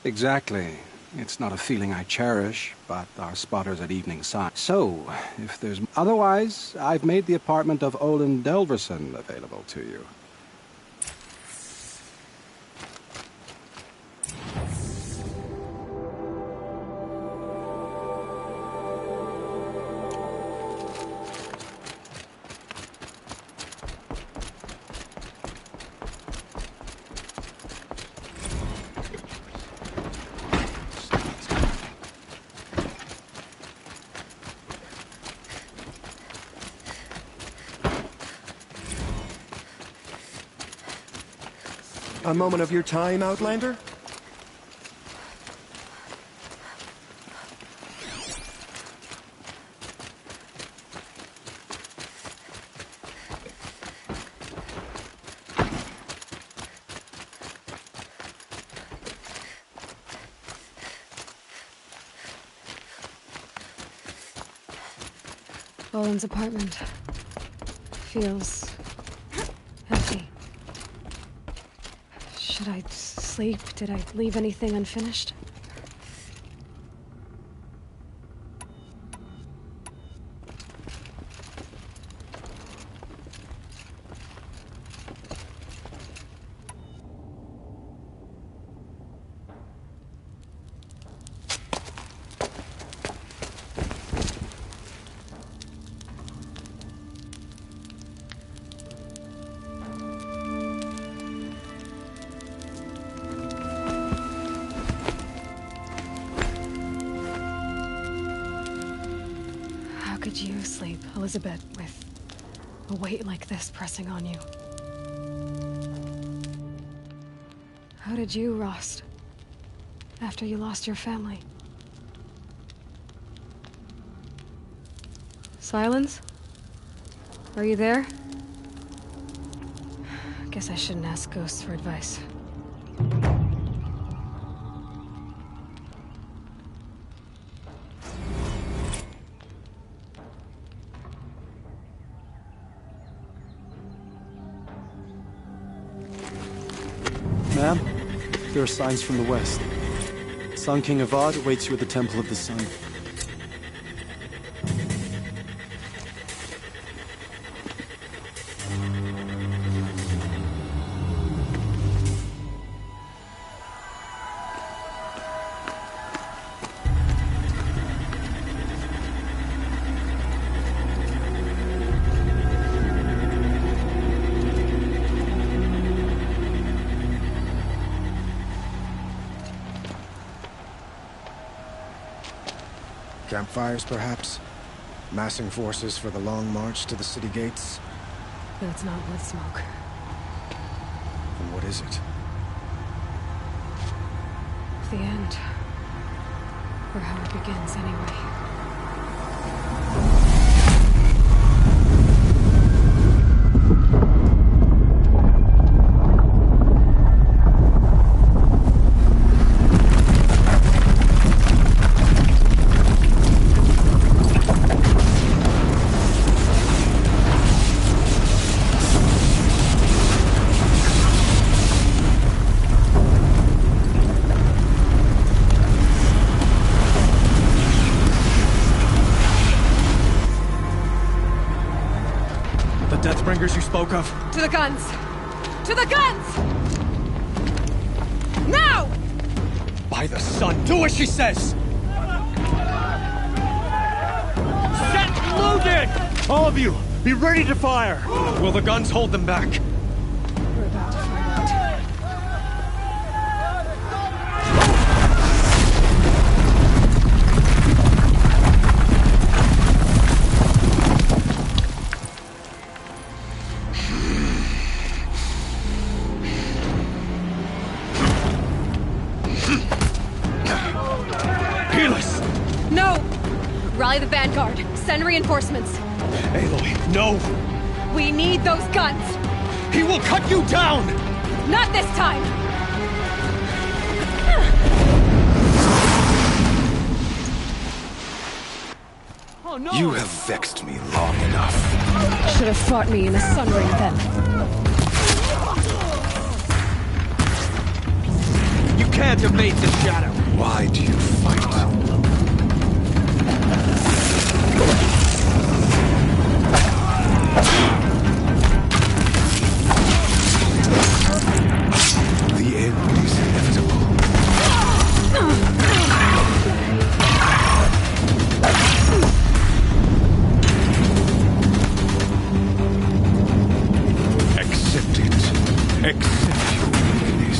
Exactly. It's not a feeling I cherish, but our spotters at evening sign. So, if there's... Otherwise, I've made the apartment of Olin Delverson available to you. A moment of your time, Outlander? Olin's apartment feels empty. Should I sleep? Did I leave anything unfinished? How could you sleep, Elizabeth, with a weight like this pressing on you? How did you, Rost, after you lost your family? Silence? Are you there? Guess I shouldn't ask ghosts for advice. Ma'am, there are signs from the west. Sun King Avad awaits you at the Temple of the Sun. Campfires, perhaps? Massing forces for the long march to the city gates? That's not wood smoke. Then what is it? The end. Or how it begins, anyway. Deathbringers you spoke of? To the guns! To the guns! Now! By the sun, do as she says! Set loaded! All of you, be ready to fire! Will the guns hold them back? We're about to find out. No! Rally the vanguard. Send reinforcements. Aloy, no! We need those guns! He will cut you down! Not this time! Oh, no. You have vexed me long enough. Should have fought me in the sun ring then. You can't evade the shadow. Why do you fight? The end is inevitable. Accept it. Accept your weakness.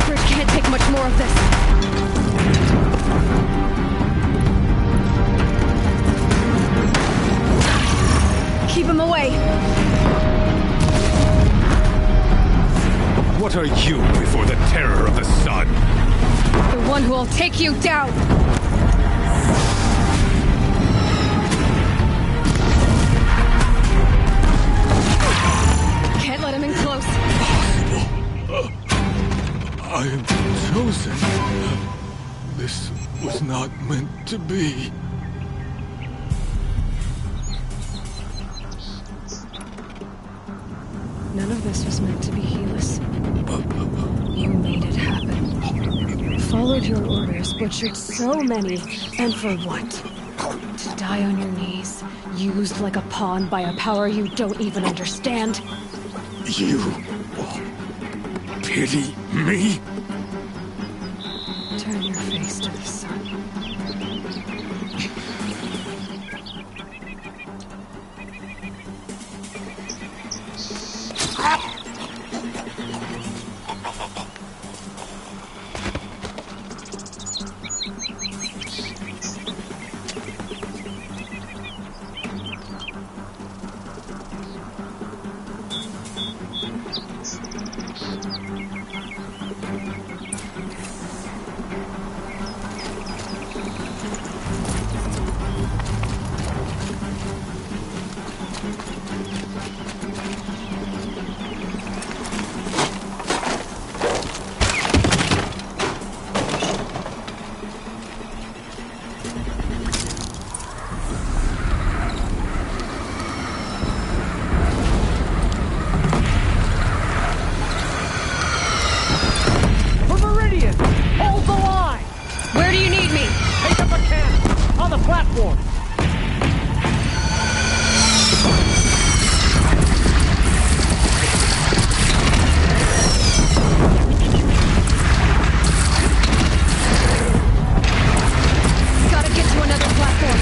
Bridge can't take much more of this. Keep him away. What are you before the terror of the sun? The one who will take you down. Can't let him in close. I am chosen. This was not meant to be. None of this was meant to be, Helis. You made it happen. Followed your orders, butchered so many, and for what? To die on your knees, used like a pawn by a power you don't even understand? You pity me? Turn your face to the sun. platform. Gotta get to another platform.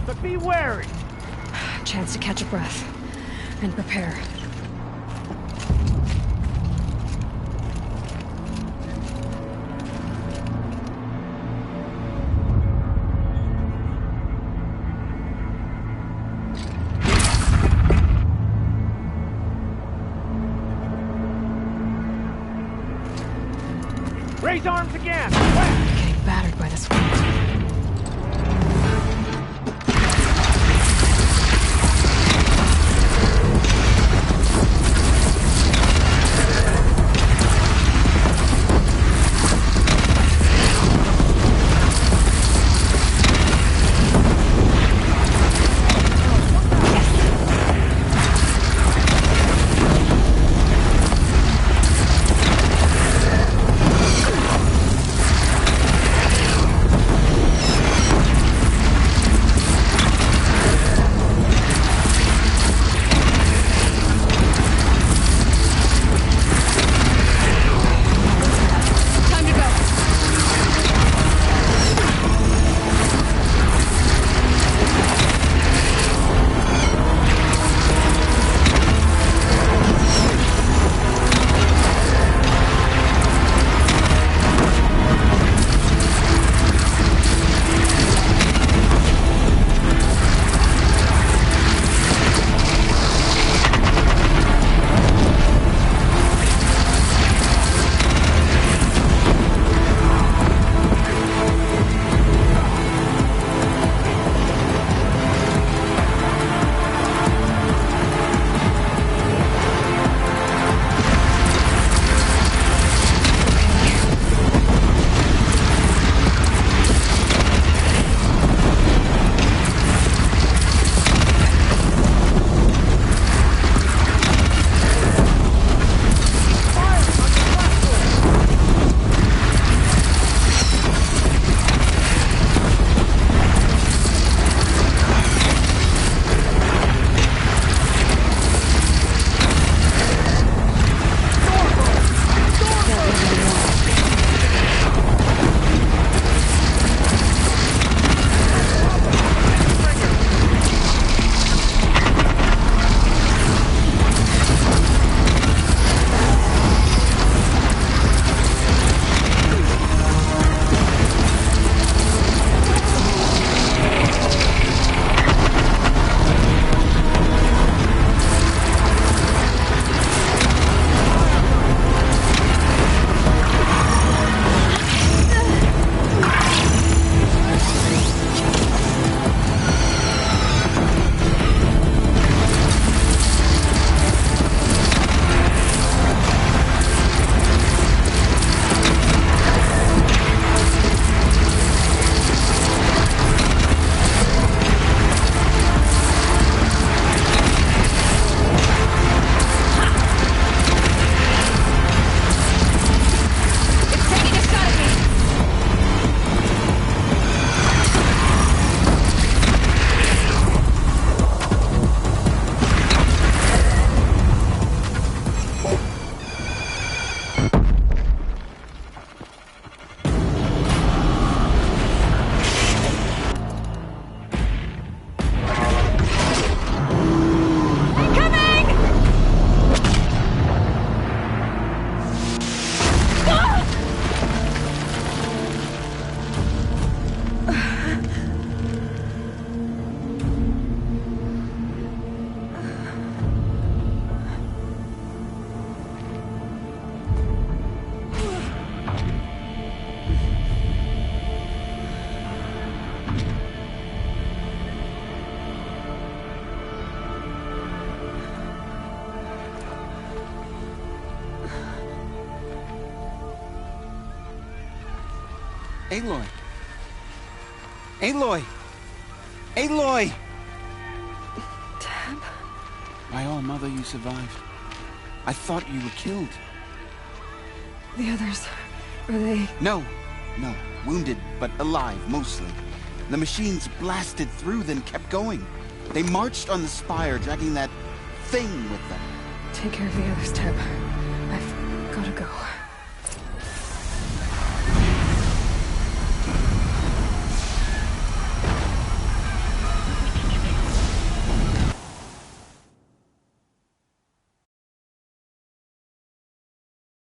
but be wary. Chance to catch a breath and prepare. Raise arms again! Getting battered by this wind. Aloy! Aloy! Aloy! Teb? My own mother, you survived. I thought you were killed. The others, are they... No. Wounded, but alive, mostly. The machines blasted through, then kept going. They marched on the spire, dragging that thing with them. Take care of the others, Teb. I've gotta go.